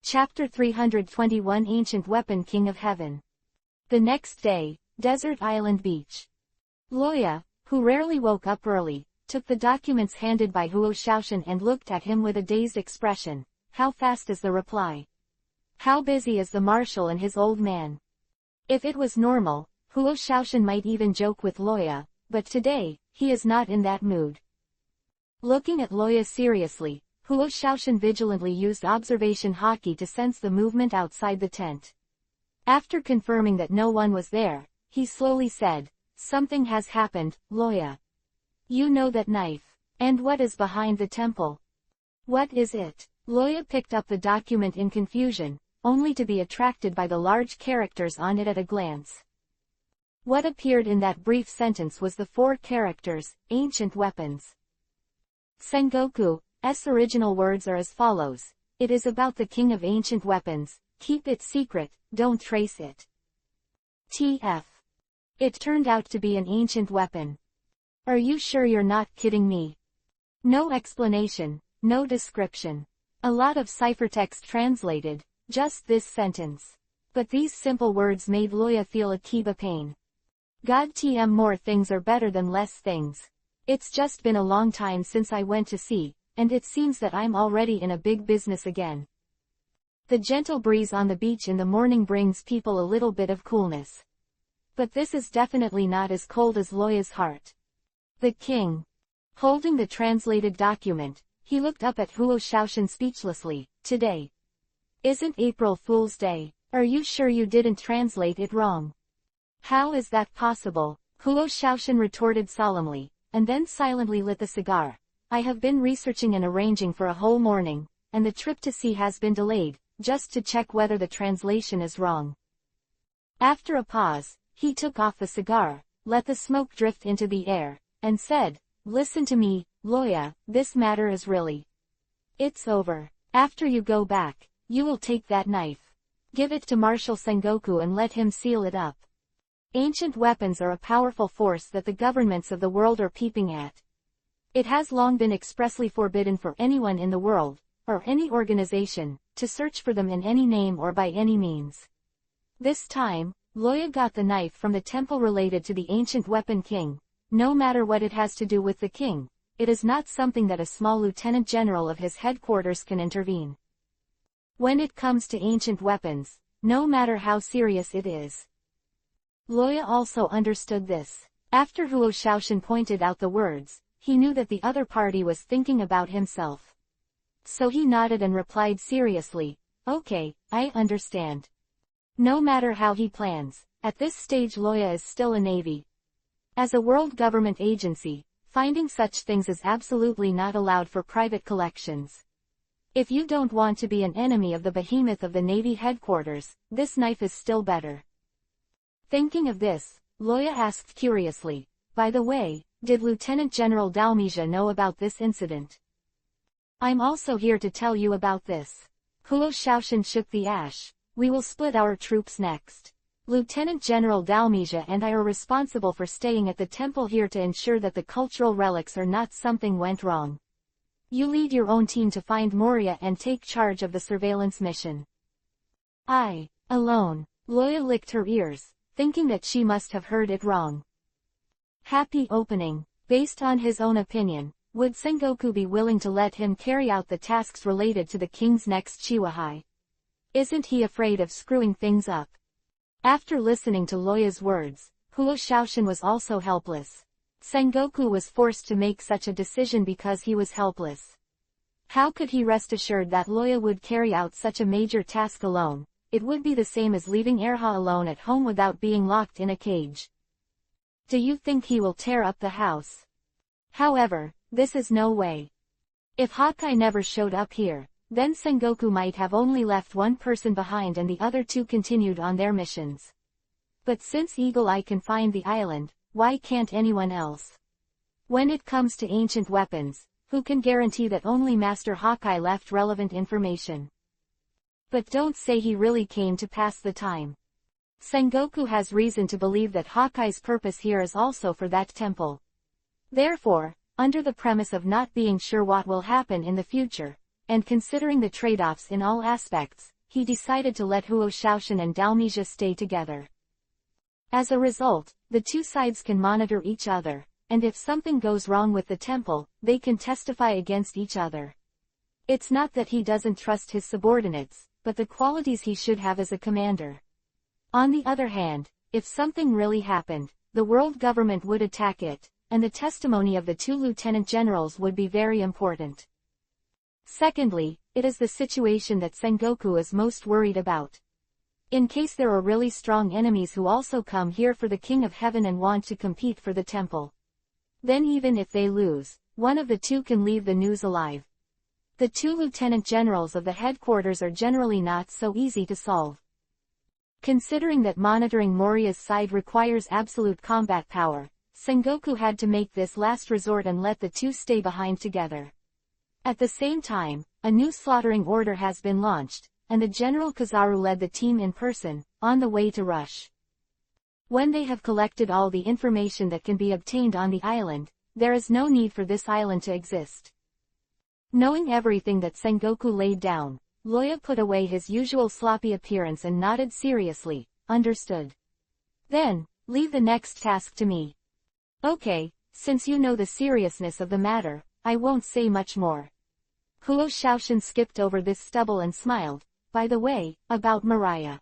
Chapter 321 Ancient Weapon King of Heaven. The next day, Desert Island Beach. Loya, who rarely woke up early, took the documents handed by Huo Shaoshan and looked at him with a dazed expression. How fast is the reply? How busy is the marshal and his old man? If it was normal, Huo Shaoshan might even joke with Loya, but today, he is not in that mood. Looking at Loya seriously, Huo Shaoshan vigilantly used observation hockey to sense the movement outside the tent. After confirming that no one was there, he slowly said, "Something has happened, Loya. You know that knife. And what is behind the temple? What is it?" Loya picked up the document in confusion, only to be attracted by the large characters on it at a glance. What appeared in that brief sentence was the 4 characters, Ancient Weapons. Sengoku's original words are as follows: "It is about the king of ancient weapons, keep it secret, don't trace it." TF. It turned out to be an ancient weapon. Are you sure you're not kidding me? No explanation, no description. A lot of ciphertext translated, just this sentence. But these simple words made Loya feel a kiba pain. God TM, more things are better than less things. It's just been a long time since I went to sea, and it seems that I'm already in a big business again. The gentle breeze on the beach in the morning brings people a little bit of coolness. But this is definitely not as cold as Loya's heart. The king. Holding the translated document, he looked up at Huo Shaoshan speechlessly. Today isn't April Fool's Day. Are you sure you didn't translate it wrong? How is that possible? Huo Shaoshan retorted solemnly, and then silently lit the cigar. I have been researching and arranging for a whole morning, and the trip to sea has been delayed, just to check whether the translation is wrong. After a pause, he took off the cigar, let the smoke drift into the air, and said, "Listen to me, Loya, this matter is really. It's over. After you go back, you will take that knife. Give it to Marshal Sengoku and let him seal it up. Ancient weapons are a powerful force that the governments of the world are peeping at. It has long been expressly forbidden for anyone in the world, or any organization, to search for them in any name or by any means. This time, Loya got the knife from the temple related to the ancient weapon king. No matter what it has to do with the king, it is not something that a small lieutenant general of his headquarters can intervene. When it comes to ancient weapons, no matter how serious it is." Loya also understood this. After Huo Shaoshan pointed out the words, he knew that the other party was thinking about himself. So he nodded and replied seriously, "Okay, I understand." No matter how he plans, at this stage Loya is still a navy. As a world government agency, finding such things is absolutely not allowed for private collections. If you don't want to be an enemy of the behemoth of the Navy headquarters, this knife is still better. Thinking of this, Loya asked curiously, "By the way, did Lieutenant General Dalmisia know about this incident?" "I'm also here to tell you about this." Huo Shaoshan shook the ash. "We will split our troops next. Lieutenant General Dalmisia and I are responsible for staying at the temple here to ensure that the cultural relics are not something went wrong. You lead your own team to find Moria and take charge of the surveillance mission." "I, alone." Loya licked her ears, thinking that she must have heard it wrong. Happy opening. Based on his own opinion, would Sengoku be willing to let him carry out the tasks related to the king's next Chiwahai? Isn't he afraid of screwing things up? After listening to Loya's words, Huo Shaoshan was also helpless. Sengoku was forced to make such a decision because he was helpless. How could he rest assured that Loya would carry out such a major task alone? It would be the same as leaving Erha alone at home without being locked in a cage. Do you think he will tear up the house? However, this is no way. If Hawkeye never showed up here, then Sengoku might have only left one person behind and the other 2 continued on their missions. But since Eagle Eye can find the island, why can't anyone else? When it comes to ancient weapons, who can guarantee that only Master Hawkeye left relevant information? But don't say he really came to pass the time. Sengoku has reason to believe that Hawkeye's purpose here is also for that temple. Therefore, under the premise of not being sure what will happen in the future, and considering the trade-offs in all aspects, he decided to let Huo Shaoshan and Dalmizha stay together. As a result, the two sides can monitor each other, and if something goes wrong with the temple, they can testify against each other. It's not that he doesn't trust his subordinates, but the qualities he should have as a commander. On the other hand, if something really happened, the world government would attack it, and the testimony of the two lieutenant generals would be very important. Secondly, it is the situation that Sengoku is most worried about. In case there are really strong enemies who also come here for the King of Heaven and want to compete for the temple. Then even if they lose, one of the two can leave the news alive. The two lieutenant generals of the headquarters are generally not so easy to solve. Considering that monitoring Moriya's side requires absolute combat power, Sengoku had to make this last resort and let the two stay behind together. At the same time, a new slaughtering order has been launched, and the General Kizaru led the team in person, on the way to Rush. When they have collected all the information that can be obtained on the island, there is no need for this island to exist. Knowing everything that Sengoku laid down, Loya put away his usual sloppy appearance and nodded seriously. Understood. Then, leave the next task to me. Okay, since you know the seriousness of the matter, I won't say much more. Huo Shaoshan skipped over this stubble and smiled. By the way, about Mariah.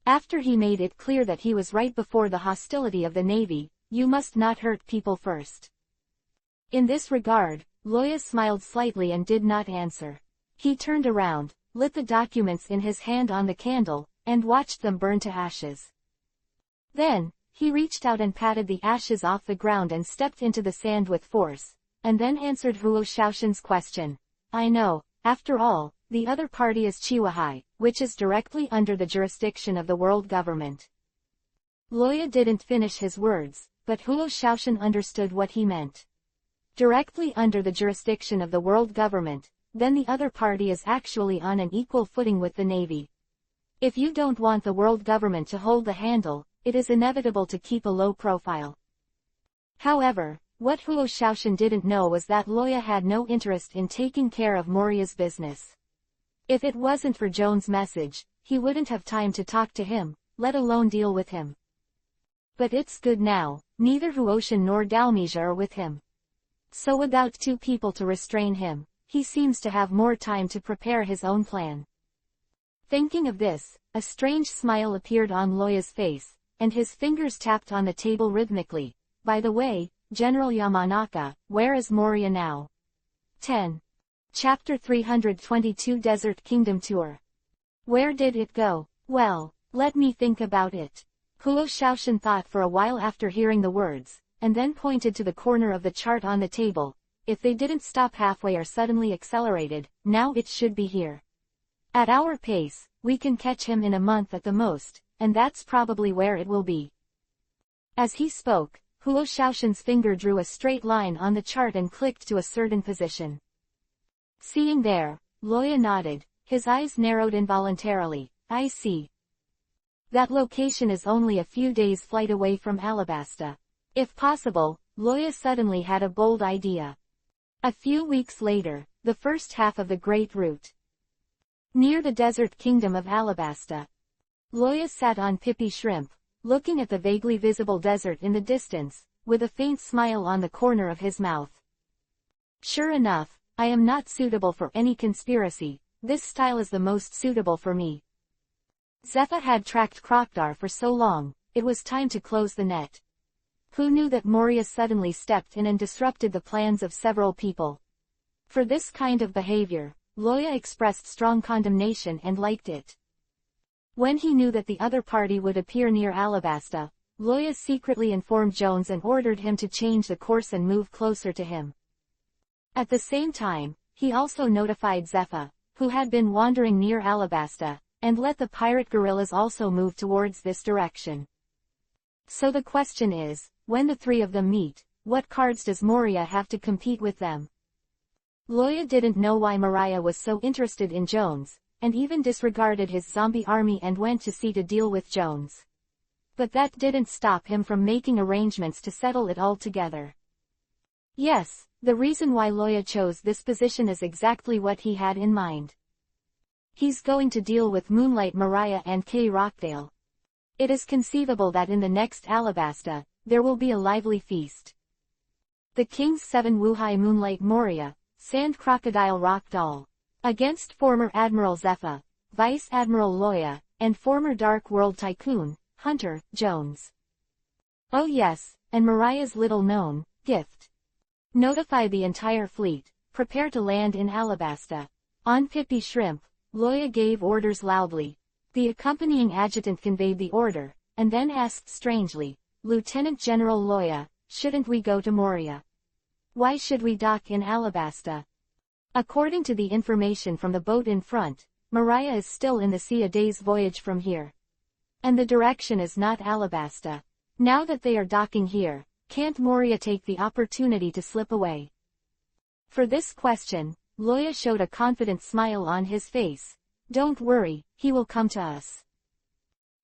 After he made it clear that he was right before the hostility of the Navy, you must not hurt people first. In this regard, Loya smiled slightly and did not answer. He turned around, lit the documents in his hand on the candle, and watched them burn to ashes. Then, he reached out and patted the ashes off the ground and stepped into the sand with force, and then answered Huo Shaoshan's question. I know, after all, the other party is Chiwahai, which is directly under the jurisdiction of the world government. Loya didn't finish his words, but Huo Shaoshan understood what he meant. Directly under the jurisdiction of the world government, then the other party is actually on an equal footing with the Navy. If you don't want the world government to hold the handle, it is inevitable to keep a low profile. However, what Huo Shaoshan didn't know was that Loya had no interest in taking care of Moriya's business. If it wasn't for Joan's message, he wouldn't have time to talk to him, let alone deal with him. But it's good now, neither Huoshan nor Dalmizha are with him. So without two people to restrain him, he seems to have more time to prepare his own plan. Thinking of this, a strange smile appeared on Loya's face, and his fingers tapped on the table rhythmically. By the way, General Yamanaka, where is Moriya now? 10. Chapter 322 Desert Kingdom Tour. Where did it go? Well, let me think about it. Huo Shaoshan thought for a while after hearing the words, and then pointed to the corner of the chart on the table. If they didn't stop halfway or suddenly accelerated, now it should be here. At our pace, we can catch him in a month at the most, and that's probably where it will be. As he spoke, Huo Shaoshan's finger drew a straight line on the chart and clicked to a certain position. Seeing there, Loya nodded, his eyes narrowed involuntarily. I see. That location is only a few days' flight away from Alabasta. If possible, Loya suddenly had a bold idea. A few weeks later, the first half of the Great Route. Near the desert kingdom of Alabasta. Loya sat on Pippi Shrimp, looking at the vaguely visible desert in the distance, with a faint smile on the corner of his mouth. Sure enough, I am not suitable for any conspiracy, this style is the most suitable for me. Zephyr had tracked Krokdar for so long, it was time to close the net. Who knew that Moriya suddenly stepped in and disrupted the plans of several people? For this kind of behavior, Loya expressed strong condemnation and liked it. When he knew that the other party would appear near Alabasta, Loya secretly informed Jones and ordered him to change the course and move closer to him. At the same time, he also notified Zephyr, who had been wandering near Alabasta, and let the pirate guerrillas also move towards this direction. So the question is, when the three of them meet, what cards does Moriya have to compete with them? Loya didn't know why Mariah was so interested in Jones, and even disregarded his zombie army and went to sea to deal with Jones. But that didn't stop him from making arrangements to settle it all together. Yes, the reason why Loya chose this position is exactly what he had in mind. He's going to deal with Moonlight Maria and Kay Rockdale. It is conceivable that in the next Alabasta, there will be a lively feast. The King's 7 Wuhai Moonlight Moria, Sand Crocodile Rockdoll. Against former Admiral Zepha, Vice Admiral Loya, and former Dark World Tycoon, Hunter, Jones. Oh yes, and Mariah's little-known gift. Notify the entire fleet, prepare to land in Alabasta. On Pippi Shrimp, Loya gave orders loudly. The accompanying adjutant conveyed the order, and then asked strangely, Lieutenant General Loya, shouldn't we go to Moria? Why should we dock in Alabasta? According to the information from the boat in front, Maria is still in the sea a day's voyage from here. And the direction is not Alabasta. Now that they are docking here, can't Moria take the opportunity to slip away? For this question, Loya showed a confident smile on his face. Don't worry, he will come to us.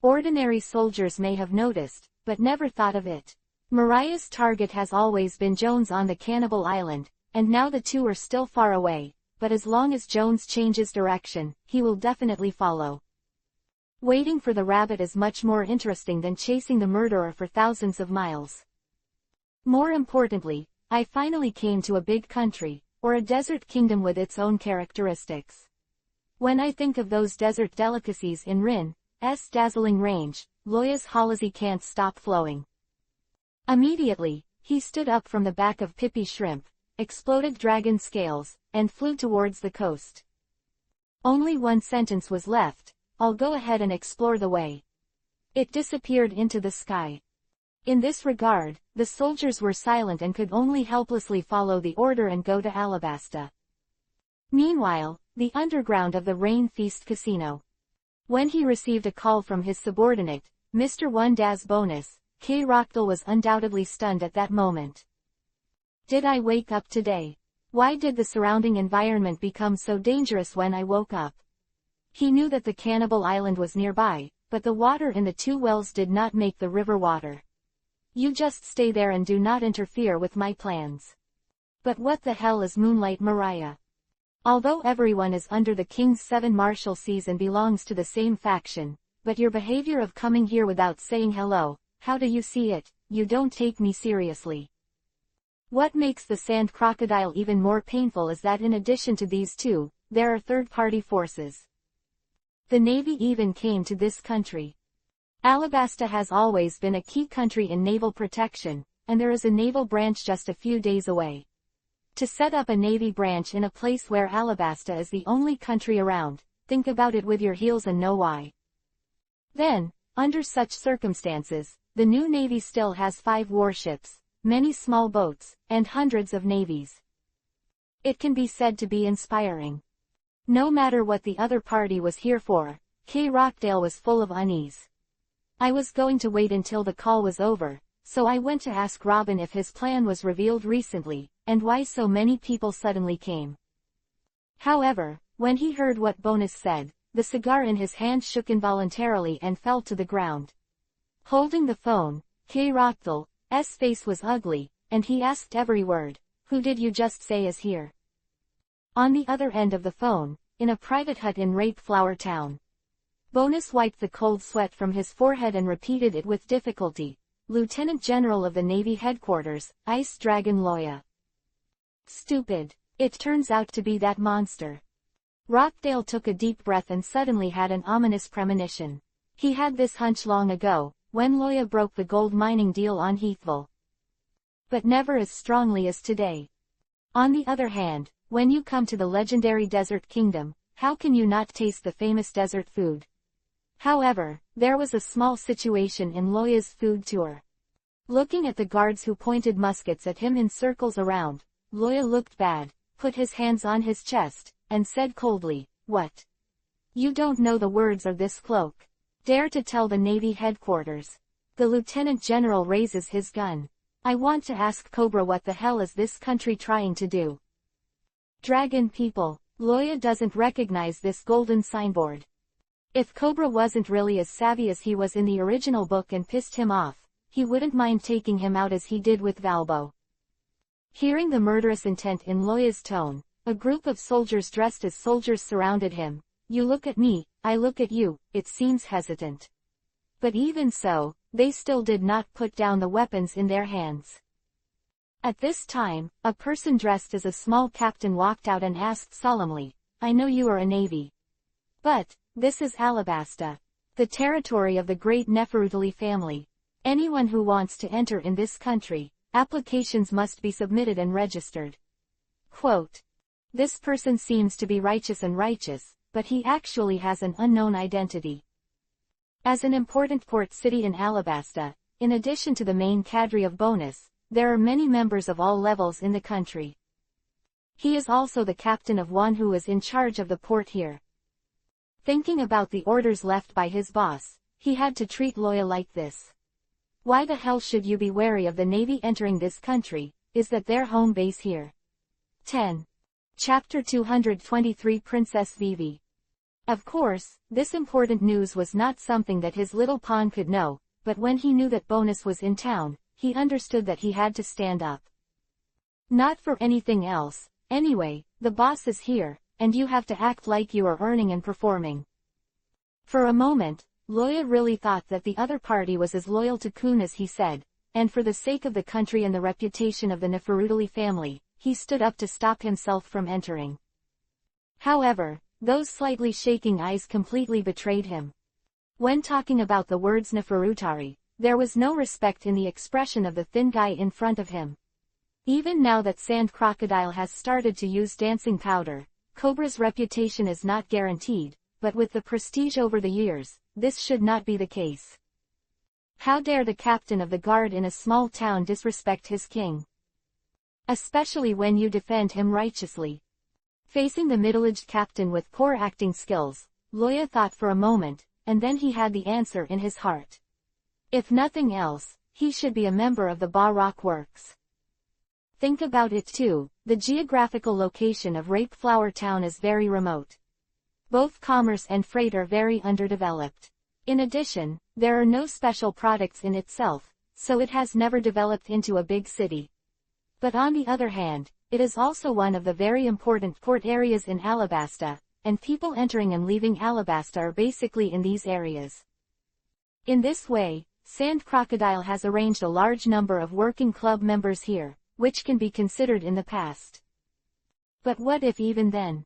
Ordinary soldiers may have noticed, but never thought of it. Mariah's target has always been Jones on the Cannibal Island, and now the two are still far away, but as long as Jones changes direction, he will definitely follow. Waiting for the rabbit is much more interesting than chasing the murderer for thousands of miles. More importantly, I finally came to a big country, or a desert kingdom with its own characteristics. When I think of those desert delicacies in Rin's dazzling range, Loya's halsey can't stop flowing. Immediately, he stood up from the back of Pippi Shrimp, exploded dragon scales, and flew towards the coast. Only one sentence was left, I'll go ahead and explore the way. It disappeared into the sky. In this regard, the soldiers were silent and could only helplessly follow the order and go to Alabasta. Meanwhile, the underground of the Rain Feast Casino. When he received a call from his subordinate, Mr. One Das Bonus, Kay Rockdale was undoubtedly stunned at that moment. Did I wake up today? Why did the surrounding environment become so dangerous when I woke up? He knew that the Cannibal Island was nearby, but the water in the 2 wells did not make the river water. You just stay there and do not interfere with my plans. But what the hell is Moonlight Maria? Although everyone is under the King's 7 Marshalseas and belongs to the same faction, but your behavior of coming here without saying hello, how do you see it? You don't take me seriously. What makes the Sand Crocodile even more painful is that in addition to these two, there are third-party forces. The Navy even came to this country. Alabasta has always been a key country in naval protection, and there is a naval branch just a few days away. To set up a Navy branch in a place where Alabasta is the only country around, think about it with your heels and know why. Then, under such circumstances, the new Navy still has 5 warships, many small boats, and hundreds of navies. It can be said to be inspiring. No matter what the other party was here for, Kay Rockdale was full of unease. I was going to wait until the call was over, so I went to ask Robin if his plan was revealed recently, and why so many people suddenly came. However, when he heard what Bonus said, the cigar in his hand shook involuntarily and fell to the ground. Holding the phone, Kay Rockdale's face was ugly, and he asked every word, "Who did you just say is here?" On the other end of the phone, in a private hut in Rape Flower Town. Bonus wiped the cold sweat from his forehead and repeated it with difficulty. Lieutenant General of the Navy Headquarters, Ice Dragon Loya. Stupid. It turns out to be that monster. Rockdale took a deep breath and suddenly had an ominous premonition. He had this hunch long ago, when Loya broke the gold mining deal on Heathville. But never as strongly as today. On the other hand, when you come to the legendary Desert Kingdom, how can you not taste the famous desert food? However, there was a small situation in Loya's food tour. Looking at the guards who pointed muskets at him in circles around, Loya looked bad, put his hands on his chest, and said coldly, "What? You don't know the words of this cloak? Dare to tell the Navy Headquarters?" The Lieutenant General raises his gun. "I want to ask Cobra what the hell is this country trying to do?" Dragon people. Loya doesn't recognize this golden signboard. If Cobra wasn't really as savvy as he was in the original book and pissed him off, he wouldn't mind taking him out as he did with Valbo. Hearing the murderous intent in Loya's tone, a group of soldiers dressed as soldiers surrounded him. you look at me, I look at you, it seems hesitant. But even so, they still did not put down the weapons in their hands. At this time, a person dressed as a small captain walked out and asked solemnly, I know you are a navy. But, this is Alabasta, the territory of the great Neferutali family. Anyone who wants to enter in this country, applications must be submitted and registered. Quote. This person seems to be righteous, but he actually has an unknown identity. As an important port city in Alabasta, in addition to the main cadre of bonus, there are many members of all levels in the country. He is also the captain of one who is in charge of the port here. Thinking about the orders left by his boss, he had to treat Loya like this. Why the hell should you be wary of the Navy entering this country? Is that their home base here? 10. Chapter 223 Princess Vivi. Of course, this important news was not something that his little pawn could know, but when he knew that Bonus was in town, he understood that he had to stand up. Not for anything else, anyway, the boss is here, and you have to act like you are earning and performing. For a moment, Loya really thought that the other party was as loyal to Kun as he said, and for the sake of the country and the reputation of the Neferutali family, he stood up to stop himself from entering. However, those slightly shaking eyes completely betrayed him. When talking about the words Neferutari, there was no respect in the expression of the thin guy in front of him. Even now that Sand Crocodile has started to use dancing powder, Cobra's reputation is not guaranteed, but with the prestige over the years, this should not be the case. How dare the captain of the guard in a small town disrespect his king? Especially when you defend him righteously. Facing the middle-aged captain with poor acting skills, Loya thought for a moment, and then he had the answer in his heart. If nothing else, he should be a member of the Ba Rock Works. Think about it too, the geographical location of Rape Flower Town is very remote. Both commerce and freight are very underdeveloped. In addition, there are no special products in itself, so it has never developed into a big city. But on the other hand, it is also one of the very important port areas in Alabasta, and people entering and leaving Alabasta are basically in these areas. In this way, Sand Crocodile has arranged a large number of working club members here, which can be considered in the past. But what if even then?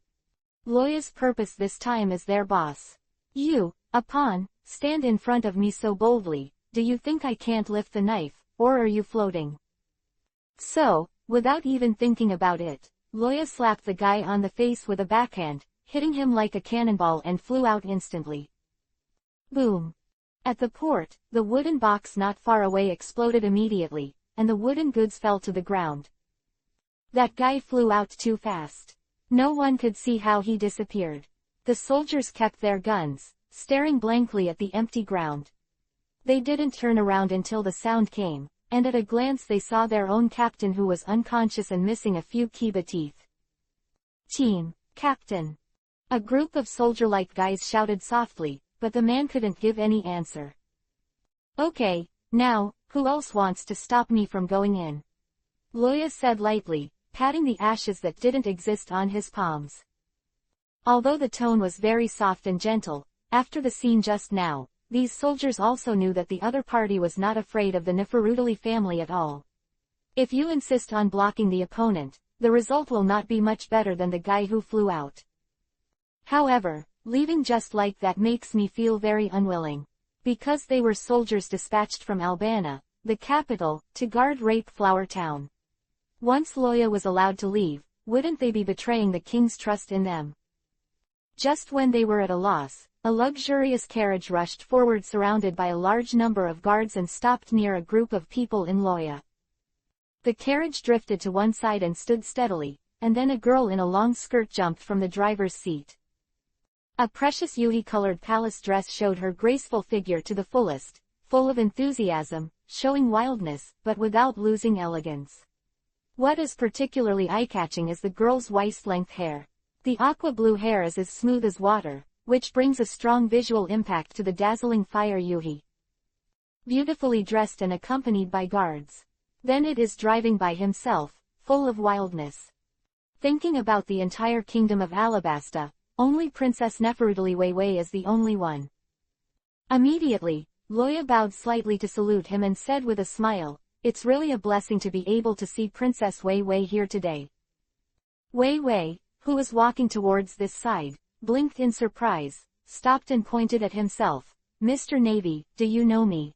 Loya's purpose this time is their boss. You, a pawn, stand in front of me so boldly, do you think I can't lift the knife, or are you floating? So, without even thinking about it, Loya slapped the guy on the face with a backhand, hitting him like a cannonball and flew out instantly. Boom! At the port, the wooden box not far away exploded immediately, and the wooden goods fell to the ground. That guy flew out too fast. No one could see how he disappeared. The soldiers kept their guns, staring blankly at the empty ground. They didn't turn around until the sound came, and at a glance they saw their own captain who was unconscious and missing a few Kiba teeth. Team, Captain. A group of soldier-like guys shouted softly, but the man couldn't give any answer. Okay, now, who else wants to stop me from going in? Loya said lightly, patting the ashes that didn't exist on his palms. Although the tone was very soft and gentle, after the scene just now, these soldiers also knew that the other party was not afraid of the Neferutali family at all. If you insist on blocking the opponent, the result will not be much better than the guy who flew out. However, leaving just like that makes me feel very unwilling. Because they were soldiers dispatched from Albana, the capital, to guard Rape Flower Town. Once Loya was allowed to leave, wouldn't they be betraying the king's trust in them? Just when they were at a loss, a luxurious carriage rushed forward surrounded by a large number of guards and stopped near a group of people in Loya. The carriage drifted to one side and stood steadily, and then a girl in a long skirt jumped from the driver's seat. A precious yuhi-colored palace dress showed her graceful figure to the fullest, full of enthusiasm, showing wildness, but without losing elegance. What is particularly eye-catching is the girl's waist-length hair. The aqua-blue hair is as smooth as water, which brings a strong visual impact to the dazzling fire yuhi. Beautifully dressed and accompanied by guards. Then it is driving by himself, full of wildness. Thinking about the entire kingdom of Alabasta, only Princess Nefertiti Wei Wei is the only one. Immediately, Loya bowed slightly to salute him and said with a smile, "It's really a blessing to be able to see Princess Wei Wei here today." Wei Wei, who was walking towards this side, blinked in surprise, stopped and pointed at himself. "Mr. Navy, do you know me?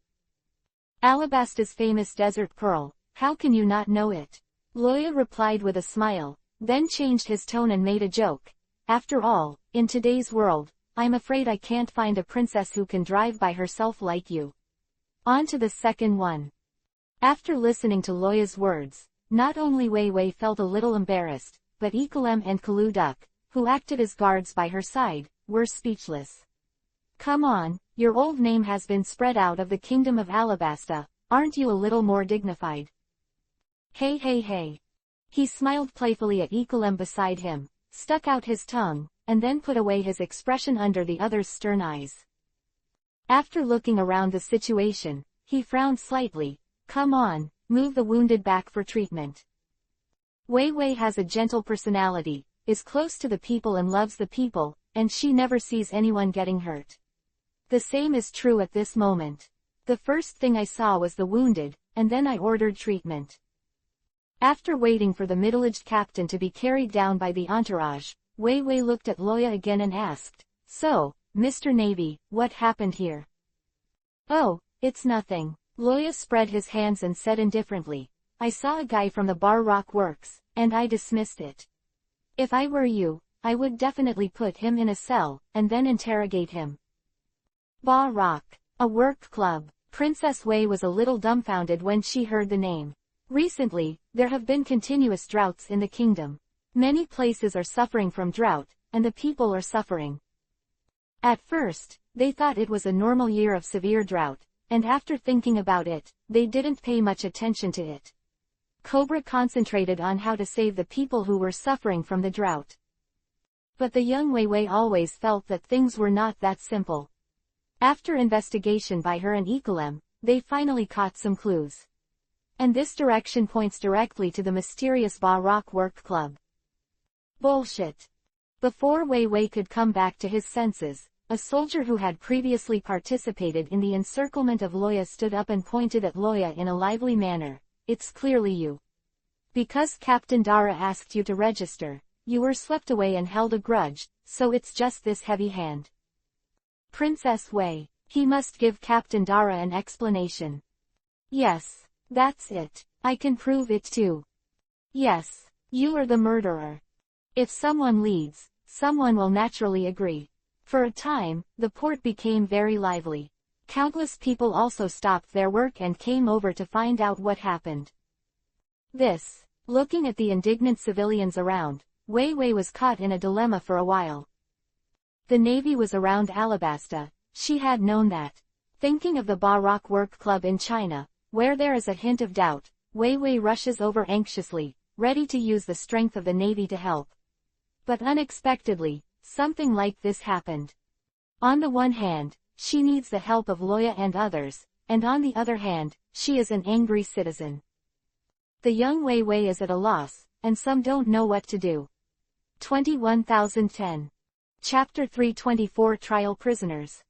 Alabasta's famous desert pearl, how can you not know it?" Loya replied with a smile, then changed his tone and made a joke. "After all, in today's world, I'm afraid I can't find a princess who can drive by herself like you. On to the second one." After listening to Loya's words, not only Wei Wei felt a little embarrassed, but Ekelem and Kalu Duck, who acted as guards by her side, were speechless. "Come on, your old name has been spread out of the kingdom of Alabasta, aren't you a little more dignified?" "Hey hey hey." He smiled playfully at Ekelem beside him, stuck out his tongue, and then put away his expression under the other's stern eyes. After looking around the situation, he frowned slightly. "Come on, move the wounded back for treatment." Wei Wei has a gentle personality, is close to the people and loves the people, and she never sees anyone getting hurt. The same is true at this moment. "The first thing I saw was the wounded, and then I ordered treatment." After waiting for the middle-aged captain to be carried down by the entourage, Wei Wei looked at Loya again and asked, "So, Mr. Navy, what happened here?" "Oh, it's nothing." Loya spread his hands and said indifferently, "I saw a guy from the Bar Rock Works, and I dismissed it. If I were you, I would definitely put him in a cell, and then interrogate him." Bar Rock, a work club. Princess Wei was a little dumbfounded when she heard the name. Recently, there have been continuous droughts in the kingdom. Many places are suffering from drought, and the people are suffering. At first, they thought it was a normal year of severe drought, and after thinking about it, they didn't pay much attention to it. Cobra concentrated on how to save the people who were suffering from the drought. But the young Wei Wei always felt that things were not that simple. After investigation by her and Ekelem, they finally caught some clues. And this direction points directly to the mysterious Bar Rock Work Club. Bullshit. Before Wei Wei could come back to his senses, a soldier who had previously participated in the encirclement of Loya stood up and pointed at Loya in a lively manner. "It's clearly you. Because Captain Dara asked you to register, you were swept away and held a grudge, so it's just this heavy hand. Princess Wei, he must give Captain Dara an explanation." "Yes, that's it. I can prove it too." "Yes, you are the murderer." If someone leads, someone will naturally agree. For a time, the port became very lively. Countless people also stopped their work and came over to find out what happened. Looking at the indignant civilians around, Wei Wei was caught in a dilemma for a while. The Navy was around Alabasta, she had known that. Thinking of the Bar Rock Work Club in China, where there is a hint of doubt, Wei Wei rushes over anxiously, ready to use the strength of the Navy to help. But unexpectedly, something like this happened. On the one hand, she needs the help of Loya and others, and on the other hand, she is an angry citizen. The young Wei Wei is at a loss, and some don't know what to do. 21,010. Chapter 324 Trial Prisoners.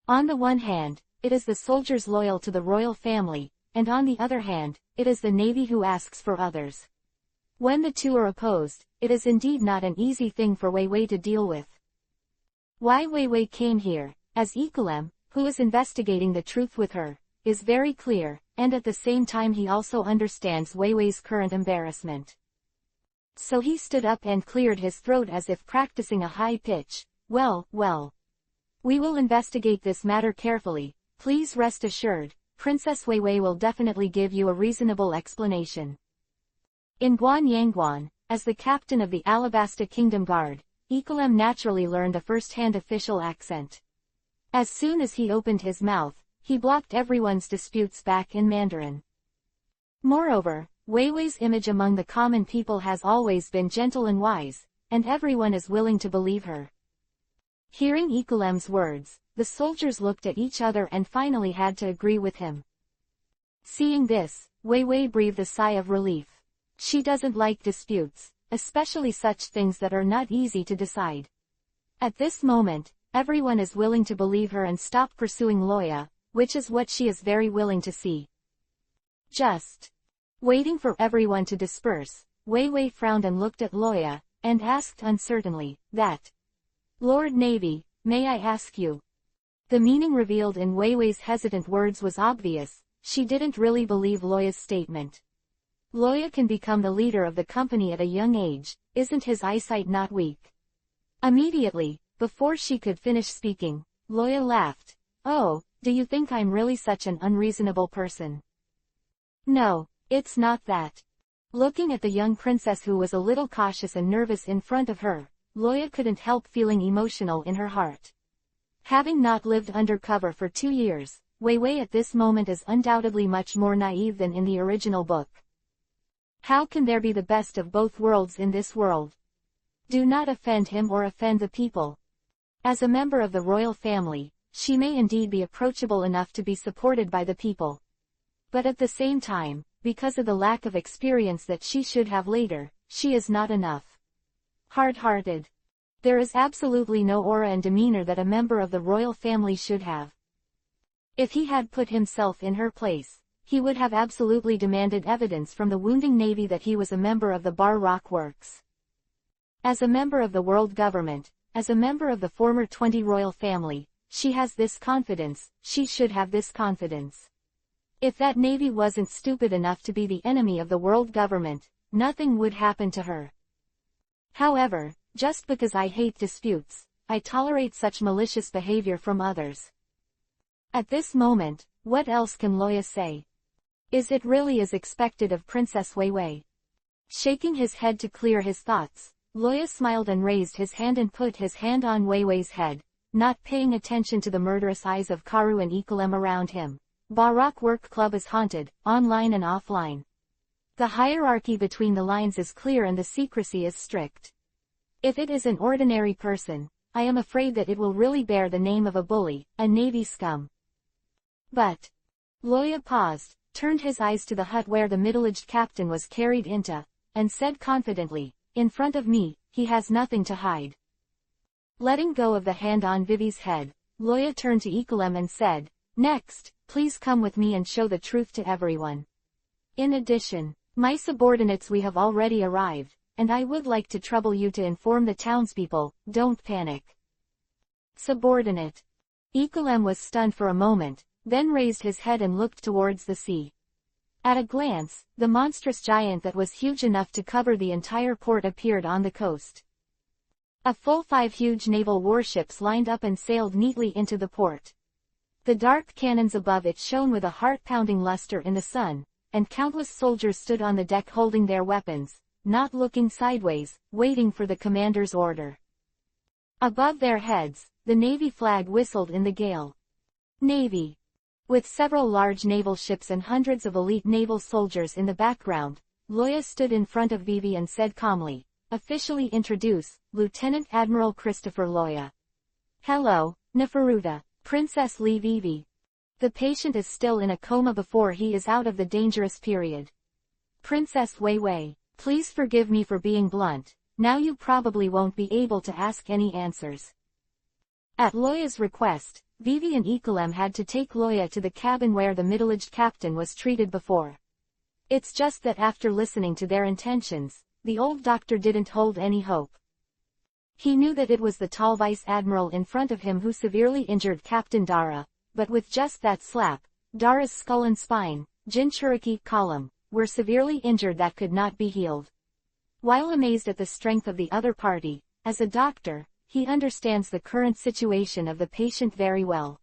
On the one hand, it is the soldiers loyal to the royal family, and on the other hand, it is the Navy who asks for others. When the two are opposed, it is indeed not an easy thing for Wei Wei to deal with. Why Wei Wei came here, as Ekelem, who is investigating the truth with her, is very clear, and at the same time he also understands Wei Wei's current embarrassment. So he stood up and cleared his throat as if practicing a high pitch. Well. We will investigate this matter carefully, please rest assured, Princess Wei Wei will definitely give you a reasonable explanation. In Guanyangguan, as the captain of the Alabasta Kingdom Guard, Ekelem naturally learned a first-hand official accent. As soon as he opened his mouth, he blocked everyone's disputes back in Mandarin. Moreover, Wei Wei's image among the common people has always been gentle and wise, and everyone is willing to believe her. Hearing Ekelem's words, the soldiers looked at each other and finally had to agree with him. Seeing this, Wei Wei breathed a sigh of relief. She doesn't like disputes, especially such things that are not easy to decide. At this moment, everyone is willing to believe her and stop pursuing Loya, which is what she is very willing to see. Just waiting for everyone to disperse, Wei Wei frowned and looked at Loya, and asked uncertainly, "That Lord Navy, may I ask you?" The meaning revealed in Wei Wei's hesitant words was obvious. She didn't really believe Loya's statement. Loya can become the leader of the company at a young age, isn't his eyesight not weak? Immediately, before she could finish speaking, Loya laughed. "Oh, do you think I'm really such an unreasonable person?" "No, it's not that." Looking at the young princess who was a little cautious and nervous in front of her, Loya couldn't help feeling emotional in her heart. Having not lived undercover for 2 years, Wei Wei at this moment is undoubtedly much more naive than in the original book. How can there be the best of both worlds in this world? Do not offend him or offend the people. As a member of the royal family, she may indeed be approachable enough to be supported by the people. But at the same time, because of the lack of experience that she should have later, she is not enough hard-hearted. There is absolutely no aura and demeanor that a member of the royal family should have. If he had put himself in her place, he would have absolutely demanded evidence from the wounding navy that he was a member of the Bar Rock Works. As a member of the world government, as a member of the former 20 royal family, she has this confidence, she should have this confidence. If that navy wasn't stupid enough to be the enemy of the world government, nothing would happen to her. However, just because I hate disputes, I tolerate such malicious behavior from others. At this moment, what else can Loya say? Is it really as expected of Princess Wei Wei? Shaking his head to clear his thoughts, Loya smiled and raised his hand and put his hand on Wei Wei's head, not paying attention to the murderous eyes of Karu and Ekolem around him. Barak Work Club is haunted, online and offline. The hierarchy between the lines is clear and the secrecy is strict. If it is an ordinary person, I am afraid that it will really bear the name of a bully, a navy scum. But Loya paused, turned his eyes to the hut where the middle-aged captain was carried into, and said confidently, "In front of me, he has nothing to hide." Letting go of the hand on Vivi's head, Loya turned to Ekolem and said, "Next, please come with me and show the truth to everyone. In addition, my subordinates, we have already arrived, and I would like to trouble you to inform the townspeople, don't panic." Subordinate. Ekolem was stunned for a moment, then raised his head and looked towards the sea. At a glance, the monstrous giant that was huge enough to cover the entire port appeared on the coast. A full 5 huge naval warships lined up and sailed neatly into the port. The dark cannons above it shone with a heart-pounding luster in the sun, and countless soldiers stood on the deck holding their weapons, not looking sideways, waiting for the commander's order. Above their heads, the Navy flag whistled in the gale. Navy. With several large naval ships and hundreds of elite naval soldiers in the background, Loya stood in front of Vivi and said calmly, "Officially introduce, Lieutenant Admiral Christopher Loya." "Hello, Neferuta, Princess Li Vivi. The patient is still in a coma before he is out of the dangerous period. Princess Wei Wei, please forgive me for being blunt, now you probably won't be able to ask any answers." At Loya's request, Vivi and Ekolem had to take Loya to the cabin where the middle-aged captain was treated before. It's just that after listening to their intentions, the old doctor didn't hold any hope. He knew that it was the tall vice admiral in front of him who severely injured Captain Dara, but with just that slap, Dara's skull and spine, Jinchuriki column, were severely injured that could not be healed. While amazed at the strength of the other party, as a doctor, he understands the current situation of the patient very well.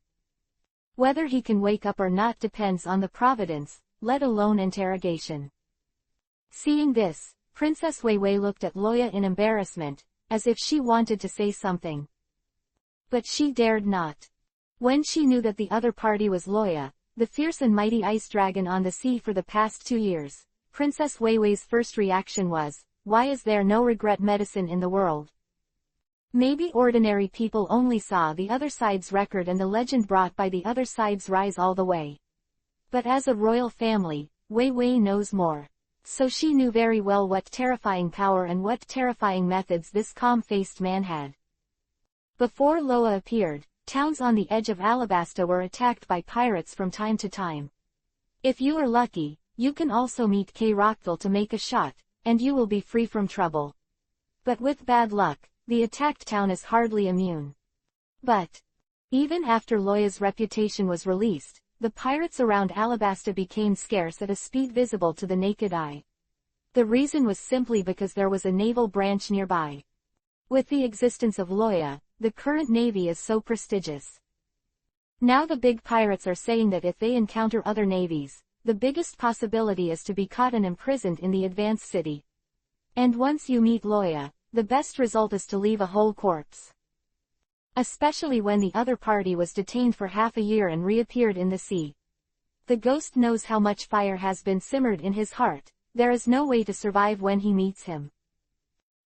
Whether he can wake up or not depends on the providence, let alone interrogation. Seeing this, Princess Wei Wei looked at Loya in embarrassment, as if she wanted to say something. But she dared not. When she knew that the other party was Loya, the fierce and mighty ice dragon on the sea for the past 2 years, Princess Wei Wei's first reaction was, why is there no regret medicine in the world? Maybe ordinary people only saw the other side's record and the legend brought by the other side's rise all the way. But as a royal family, Wei Wei knows more. So she knew very well what terrifying power and what terrifying methods this calm-faced man had. Before Loa appeared, towns on the edge of Alabasta were attacked by pirates from time to time. If you are lucky, you can also meet K. Rockville to make a shot, and you will be free from trouble. But with bad luck, the attacked town is hardly immune. But even after Loya's reputation was released, the pirates around Alabasta became scarce at a speed visible to the naked eye. The reason was simply because there was a naval branch nearby. With the existence of Loya, the current navy is so prestigious. Now the big pirates are saying that if they encounter other navies, the biggest possibility is to be caught and imprisoned in the advanced city. And once you meet Loya, the best result is to leave a whole corpse. Especially when the other party was detained for half a year and reappeared in the sea. The ghost knows how much fire has been simmered in his heart. There is no way to survive when he meets him.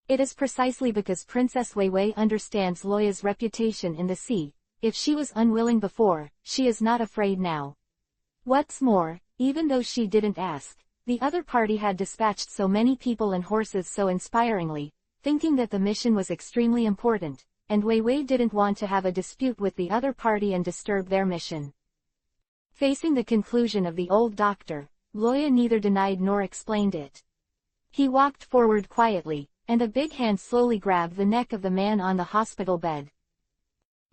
It is precisely because Princess Weiwei understands Loya's reputation in the sea. If she was unwilling before, she is not afraid now. What's more, even though she didn't ask, the other party had dispatched so many people and horses so inspiringly, thinking that the mission was extremely important, and Weiwei didn't want to have a dispute with the other party and disturb their mission. Facing the conclusion of the old doctor, Loya neither denied nor explained it. He walked forward quietly, and a big hand slowly grabbed the neck of the man on the hospital bed.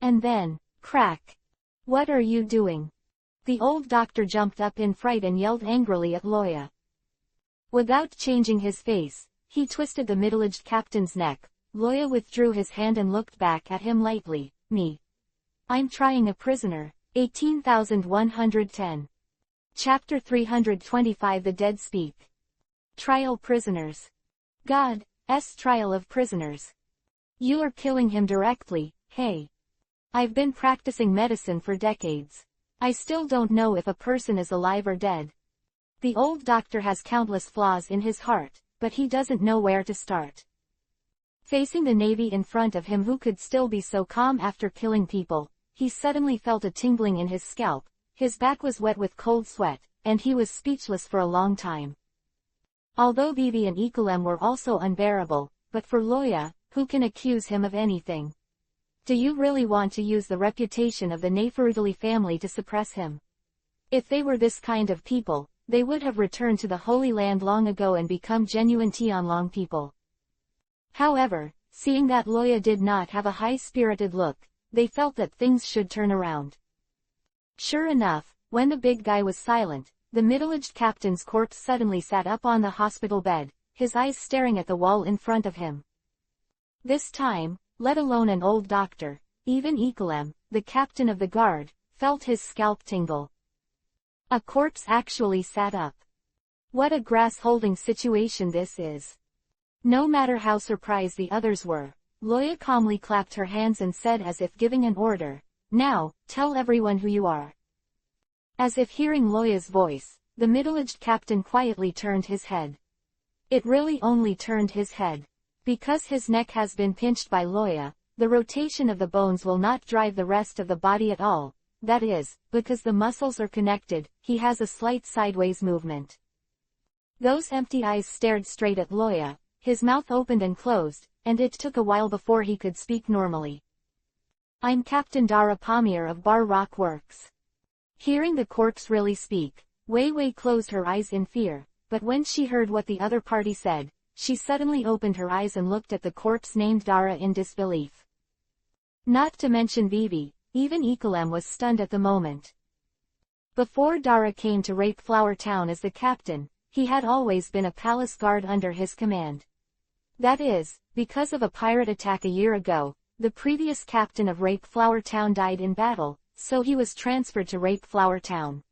And then, crack! What are you doing? The old doctor jumped up in fright and yelled angrily at Loya. Without changing his face, he twisted the middle-aged captain's neck. Loya withdrew his hand and looked back at him lightly. Me. I'm trying a prisoner. 18,110. Chapter 325 The Dead Speak. Trial prisoners. God's trial of prisoners. You are killing him directly, hey. I've been practicing medicine for decades. I still don't know if a person is alive or dead. The old doctor has countless flaws in his heart, but he doesn't know where to start. Facing the navy in front of him who could still be so calm after killing people, he suddenly felt a tingling in his scalp, his back was wet with cold sweat, and he was speechless for a long time. Although Vivi and Ekulem were also unbearable, but for Loya, who can accuse him of anything? Do you really want to use the reputation of the Neferutali family to suppress him? If they were this kind of people, they would have returned to the Holy Land long ago and become genuine Tianlong people. However, seeing that Loya did not have a high-spirited look, they felt that things should turn around. Sure enough, when the big guy was silent, the middle-aged captain's corpse suddenly sat up on the hospital bed, his eyes staring at the wall in front of him. This time, let alone an old doctor, even Ekulem, the captain of the guard, felt his scalp tingle. A corpse actually sat up. What a grass-holding situation this is. No matter how surprised the others were, Loya calmly clapped her hands and said as if giving an order, "Now, tell everyone who you are." As if hearing Loya's voice, the middle-aged captain quietly turned his head. It really only turned his head. Because his neck has been pinched by Loya, the rotation of the bones will not drive the rest of the body at all. That is, because the muscles are connected, he has a slight sideways movement. Those empty eyes stared straight at Loya, his mouth opened and closed, and it took a while before he could speak normally. "I'm Captain Dara Pamir of Bar Rock Works." Hearing the corpse really speak, Weiwei closed her eyes in fear, but when she heard what the other party said, she suddenly opened her eyes and looked at the corpse named Dara in disbelief. Not to mention Vivi, even Ekulem was stunned at the moment. Before Dara came to Rape Flower Town as the captain, he had always been a palace guard under his command. That is, because of a pirate attack a year ago, the previous captain of Rape Flower Town died in battle, so he was transferred to Rape Flower Town.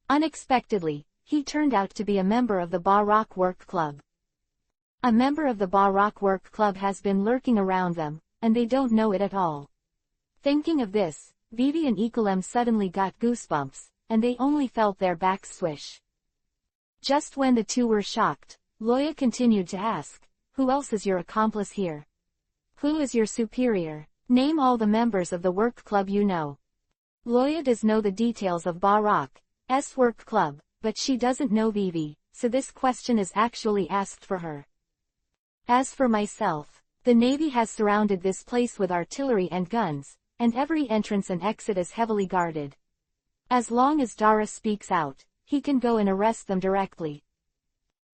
Unexpectedly, he turned out to be a member of the Ba Rock Work Club. A member of the Ba Rock Work Club has been lurking around them, and they don't know it at all. Thinking of this, Vivi and Ekulem suddenly got goosebumps, and they only felt their backs swish. Just when the two were shocked, Loya continued to ask, "Who else is your accomplice here? Who is your superior? Name all the members of the work club you know." Loya does know the details of Ba Rock's work club, but she doesn't know Vivi, so this question is actually asked for her. "As for myself, The Navy has surrounded this place with artillery and guns, and every entrance and exit is heavily guarded. As long as Dara speaks out, he can go and arrest them directly.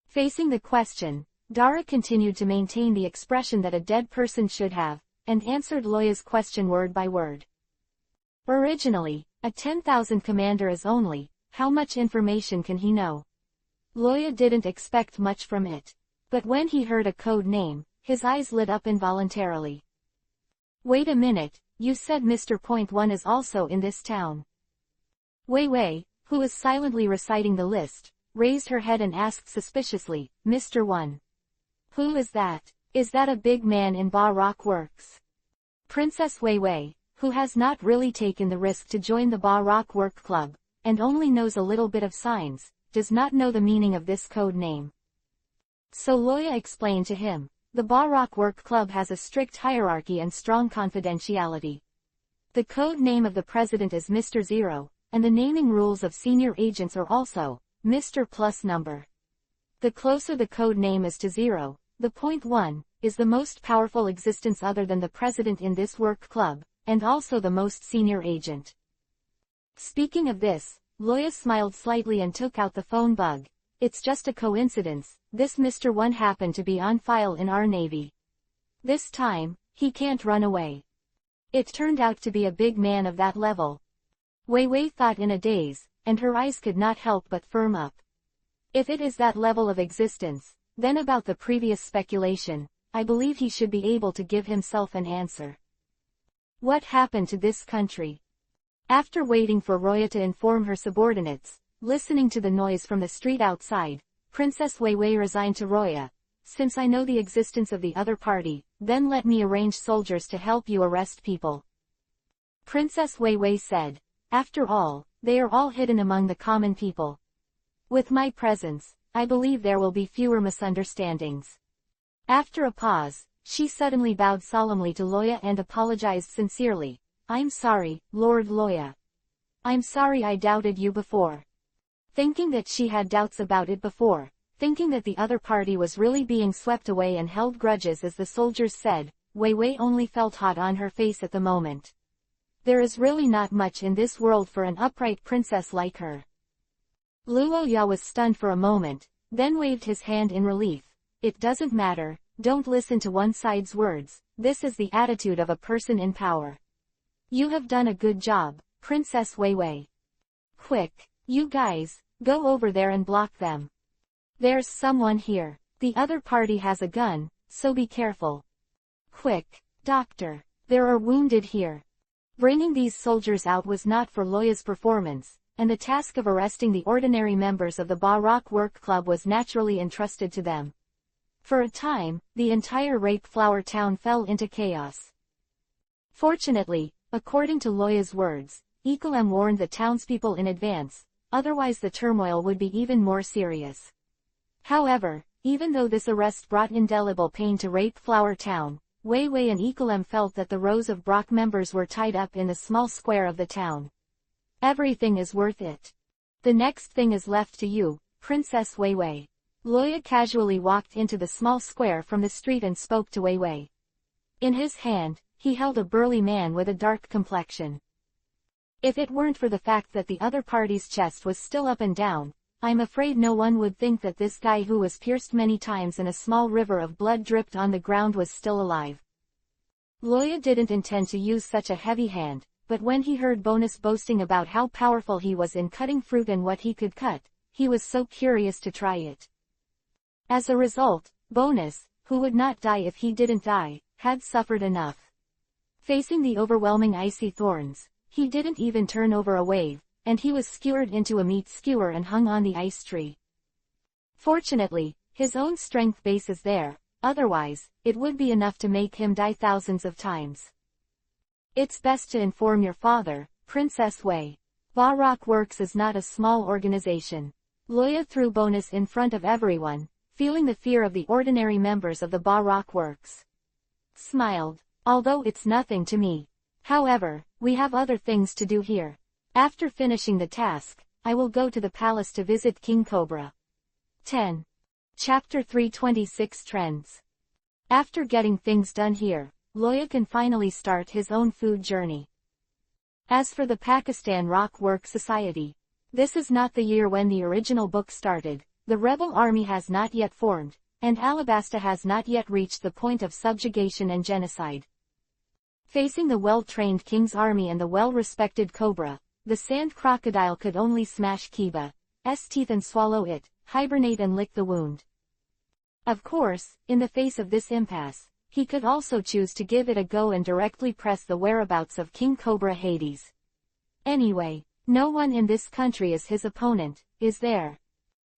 Facing the question, Dara continued to maintain the expression that a dead person should have, and answered Loya's question word by word. Originally, a 10,000 commander is only, how much information can he know? Loya didn't expect much from it. But when he heard a code name, his eyes lit up involuntarily. Wait a minute, you said Mr. Point One is also in this town. Wei Wei, who was silently reciting the list, raised her head and asked suspiciously, Mr. One. Who is that? Is that a big man in Ba Rock Works? Princess Wei Wei, who has not really taken the risk to join the Ba Rock Work Club, and only knows a little bit of signs, does not know the meaning of this code name. So Loya explained to him, the Ba Rock Work Club has a strict hierarchy and strong confidentiality. The code name of the president is Mr. Zero, and the naming rules of senior agents are also, Mr. plus number. The closer the code name is to zero, the point one, is the most powerful existence other than the president in this work club, and also the most senior agent. Speaking of this, Loya smiled slightly and took out the phone bug. It's just a coincidence, this Mr. One happened to be on file in our Navy. This time, he can't run away. It turned out to be a big man of that level. Wei Wei thought in a daze, and her eyes could not help but firm up. If it is that level of existence, then about the previous speculation, I believe he should be able to give himself an answer. What happened to this country? After waiting for Roya to inform her subordinates, listening to the noise from the street outside, Princess Wei Wei resigned to Roya. Since I know the existence of the other party, then let me arrange soldiers to help you arrest people. Princess Wei Wei said. After all, they are all hidden among the common people. With my presence, I believe there will be fewer misunderstandings. After a pause, she suddenly bowed solemnly to Loya and apologized sincerely. I'm sorry, Lord Loya. I'm sorry I doubted you before. Thinking that she had doubts about it before, thinking that the other party was really being swept away and held grudges as the soldiers said, Wei Wei only felt hot on her face at the moment. There is really not much in this world for an upright princess like her. Luo Ya was stunned for a moment, then waved his hand in relief. It doesn't matter, don't listen to one side's words, this is the attitude of a person in power. You have done a good job, Princess Wei Wei. Quick, you guys, go over there and block them. There's someone here. The other party has a gun, so be careful. Quick, doctor, there are wounded here. Bringing these soldiers out was not for Loya's performance, and the task of arresting the ordinary members of the Ba Rock Work Club was naturally entrusted to them. For a time, the entire Rape Flower town fell into chaos. Fortunately, according to Loya's words, EPUB warned the townspeople in advance, otherwise the turmoil would be even more serious. However, even though this arrest brought indelible pain to Rape Flower town, Wei Wei and EPUB felt that the rows of Brock members were tied up in the small square of the town. Everything is worth it. The next thing is left to you, Princess Wei Wei. Loya casually walked into the small square from the street and spoke to Wei Wei. In his hand, he held a burly man with a dark complexion. If it weren't for the fact that the other party's chest was still up and down, I'm afraid no one would think that this guy who was pierced many times and a small river of blood dripped on the ground was still alive. Loya didn't intend to use such a heavy hand, but when he heard Bonus boasting about how powerful he was in cutting fruit and what he could cut, he was so curious to try it. As a result, Bonus, who would not die if he didn't die, had suffered enough. Facing the overwhelming icy thorns, he didn't even turn over a wave, and he was skewered into a meat skewer and hung on the ice tree. Fortunately, his own strength base is there, otherwise, it would be enough to make him die thousands of times. It's best to inform your father, Princess Wei. Ba Rock Works is not a small organization. Loya threw Bonus in front of everyone, feeling the fear of the ordinary members of the Ba Rock Works. Smiled. Although it's nothing to me. However, we have other things to do here. After finishing the task, I will go to the palace to visit King Cobra. 10. Chapter 326 Trends. After getting things done here, Loya can finally start his own food journey. As for the Pakistan Rock Work Society, this is not the year when the original book started, the rebel army has not yet formed, and Alabasta has not yet reached the point of subjugation and genocide. Facing the well-trained king's army and the well-respected cobra, the sand crocodile could only smash Kiba's teeth and swallow it, hibernate and lick the wound. Of course, in the face of this impasse, he could also choose to give it a go and directly press the whereabouts of King Cobra Hades. Anyway, no one in this country is his opponent, is there?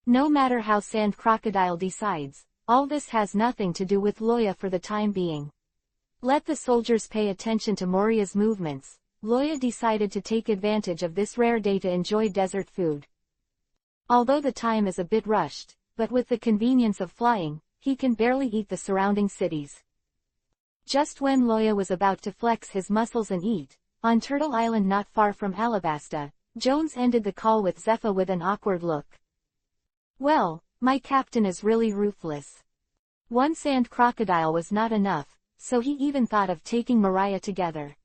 No matter how Sand Crocodile decides, all this has nothing to do with Loya for the time being. Let the soldiers pay attention to Moria's movements. Loya decided to take advantage of this rare day to enjoy desert food. Although the time is a bit rushed, but with the convenience of flying, he can barely eat the surrounding cities. Just when Loya was about to flex his muscles and eat, on Turtle Island not far from Alabasta, Jones ended the call with Zephyr with an awkward look. Well, my captain is really ruthless. One sand crocodile was not enough, so he even thought of taking Mariah together.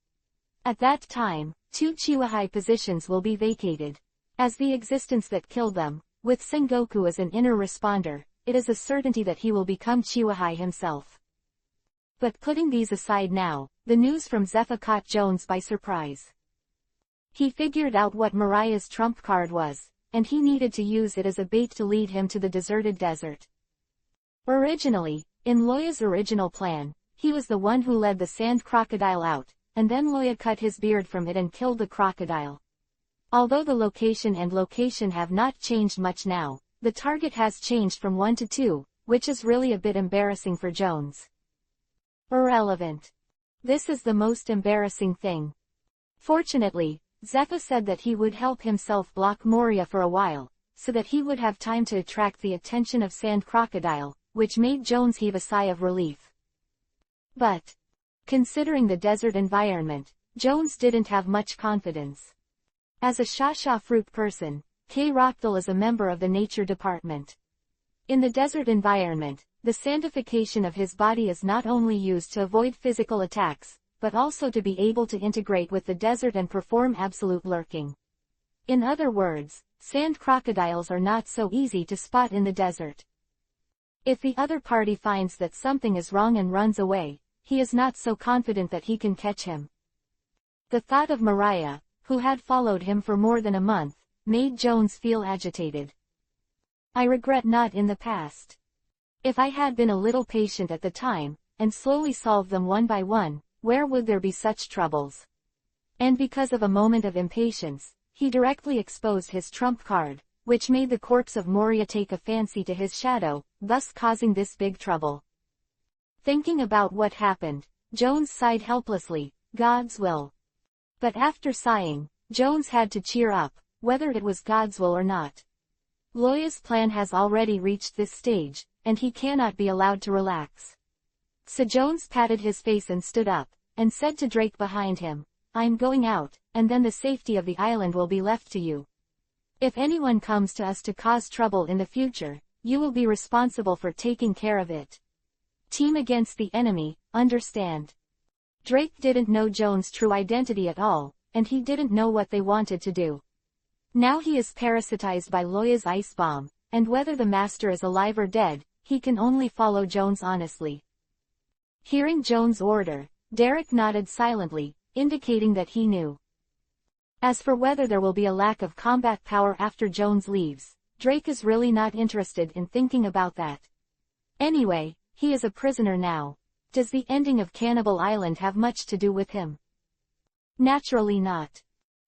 At that time, 2 Chihuahua positions will be vacated. As the existence that killed them, with Sengoku as an inner responder, it is a certainty that he will become Chihuahua himself. But putting these aside now, the news from Zephyr caught Jones by surprise. He figured out what Mariah's trump card was, and he needed to use it as a bait to lead him to the deserted desert. Originally, in Loya's original plan, he was the one who led the sand crocodile out, and then Loya cut his beard from it and killed the crocodile. Although the location have not changed much now, the target has changed from 1 to 2, which is really a bit embarrassing for Jones. Irrelevant. This is the most embarrassing thing. Fortunately, Zephyr said that he would help himself block Moria for a while, so that he would have time to attract the attention of Sand Crocodile, which made Jones heave a sigh of relief. But, considering the desert environment, Jones didn't have much confidence. As a Shasha fruit person, K. Rockdale is a member of the nature department. In the desert environment, the sandification of his body is not only used to avoid physical attacks, but also to be able to integrate with the desert and perform absolute lurking. In other words, sand crocodiles are not so easy to spot in the desert. If the other party finds that something is wrong and runs away, he is not so confident that he can catch him. The thought of Mariah, who had followed him for more than a month, made Jones feel agitated. I regret not in the past. If I had been a little patient at the time, and slowly solved them one by one, where would there be such troubles? And because of a moment of impatience, he directly exposed his trump card, which made the corpse of Moria take a fancy to his shadow, thus causing this big trouble. Thinking about what happened, Jones sighed helplessly, God's will. But after sighing, Jones had to cheer up, whether it was God's will or not. Loya's plan has already reached this stage, and he cannot be allowed to relax. So Jones patted his face and stood up, and said to Drake behind him, I'm going out, and then the safety of the island will be left to you. If anyone comes to us to cause trouble in the future, you will be responsible for taking care of it. Team against the enemy, understand? Drake didn't know Jones' true identity at all, and he didn't know what they wanted to do. Now he is parasitized by Loya's ice bomb, and whether the master is alive or dead, he can only follow Jones honestly. Hearing Jones' order, Derek nodded silently, indicating that he knew. As for whether there will be a lack of combat power after Jones leaves, Drake is really not interested in thinking about that. Anyway, he is a prisoner now. Does the ending of Cannibal Island have much to do with him? Naturally not.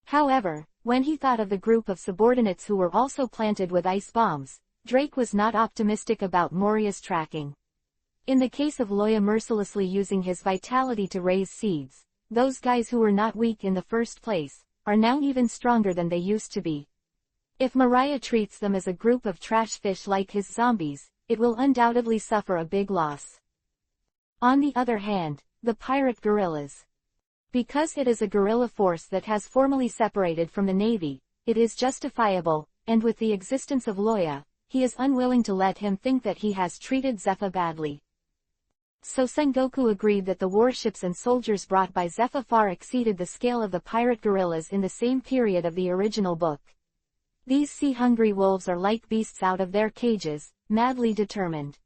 However, when he thought of the group of subordinates who were also planted with ice bombs, Drake was not optimistic about Moria's tracking. In the case of Loya mercilessly using his vitality to raise seeds, those guys who were not weak in the first place, are now even stronger than they used to be. If Mariah treats them as a group of trash fish like his zombies, it will undoubtedly suffer a big loss. On the other hand, the pirate guerrillas. Because it is a guerrilla force that has formally separated from the Navy, it is justifiable, and with the existence of Loya, he is unwilling to let him think that he has treated Zephyr badly. So Sengoku agreed that the warships and soldiers brought by Zephyr far exceeded the scale of the pirate guerrillas in the same period of the original book. These sea-hungry wolves are like beasts out of their cages, madly determined.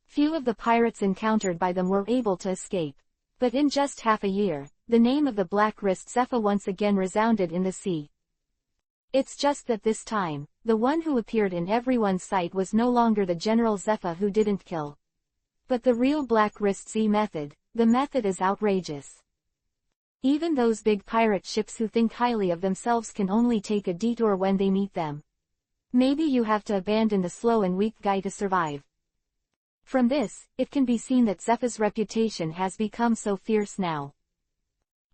Few of the pirates encountered by them were able to escape. But in just half a year, the name of the black-wrist Zephyr once again resounded in the sea. It's just that this time, the one who appeared in everyone's sight was no longer the General Zephyr who didn't kill, but the real Black-Wrist Z method. The method is outrageous. Even those big pirate ships who think highly of themselves can only take a detour when they meet them. Maybe you have to abandon the slow and weak guy to survive. From this, it can be seen that Zephyr's reputation has become so fierce now.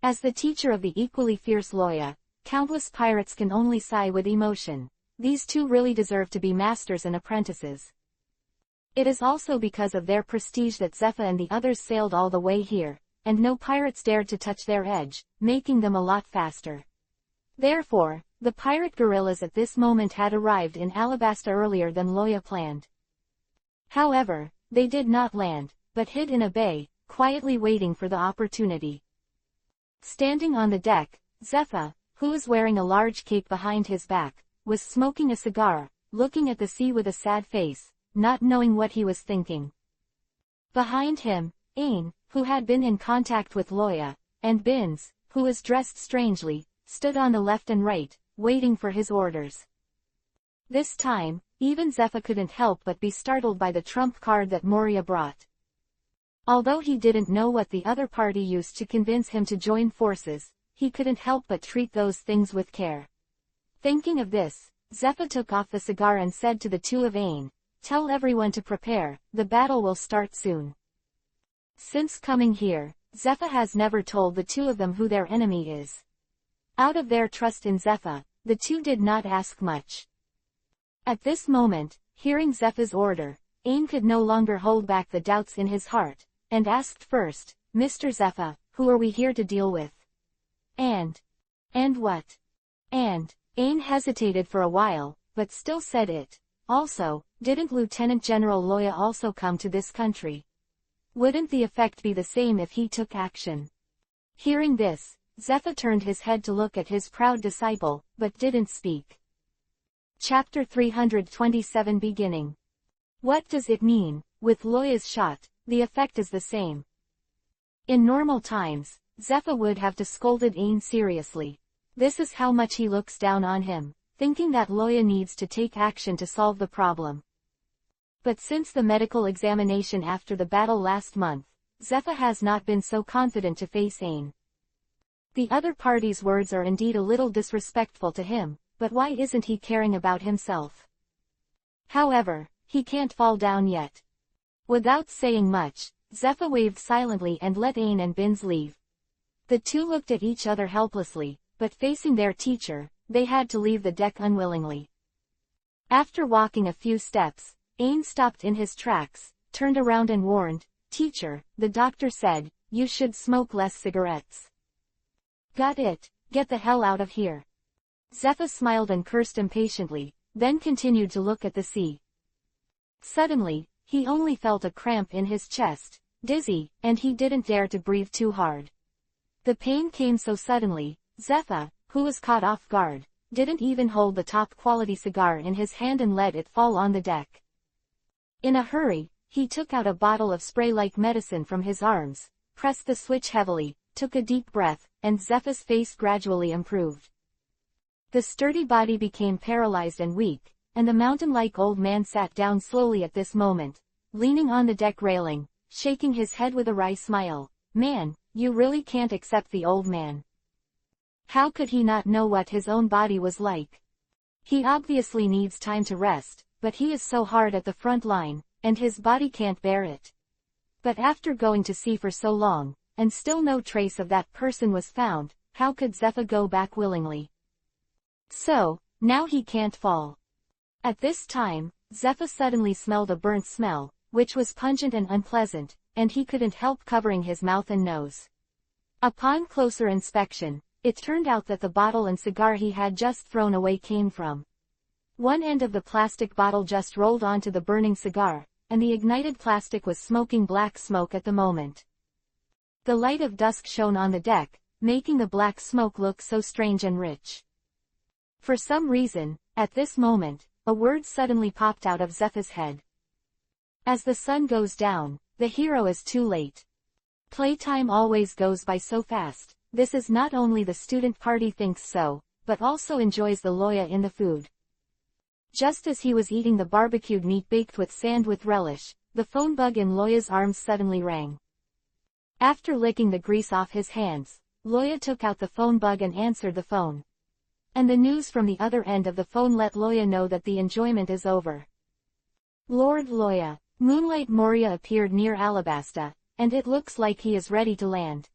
As the teacher of the equally fierce Loya, countless pirates can only sigh with emotion. These two really deserve to be masters and apprentices. It is also because of their prestige that Zephyr and the others sailed all the way here, and no pirates dared to touch their edge, making them a lot faster. Therefore, the pirate guerrillas at this moment had arrived in Alabasta earlier than Loya planned. However, they did not land, but hid in a bay, quietly waiting for the opportunity. Standing on the deck, Zephyr, who was wearing a large cape behind his back, was smoking a cigar, looking at the sea with a sad face, not knowing what he was thinking. Behind him, Ain, who had been in contact with Loya, and Binz, who was dressed strangely, stood on the left and right, waiting for his orders. This time, even Zephyr couldn't help but be startled by the trump card that Moria brought. Although he didn't know what the other party used to convince him to join forces, he couldn't help but treat those things with care. Thinking of this, Zephyr took off the cigar and said to the two of Ain, "Tell everyone to prepare, the battle will start soon." Since coming here, Zephyr has never told the two of them who their enemy is. Out of their trust in Zephyr, the two did not ask much. At this moment, hearing Zephyr's order, Ain could no longer hold back the doubts in his heart, and asked first, "Mr. Zephyr, who are we here to deal with?" And what? And Ain hesitated for a while, but still said it. Also, didn't Lieutenant General Loya also come to this country? Wouldn't the effect be the same if he took action? Hearing this, Zephyr turned his head to look at his proud disciple, but didn't speak. Chapter 327 beginning. What does it mean? With Loya's shot, the effect is the same. In normal times, Zephyr would have to scolded Ain seriously. This is how much he looks down on him, thinking that Loya needs to take action to solve the problem. But since the medical examination after the battle last month, Zephyr has not been so confident to face Ain. The other party's words are indeed a little disrespectful to him, but why isn't he caring about himself? However, he can't fall down yet. Without saying much, Zephyr waved silently and let Ain and Binz leave. The two looked at each other helplessly, but facing their teacher, they had to leave the deck unwillingly. After walking a few steps, Ain stopped in his tracks, turned around and warned, "Teacher, the doctor said, you should smoke less cigarettes." "Got it, get the hell out of here." Zephyr smiled and cursed impatiently, then continued to look at the sea. Suddenly, he only felt a cramp in his chest, dizzy, and he didn't dare to breathe too hard. The pain came so suddenly, Zephyr, who was caught off guard, didn't even hold the top-quality cigar in his hand and let it fall on the deck. In a hurry, he took out a bottle of spray-like medicine from his arms, pressed the switch heavily, took a deep breath, and Zephyr's face gradually improved. The sturdy body became paralyzed and weak, and the mountain-like old man sat down slowly at this moment, leaning on the deck railing, shaking his head with a wry smile. "Man, you really can't accept the old man. How could he not know what his own body was like? He obviously needs time to rest, but he is so hard at the front line, and his body can't bear it." But after going to sea for so long, and still no trace of that person was found, how could Zephyr go back willingly? So, now he can't fall. At this time, Zephyr suddenly smelled a burnt smell, which was pungent and unpleasant, and he couldn't help covering his mouth and nose. Upon closer inspection, it turned out that the bottle and cigar he had just thrown away came from. One end of the plastic bottle just rolled onto the burning cigar, and the ignited plastic was smoking black smoke at the moment. The light of dusk shone on the deck, making the black smoke look so strange and rich. For some reason, at this moment, a word suddenly popped out of Zepha's head. As the sun goes down, the hero is too late. Playtime always goes by so fast. This is not only the student party thinks so, but also enjoys the loya in the food. Just as he was eating the barbecued meat baked with sand with relish, the phone bug in Loya's arms suddenly rang. After licking the grease off his hands, Loya took out the phone bug and answered the phone. And the news from the other end of the phone let Loya know that the enjoyment is over. Lord Loya, Moonlight Moria appeared near Alabasta, and it looks like he is ready to land.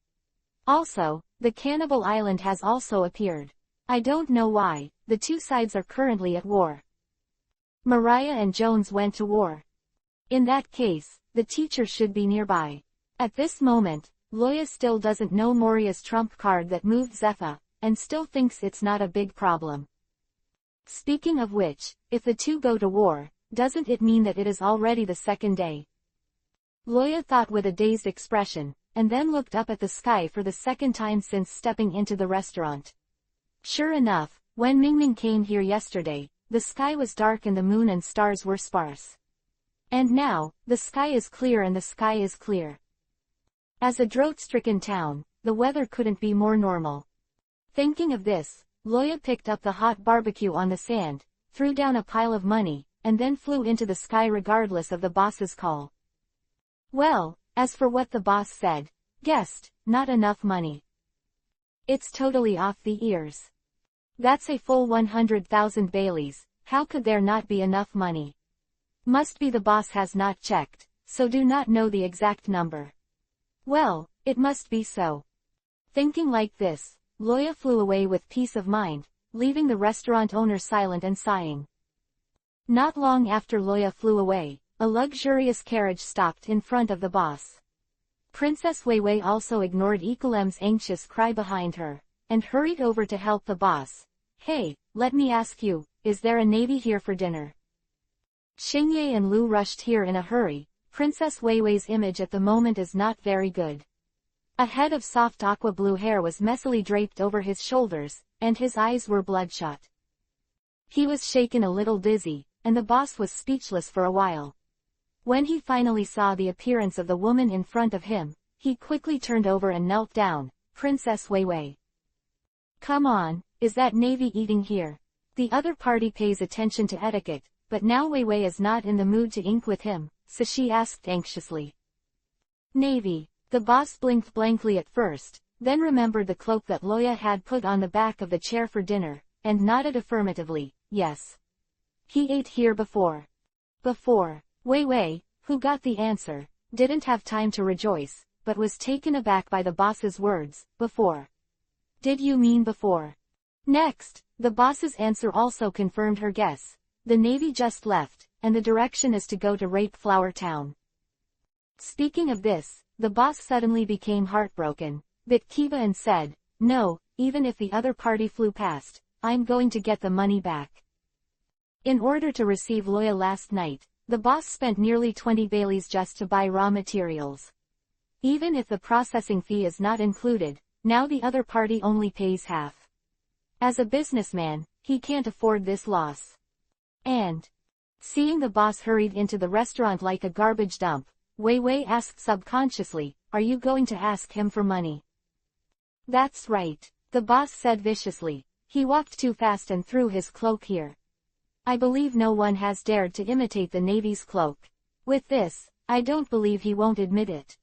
Also, the Cannibal Island has also appeared. I don't know why, the two sides are currently at war. Mariah and Jones went to war. In that case, the teacher should be nearby. At this moment, Loya still doesn't know Moria's trump card that moved Zepha, and still thinks it's not a big problem. Speaking of which, if the two go to war, doesn't it mean that it is already the second day? Loya thought with a dazed expression, and then looked up at the sky for the second time since stepping into the restaurant. Sure enough, when Mingming came here yesterday, the sky was dark and the moon and stars were sparse. And now, the sky is clear and the sky is clear. As a drought-stricken town, the weather couldn't be more normal. Thinking of this, Loya picked up the hot barbecue on the sand, threw down a pile of money, and then flew into the sky regardless of the boss's call. Well, as for what the boss said, guessed, not enough money. It's totally off the ears. That's a full 100,000 Baileys, how could there not be enough money? Must be the boss has not checked, so do not know the exact number. Well, it must be so. Thinking like this, Loya flew away with peace of mind, leaving the restaurant owner silent and sighing. Not long after Loya flew away, a luxurious carriage stopped in front of the boss. Princess Weiwei also ignored Ikulem's anxious cry behind her, and hurried over to help the boss. Hey, let me ask you, is there a navy here for dinner? Xingye and Lu rushed here in a hurry. Princess Weiwei's image at the moment is not very good. A head of soft aqua blue hair was messily draped over his shoulders, and his eyes were bloodshot. He was shaken a little dizzy, and the boss was speechless for a while. When he finally saw the appearance of the woman in front of him, he quickly turned over and knelt down. Princess Weiwei. Come on, is that navy eating here? The other party pays attention to etiquette, but now Weiwei is not in the mood to ink with him, so she asked anxiously. Navy. The boss blinked blankly at first, then remembered the cloak that Loya had put on the back of the chair for dinner, and nodded affirmatively, yes. He ate here before. Before. Weiwei, who got the answer, didn't have time to rejoice, but was taken aback by the boss's words, before. Did you mean before? Next, the boss's answer also confirmed her guess. The navy just left, and the direction is to go to Rape Flower Town. Speaking of this, the boss suddenly became heartbroken, bit Kiba and said, no, even if the other party flew past, I'm going to get the money back. In order to receive Loya last night, the boss spent nearly 20 Baileys just to buy raw materials. Even if the processing fee is not included, now the other party only pays half. As a businessman, he can't afford this loss. And, seeing the boss hurried into the restaurant like a garbage dump, Weiwei asked subconsciously, are you going to ask him for money? That's right, the boss said viciously. He walked too fast and threw his cloak here. I believe no one has dared to imitate the Navy's cloak. With this, I don't believe he won't admit it.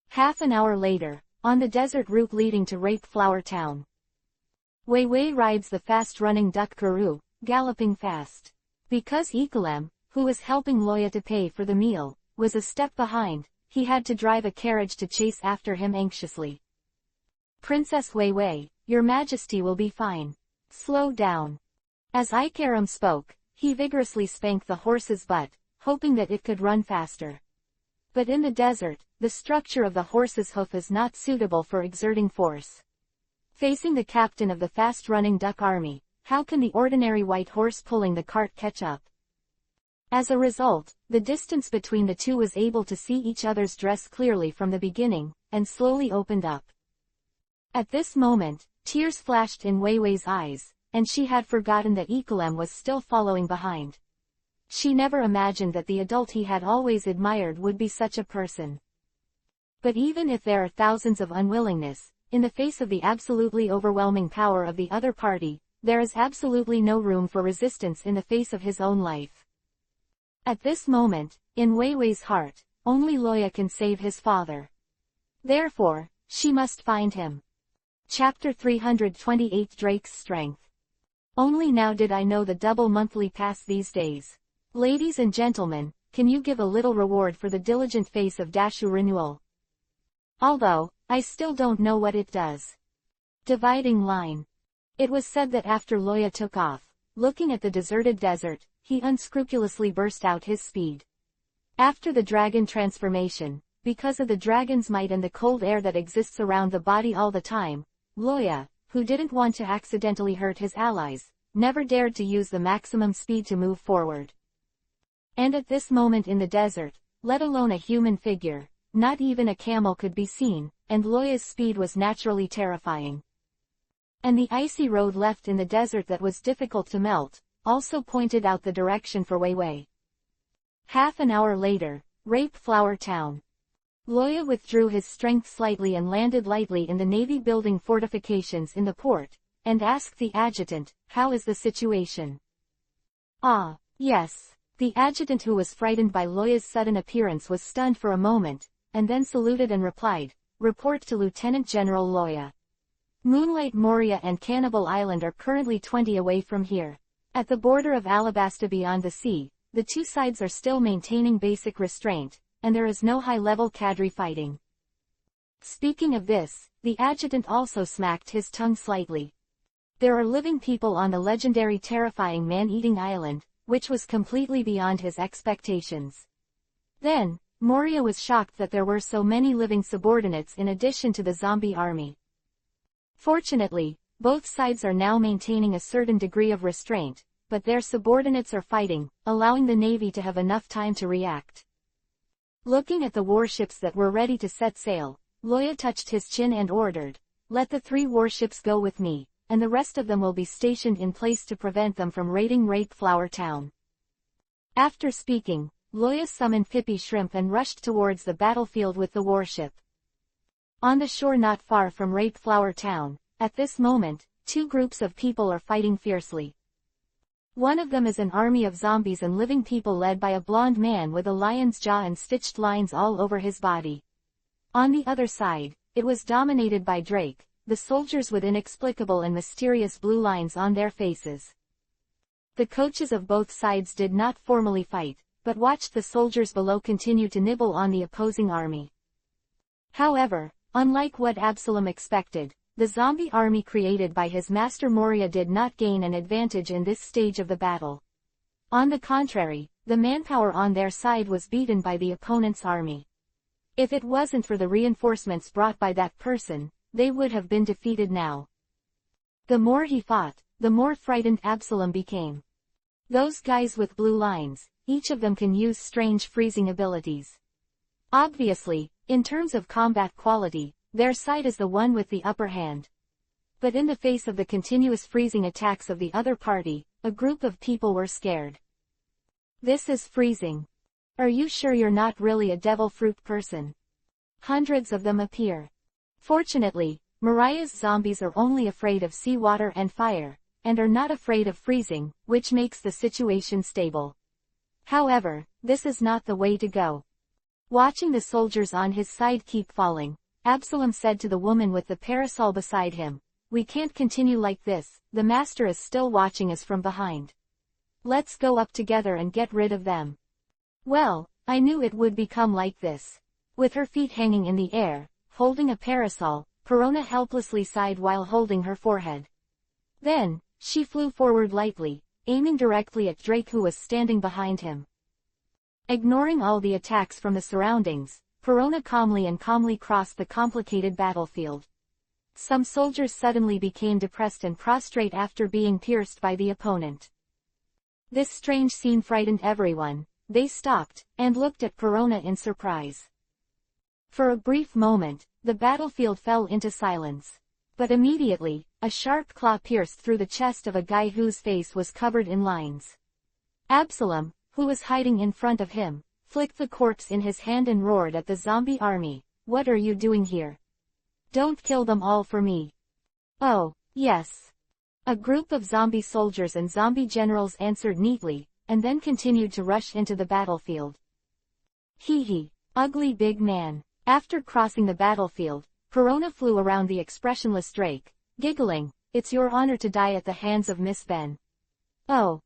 Half an hour later, on the desert route leading to Rape Flower Town, Weiwei rides the fast-running duck Karoo, galloping fast. Because Ikulem, who was helping Loya to pay for the meal, was a step behind, he had to drive a carriage to chase after him anxiously. Princess Weiwei, your majesty will be fine. Slow down. As Ikaram spoke, he vigorously spanked the horse's butt, hoping that it could run faster. But in the desert, the structure of the horse's hoof is not suitable for exerting force. Facing the captain of the fast-running duck army, how can the ordinary white horse pulling the cart catch up? As a result, the distance between the two was able to see each other's dress clearly from the beginning, and slowly opened up. At this moment, tears flashed in Wei Wei's eyes, and she had forgotten that Ekolem was still following behind. She never imagined that the adult he had always admired would be such a person. But even if there are thousands of unwillingness, in the face of the absolutely overwhelming power of the other party, there is absolutely no room for resistance in the face of his own life. At this moment, in Wei Wei's heart, only Loya can save his father. Therefore, she must find him. Chapter 328 Drake's Strength. Only now did I know the double monthly pass these days. Ladies and gentlemen, can you give a little reward for the diligent face of Dashu renewal? Although, I still don't know what it does. Dividing line. It was said that after Loya took off, looking at the deserted desert, he unscrupulously burst out his speed. After the dragon transformation, because of the dragon's might and the cold air that exists around the body all the time, Loya, who didn't want to accidentally hurt his allies, never dared to use the maximum speed to move forward. And at this moment in the desert, let alone a human figure, not even a camel could be seen, and Loya's speed was naturally terrifying. And the icy road left in the desert that was difficult to melt, also pointed out the direction for Wei Wei. Half an hour later, Rape Flower Town. Loya withdrew his strength slightly and landed lightly in the navy building fortifications in the port, and asked the adjutant, "How is the situation?" "Ah, yes." The adjutant, who was frightened by Loya's sudden appearance, was stunned for a moment, and then saluted and replied, "Report to Lieutenant General Loya. Moonlight Moria and Cannibal Island are currently 20 away from here. At the border of Alabasta beyond the sea, the two sides are still maintaining basic restraint, and there is no high-level cadre fighting." Speaking of this, the adjutant also smacked his tongue slightly. There are living people on the legendary terrifying man-eating island, which was completely beyond his expectations. Then, Moria was shocked that there were so many living subordinates in addition to the zombie army. Fortunately, both sides are now maintaining a certain degree of restraint, but their subordinates are fighting, allowing the Navy to have enough time to react. Looking at the warships that were ready to set sail, Loya touched his chin and ordered, "Let the 3 warships go with me, and the rest of them will be stationed in place to prevent them from raiding Rape Flower Town." After speaking, Loya summoned Pippi Shrimp and rushed towards the battlefield with the warship. On the shore not far from Rape Flower Town, at this moment, 2 groups of people are fighting fiercely. One of them is an army of zombies and living people led by a blonde man with a lion's jaw and stitched lines all over his body. On the other side, it was dominated by Drake, the soldiers with inexplicable and mysterious blue lines on their faces. The coaches of both sides did not formally fight, but watched the soldiers below continue to nibble on the opposing army. However, unlike what Absalom expected, the zombie army created by his master Moria did not gain an advantage in this stage of the battle. On the contrary, the manpower on their side was beaten by the opponent's army. If it wasn't for the reinforcements brought by that person, they would have been defeated now. The more he fought, the more frightened Absalom became. Those guys with blue lines, each of them can use strange freezing abilities. Obviously, in terms of combat quality, their side is the one with the upper hand. But in the face of the continuous freezing attacks of the other party, a group of people were scared. "This is freezing. Are you sure you're not really a devil fruit person?" Hundreds of them appear. Fortunately, Mariah's zombies are only afraid of seawater and fire, and are not afraid of freezing, which makes the situation stable. However, this is not the way to go. Watching the soldiers on his side keep falling, Absalom said to the woman with the parasol beside him, "We can't continue like this, the master is still watching us from behind. Let's go up together and get rid of them." Well, I knew it would become like this. With her feet hanging in the air, holding a parasol, Perona helplessly sighed while holding her forehead. Then, she flew forward lightly, aiming directly at Drake, who was standing behind him. Ignoring all the attacks from the surroundings, Perona calmly crossed the complicated battlefield. Some soldiers suddenly became depressed and prostrate after being pierced by the opponent. This strange scene frightened everyone. They stopped, and looked at Perona in surprise. For a brief moment, the battlefield fell into silence. But immediately, a sharp claw pierced through the chest of a guy whose face was covered in lines. Absalom, who was hiding in front of him, flicked the corpse in his hand and roared at the zombie army, "What are you doing here? Don't kill them all for me." "Oh, yes." A group of zombie soldiers and zombie generals answered neatly, and then continued to rush into the battlefield. Hee hee, ugly big man. After crossing the battlefield, Perona flew around the expressionless Drake, giggling, "It's your honor to die at the hands of Miss Ben." Oh.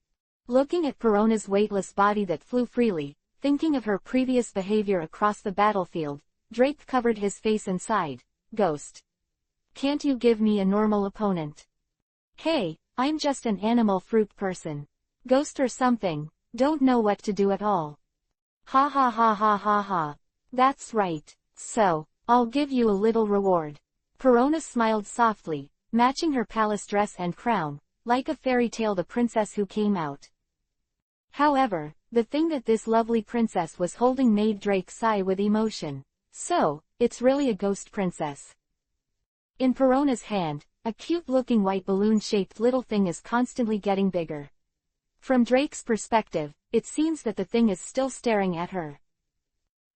Looking at Perona's weightless body that flew freely, thinking of her previous behavior across the battlefield, Drake covered his face and sighed, "Ghost. Can't you give me a normal opponent? Hey, I'm just an animal fruit person. Ghost or something, don't know what to do at all." Ha ha ha ha ha ha. That's right. So, I'll give you a little reward. Perona smiled softly, matching her palace dress and crown, like a fairy tale the princess who came out. However, the thing that this lovely princess was holding made Drake sigh with emotion. So, it's really a ghost princess. In Perona's hand, a cute-looking white balloon-shaped little thing is constantly getting bigger. From Drake's perspective, it seems that the thing is still staring at her.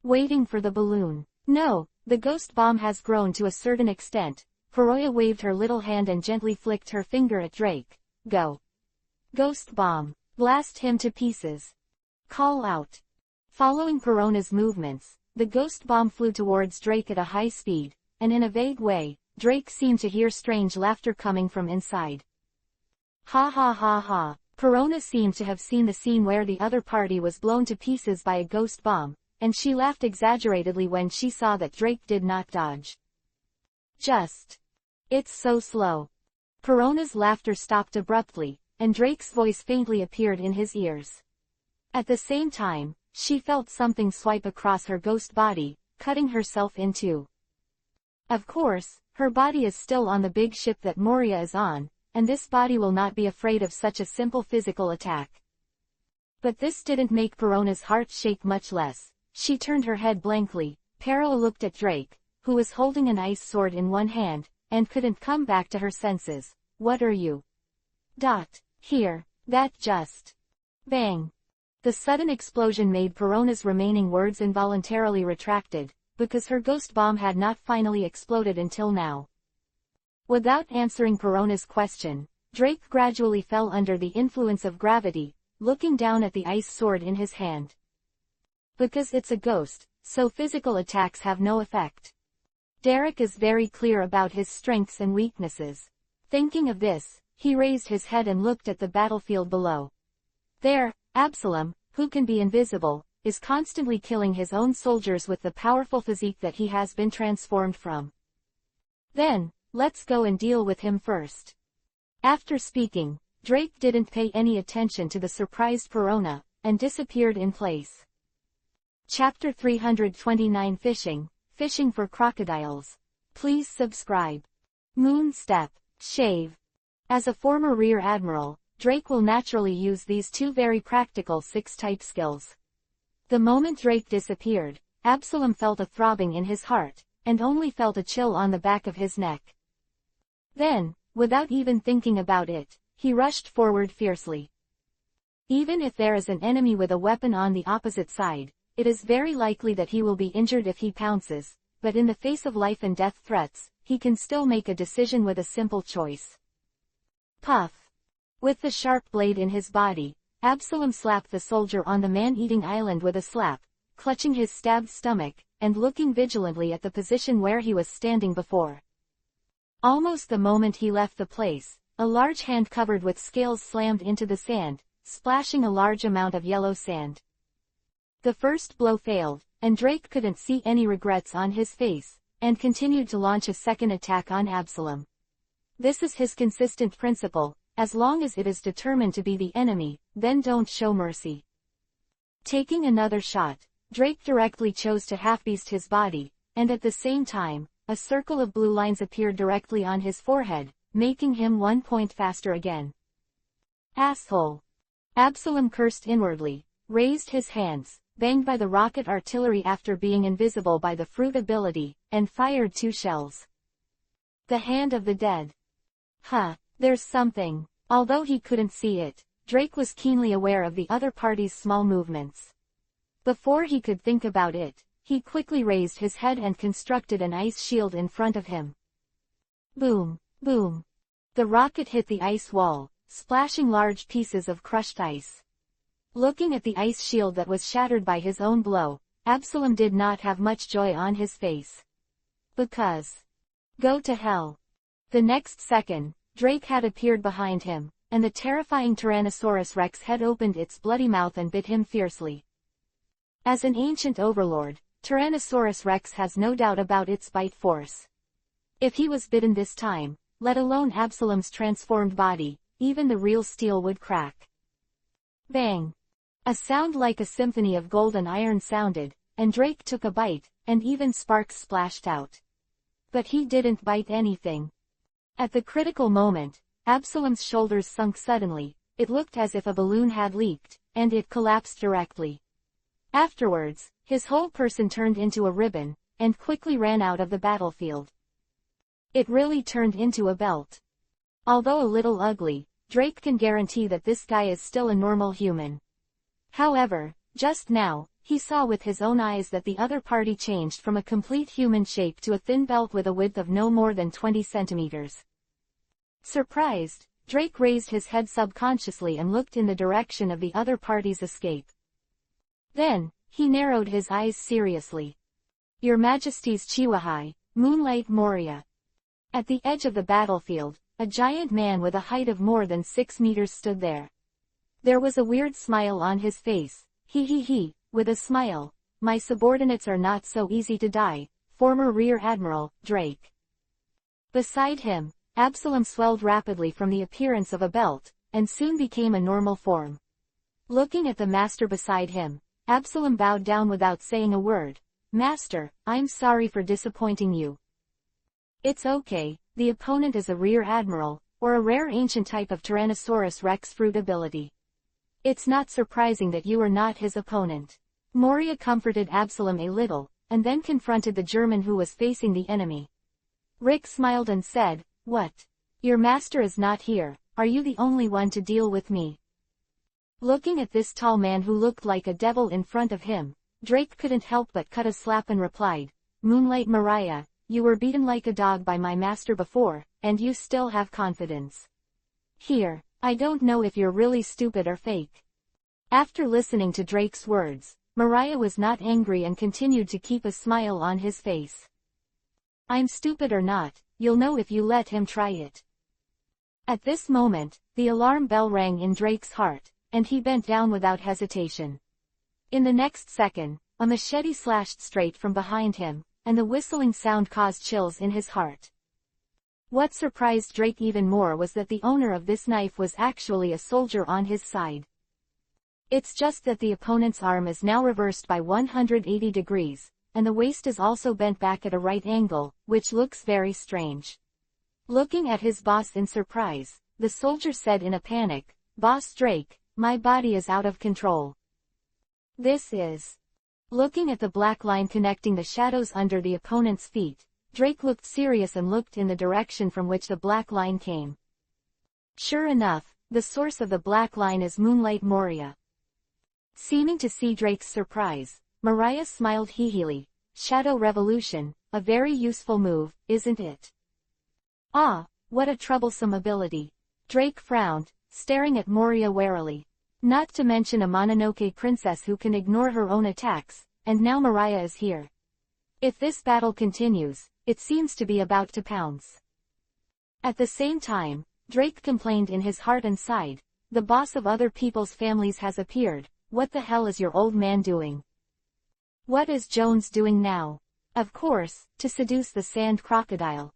Waiting for the balloon. No, the ghost bomb has grown to a certain extent. Peroya waved her little hand and gently flicked her finger at Drake. Go. Ghost bomb. Blast him to pieces. Call out. Following Perona's movements, the ghost bomb flew towards Drake at a high speed, and in a vague way, Drake seemed to hear strange laughter coming from inside. Ha ha ha ha. Perona seemed to have seen the scene where the other party was blown to pieces by a ghost bomb, and she laughed exaggeratedly when she saw that Drake did not dodge. It's so slow. Perona's laughter stopped abruptly, and Drake's voice faintly appeared in his ears. At the same time, she felt something swipe across her ghost body, cutting herself in two. Of course, her body is still on the big ship that Moria is on, and this body will not be afraid of such a simple physical attack. But this didn't make Perona's heart shake much less. She turned her head blankly. Pero looked at Drake, who was holding an ice sword in one hand, and couldn't come back to her senses. What are you? Here. That just. Bang. The sudden explosion made Perona's remaining words involuntarily retracted, because her ghost bomb had not finally exploded until now. Without answering Perona's question, Drake gradually fell under the influence of gravity, looking down at the ice sword in his hand. Because it's a ghost, so physical attacks have no effect. Derek is very clear about his strengths and weaknesses. Thinking of this, he raised his head and looked at the battlefield below. There, Absalom, who can be invisible, is constantly killing his own soldiers with the powerful physique that he has been transformed from. Then, let's go and deal with him first. After speaking, Drake didn't pay any attention to the surprised Perona, and disappeared in place. Chapter 329 Fishing for Crocodiles. Please subscribe. Moon Step. Shave. As a former Rear Admiral, Drake will naturally use these two very practical 6-type skills. The moment Drake disappeared, Absalom felt a throbbing in his heart, and only felt a chill on the back of his neck. Then, without even thinking about it, he rushed forward fiercely. Even if there is an enemy with a weapon on the opposite side, it is very likely that he will be injured if he pounces, but in the face of life and death threats, he can still make a decision with a simple choice. Puff. With the sharp blade in his body, Absalom slapped the soldier on the man-eating island with a slap, clutching his stabbed stomach, and looking vigilantly at the position where he was standing before. Almost the moment he left the place, a large hand covered with scales slammed into the sand, splashing a large amount of yellow sand. The first blow failed, and Drake couldn't see any regrets on his face, and continued to launch a second attack on Absalom. This is his consistent principle: as long as it is determined to be the enemy, then don't show mercy. Taking another shot, Drake directly chose to half-beast his body, and at the same time, a circle of blue lines appeared directly on his forehead, making him 1 point faster again. Asshole. Absalom cursed inwardly, raised his hands, banged by the rocket artillery after being invisible by the fruit ability, and fired 2 shells. The hand of the dead. There's something. Although he couldn't see it, Drake was keenly aware of the other party's small movements. Before he could think about it, he quickly raised his head and constructed an ice shield in front of him. Boom, boom. The rocket hit the ice wall, splashing large pieces of crushed ice. Looking at the ice shield that was shattered by his own blow, Absalom did not have much joy on his face. Because. Go to hell. The next second, Drake had appeared behind him, and the terrifying Tyrannosaurus Rex had opened its bloody mouth and bit him fiercely. As an ancient overlord, Tyrannosaurus Rex has no doubt about its bite force. If he was bitten this time, let alone Absalom's transformed body, even the real steel would crack. Bang! A sound like a symphony of gold and iron sounded, and Drake took a bite, and even sparks splashed out. But he didn't bite anything. At the critical moment, Absalom's shoulders sunk suddenly, it looked as if a balloon had leaked, and it collapsed directly. Afterwards, his whole person turned into a ribbon, and quickly ran out of the battlefield. It really turned into a belt. Although a little ugly, Drake can guarantee that this guy is still a normal human. However, just now, he saw with his own eyes that the other party changed from a complete human shape to a thin belt with a width of no more than 20 centimeters. Surprised, Drake raised his head subconsciously and looked in the direction of the other party's escape. Then, he narrowed his eyes seriously. Your Majesty's Chihuahua, Moonlight Moria. At the edge of the battlefield, a giant man with a height of more than 6 meters stood there. There was a weird smile on his face. He, with a smile. My subordinates are not so easy to die, former Rear Admiral, Drake. Beside him, Absalom swelled rapidly from the appearance of a belt, and soon became a normal form. Looking at the master beside him, Absalom bowed down without saying a word. Master, I'm sorry for disappointing you. It's okay, the opponent is a Rear Admiral, or a rare ancient type of Tyrannosaurus Rex fruit ability. It's not surprising that you are not his opponent. Moria comforted Absalom a little, and then confronted the German who was facing the enemy. Rick smiled and said, What? Your master is not here, are you the only one to deal with me? Looking at this tall man who looked like a devil in front of him, Drake couldn't help but cut a slap and replied, Moonlight Moria, you were beaten like a dog by my master before, and you still have confidence. Here, I don't know if you're really stupid or fake. After listening to Drake's words, Moria was not angry and continued to keep a smile on his face. I'm stupid or not, you'll know if you let him try it. At this moment, the alarm bell rang in Drake's heart, and he bent down without hesitation. In the next second, a machete slashed straight from behind him, and the whistling sound caused chills in his heart. What surprised Drake even more was that the owner of this knife was actually a soldier on his side. It's just that the opponent's arm is now reversed by 180 degrees, and the waist is also bent back at a right angle, which looks very strange. Looking at his boss in surprise, the soldier said in a panic, Boss Drake, my body is out of control. This is. Looking at the black line connecting the shadows under the opponent's feet, Drake looked serious and looked in the direction from which the black line came. Sure enough, the source of the black line is Moonlight Moria. Seeming to see Drake's surprise, Moria smiled heehily. Shadow Revolution, a very useful move, isn't it? Ah, what a troublesome ability. Drake frowned, staring at Moria warily. Not to mention a Mononoke princess who can ignore her own attacks, and now Moria is here. If this battle continues, it seems to be about to pounce. At the same time, Drake complained in his heart and sighed, the boss of other people's families has appeared, what the hell is your old man doing? What is Jones doing now? Of course, to seduce the sand crocodile.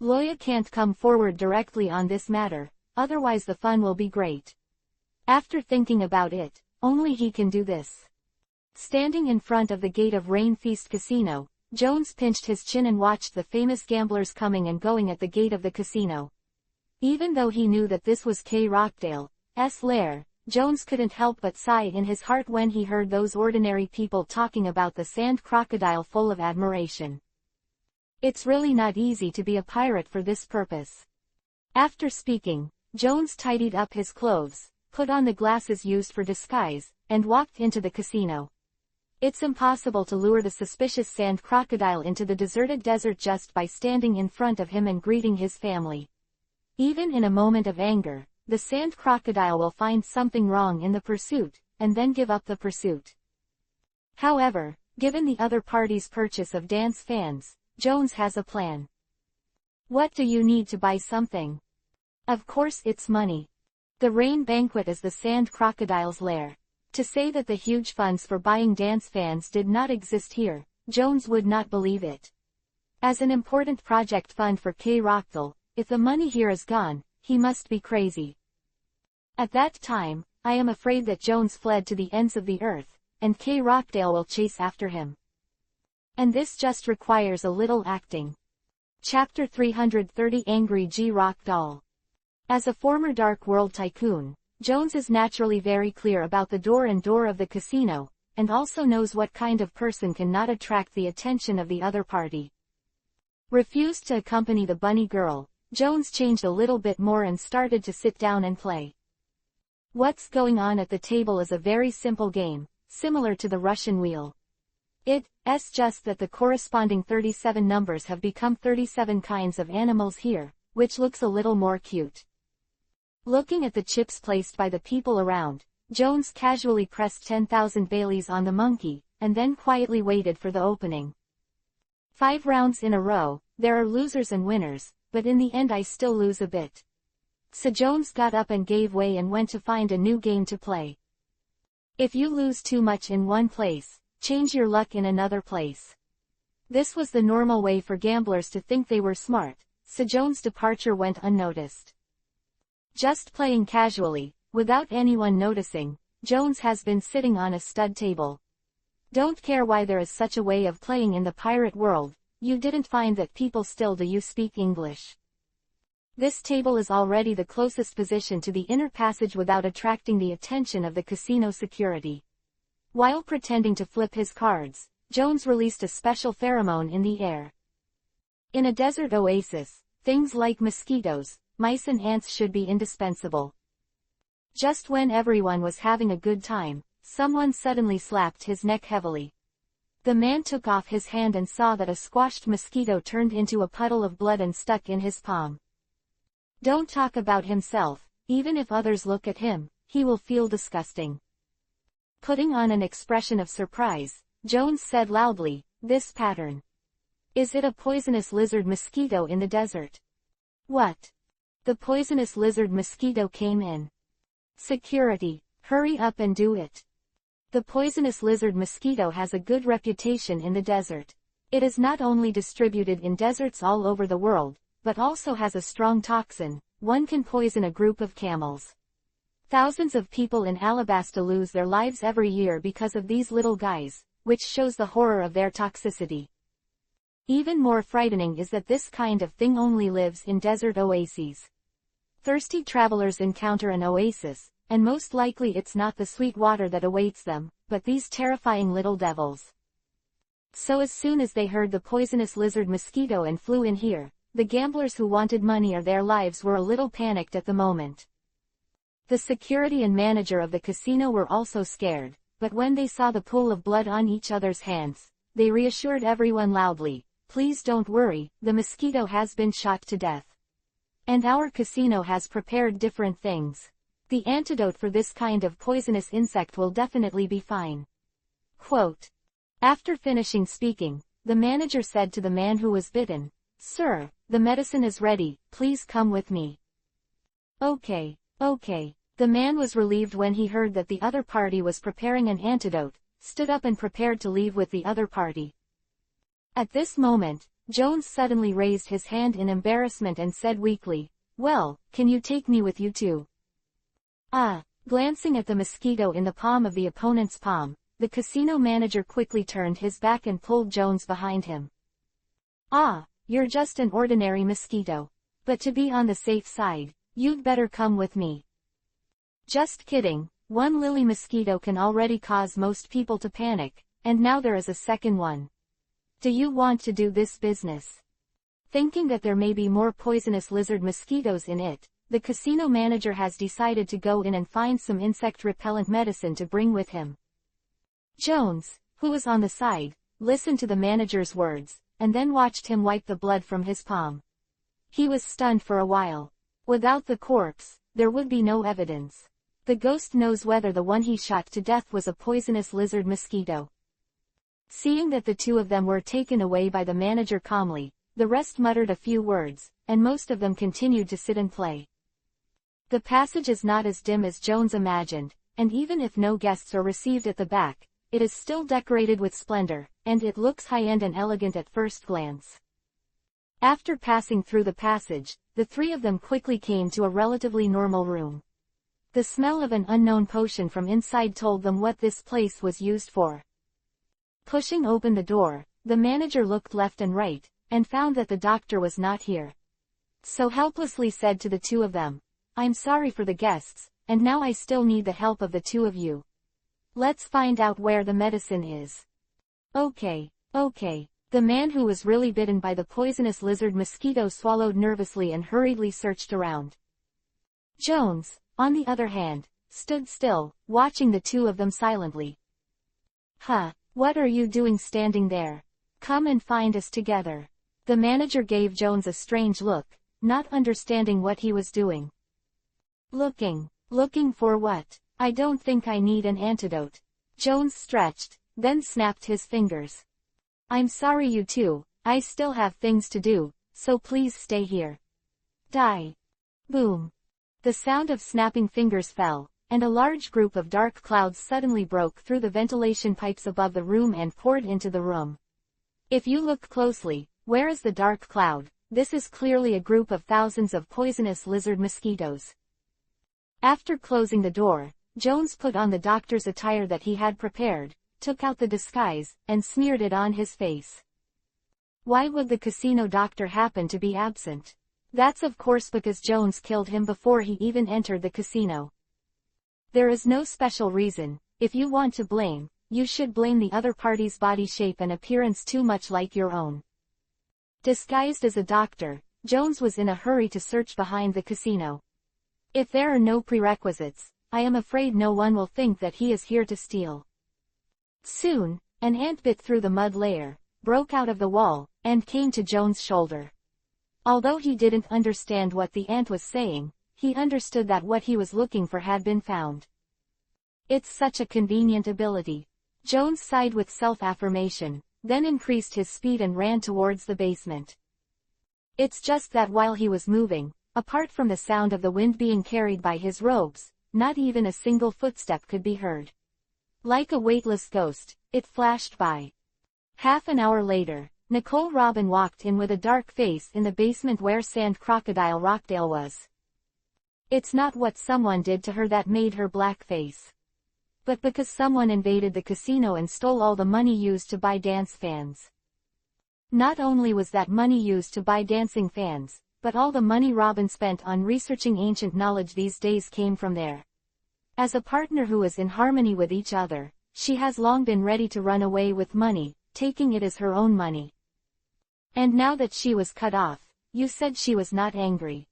Loya can't come forward directly on this matter, otherwise the fun will be great. After thinking about it, only he can do this. Standing in front of the gate of Rain Feast Casino, Jones pinched his chin and watched the famous gamblers coming and going at the gate of the casino. Even though he knew that this was K. Rockdale's lair, Jones couldn't help but sigh in his heart when he heard those ordinary people talking about the sand crocodile full of admiration. It's really not easy to be a pirate for this purpose. After speaking, Jones tidied up his clothes, put on the glasses used for disguise, and walked into the casino. It's impossible to lure the suspicious sand crocodile into the deserted desert just by standing in front of him and greeting his family. Even in a moment of anger, the sand crocodile will find something wrong in the pursuit, and then give up the pursuit. However, given the other party's purchase of dance fans, Jones has a plan. What do you need to buy something? Of course it's money. The rain banquet is the sand crocodile's lair. To say that the huge funds for buying dance fans did not exist here, Jones would not believe it. As an important project fund for K. Rockdale, if the money here is gone, he must be crazy. At that time, I am afraid that Jones fled to the ends of the earth, and K. Rockdale will chase after him. And this just requires a little acting. Chapter 330 Angry G. Rockdale. As a former Dark World tycoon, Jones is naturally very clear about the door of the casino, and also knows what kind of person cannot attract the attention of the other party. Refused to accompany the bunny girl, Jones changed a little bit more and started to sit down and play. What's going on at the table is a very simple game, similar to the Russian wheel. It's just that the corresponding 37 numbers have become 37 kinds of animals here, which looks a little more cute. Looking at the chips placed by the people around, Jones casually pressed 10,000 Baileys on the monkey, and then quietly waited for the opening. 5 rounds in a row, there are losers and winners, but in the end I still lose a bit. So Jones got up and gave way and went to find a new game to play. If you lose too much in one place, change your luck in another place. This was the normal way for gamblers to think they were smart, so Jones' departure went unnoticed. Just playing casually, without anyone noticing, Jones has been sitting on a stud table. Don't care why there is such a way of playing in the pirate world, you didn't find that people still do speak English. This table is already the closest position to the inner passage without attracting the attention of the casino security. While pretending to flip his cards, Jones released a special pheromone in the air. In a desert oasis, things like mosquitoes, mice and ants should be indispensable. Just when everyone was having a good time, someone suddenly slapped his neck heavily. The man took off his hand and saw that a squashed mosquito turned into a puddle of blood and stuck in his palm. Don't talk about himself, even if others look at him, he will feel disgusting. Putting on an expression of surprise, Jones said loudly, "This pattern. Is it a poisonous lizard mosquito in the desert?" "What?" The poisonous lizard mosquito came in. "Security, hurry up and do it. The poisonous lizard mosquito has a good reputation in the desert. It is not only distributed in deserts all over the world, but also has a strong toxin, one can poison a group of camels. Thousands of people in Alabasta lose their lives every year because of these little guys, which shows the horror of their toxicity. Even more frightening is that this kind of thing only lives in desert oases. Thirsty travelers encounter an oasis, and most likely it's not the sweet water that awaits them, but these terrifying little devils. So as soon as they heard the poisonous lizard mosquito and flew in here, the gamblers who wanted money or their lives were a little panicked at the moment. The security and manager of the casino were also scared, but when they saw the pool of blood on each other's hands, they reassured everyone loudly, "Please don't worry, the mosquito has been shot to death. And our casino has prepared different things. The antidote for this kind of poisonous insect will definitely be fine." Quote. After finishing speaking, the manager said to the man who was bitten, "Sir, the medicine is ready, please come with me." Okay. The man was relieved when he heard that the other party was preparing an antidote, stood up and prepared to leave with the other party. At this moment, Jones suddenly raised his hand in embarrassment and said weakly, "Well, can you take me with you too?" Glancing at the mosquito in the palm of the opponent's palm, the casino manager quickly turned his back and pulled Jones behind him. You're just an ordinary mosquito. But to be on the safe side, you'd better come with me." "Just kidding, One lily mosquito can already cause most people to panic, and now there is a second one. Do you want to do this business? Thinking that there may be more poisonous lizard mosquitoes in it, the casino manager has decided to go in and find some insect repellent medicine to bring with him. Jones, who was on the side, listened to the manager's words, and then watched him wipe the blood from his palm. He was stunned for a while. Without the corpse, there would be no evidence. The ghost knows whether the one he shot to death was a poisonous lizard mosquito. Seeing that the two of them were taken away by the manager calmly, the rest muttered a few words, and most of them continued to sit and play. The passage is not as dim as Jones imagined, and even if no guests are received at the back, it is still decorated with splendor, and it looks high-end and elegant at first glance. After passing through the passage, the three of them quickly came to a relatively normal room. The smell of an unknown potion from inside told them what this place was used for. Pushing open the door, the manager looked left and right, and found that the doctor was not here. So helplessly said to the two of them, "I'm sorry for the guests, and now I still need the help of the two of you. Let's find out where the medicine is." Okay. The man who was really bitten by the poisonous lizard mosquito swallowed nervously and hurriedly searched around. Jones, on the other hand, stood still, watching the two of them silently. What are you doing standing there? Come and find us together." The manager gave Jones a strange look, not understanding what he was doing. Looking for what? I don't think I need an antidote." Jones stretched, then snapped his fingers. "I'm sorry you two, I still have things to do, so please stay here." Die. Boom. The sound of snapping fingers fell, and a large group of dark clouds suddenly broke through the ventilation pipes above the room and poured into the room. If you look closely, where is the dark cloud? This is clearly a group of thousands of poisonous lizard mosquitoes. After closing the door, Jones put on the doctor's attire that he had prepared, took out the disguise, and smeared it on his face. Why would the casino doctor happen to be absent? That's of course because Jones killed him before he even entered the casino. There is no special reason. If you want to blame, you should blame the other party's body shape and appearance too much like your own. Disguised as a doctor, Jones was in a hurry to search behind the casino. If there are no prerequisites, I am afraid no one will think that he is here to steal. Soon, an ant bit through the mud layer, broke out of the wall, and came to Jones' shoulder. Although he didn't understand what the ant was saying, he understood that what he was looking for had been found. It's such a convenient ability. Jones sighed with self-affirmation, then increased his speed and ran towards the basement. It's just that while he was moving, apart from the sound of the wind being carried by his robes, not even a single footstep could be heard. Like a weightless ghost, it flashed by. Half an hour later, Nicole Robin walked in with a dark face in the basement where Sand Crocodile Rockdale was. It's not what someone did to her that made her black face, but because someone invaded the casino and stole all the money used to buy dance fans. Not only was that money used to buy dancing fans, but all the money Robin spent on researching ancient knowledge these days came from there. As a partner who is in harmony with each other, she has long been ready to run away with money, taking it as her own money. And now that she was cut off, you said she was not angry.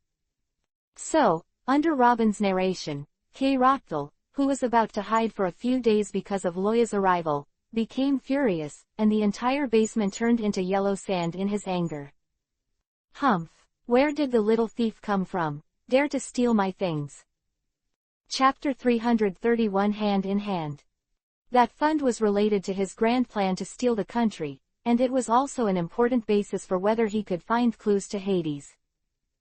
So, under Robin's narration, Kay Rockdale, who was about to hide for a few days because of Loya's arrival, became furious, and the entire basement turned into yellow sand in his anger. Humph! Where did the little thief come from? Dare to steal my things. Chapter 331 Hand in Hand. That fund was related to his grand plan to steal the country, and it was also an important basis for whether he could find clues to Hades.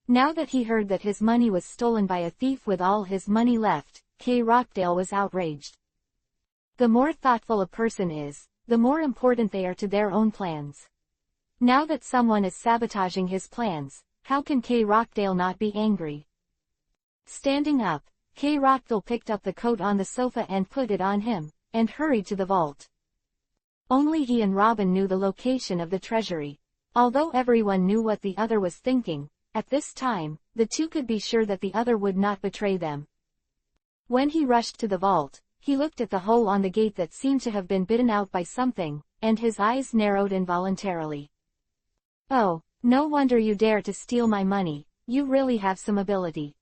Now that he heard that his money was stolen by a thief with all his money left, Kay Rockdale was outraged. The more thoughtful a person is, the more important they are to their own plans. Now that someone is sabotaging his plans, how can Kay Rockdale not be angry? Standing up, Kay Rockdale picked up the coat on the sofa and put it on him, and hurried to the vault. Only he and Robin knew the location of the treasury. Although everyone knew what the other was thinking, at this time, the two could be sure that the other would not betray them. When he rushed to the vault, he looked at the hole on the gate that seemed to have been bitten out by something, and his eyes narrowed involuntarily. "Oh, no wonder you dare to steal my money, you really have some ability."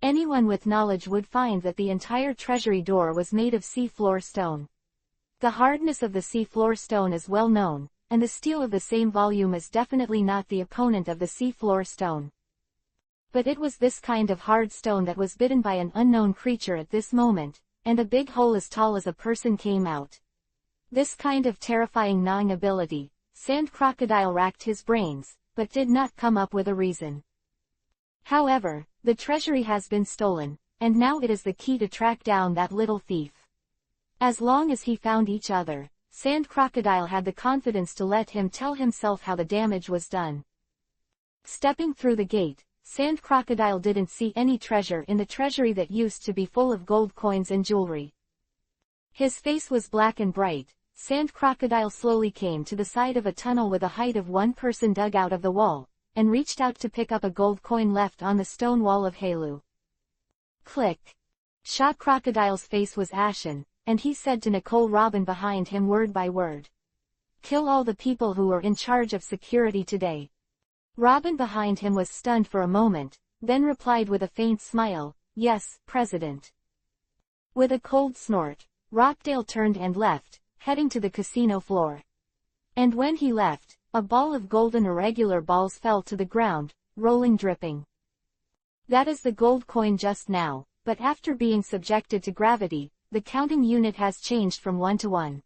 Anyone with knowledge would find that the entire treasury door was made of sea-floor stone. The hardness of the sea-floor stone is well known, and the steel of the same volume is definitely not the opponent of the sea-floor stone. But it was this kind of hard stone that was bitten by an unknown creature at this moment, and a big hole as tall as a person came out. This kind of terrifying gnawing ability, Sand Crocodile racked his brains, but did not come up with a reason. However, the treasury has been stolen, and now it is the key to track down that little thief. As long as he found each other, Sand Crocodile had the confidence to let him tell himself how the damage was done. Stepping through the gate, Sand Crocodile didn't see any treasure in the treasury that used to be full of gold coins and jewelry. His face was black and bright. Sand Crocodile slowly came to the side of a tunnel with a height of one person dug out of the wall, and reached out to pick up a gold coin left on the stone wall of Halu. Click. Shot Crocodile's face was ashen, and he said to Nicole Robin behind him word by word. "Kill all the people who are in charge of security today." Robin behind him was stunned for a moment, then replied with a faint smile, "Yes, President." With a cold snort, Rockdale turned and left, heading to the casino floor. And when he left, a ball of golden irregular balls fell to the ground, rolling dripping. That is the gold coin just now, but after being subjected to gravity, the counting unit has changed from 1 to 1.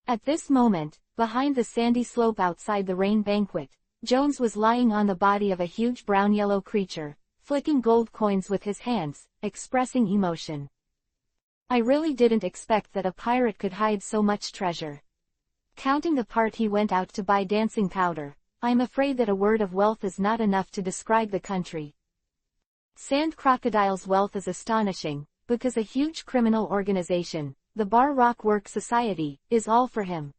At this moment, behind the sandy slope outside the rain banquet, Jones was lying on the body of a huge brown-yellow creature, flicking gold coins with his hands, expressing emotion. "I really didn't expect that a pirate could hide so much treasure." Counting the part he went out to buy dancing powder, "I'm afraid that a word of wealth is not enough to describe the country." Sand Crocodile's wealth is astonishing, because a huge criminal organization, the Bar Rock Work Society, is all for him.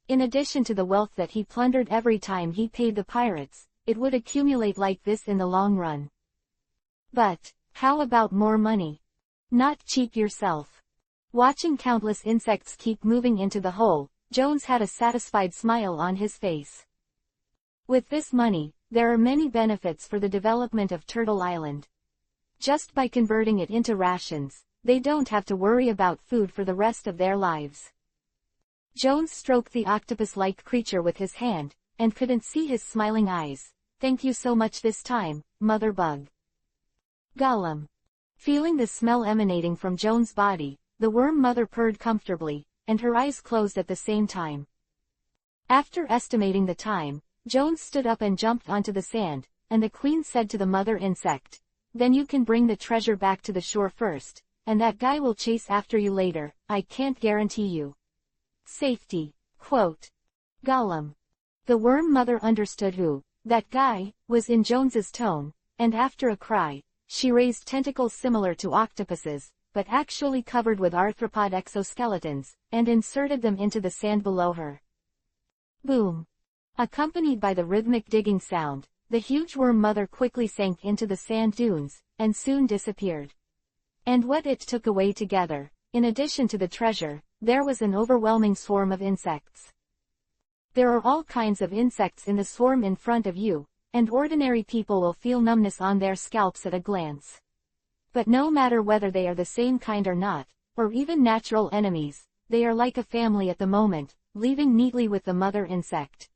In addition to the wealth that he plundered every time he paid the pirates, it would accumulate like this in the long run. But, how about more money? Not cheap yourself. Watching countless insects keep moving into the hole, Jones had a satisfied smile on his face. With this money, there are many benefits for the development of Turtle Island. Just by converting it into rations, they don't have to worry about food for the rest of their lives. Jones stroked the octopus-like creature with his hand, and couldn't see his smiling eyes. "Thank you so much this time, Mother Bug." Gollum. Feeling the smell emanating from Jones' body, the worm mother purred comfortably, and her eyes closed at the same time. After estimating the time, Jones stood up and jumped onto the sand, and the queen said to the mother insect, "Then you can bring the treasure back to the shore first, and that guy will chase after you later. I can't guarantee you safety." Quote. Gollum. The worm mother understood who that guy was in Jones's tone, and after a cry, she raised tentacles similar to octopuses, but actually covered with arthropod exoskeletons, and inserted them into the sand below her. Boom. Accompanied by the rhythmic digging sound, the huge worm mother quickly sank into the sand dunes, and soon disappeared. And what it took away together, in addition to the treasure, there was an overwhelming swarm of insects. There are all kinds of insects in the swarm in front of you, and ordinary people will feel numbness on their scalps at a glance. But no matter whether they are the same kind or not, or even natural enemies, they are like a family at the moment, leaving neatly with the mother insect.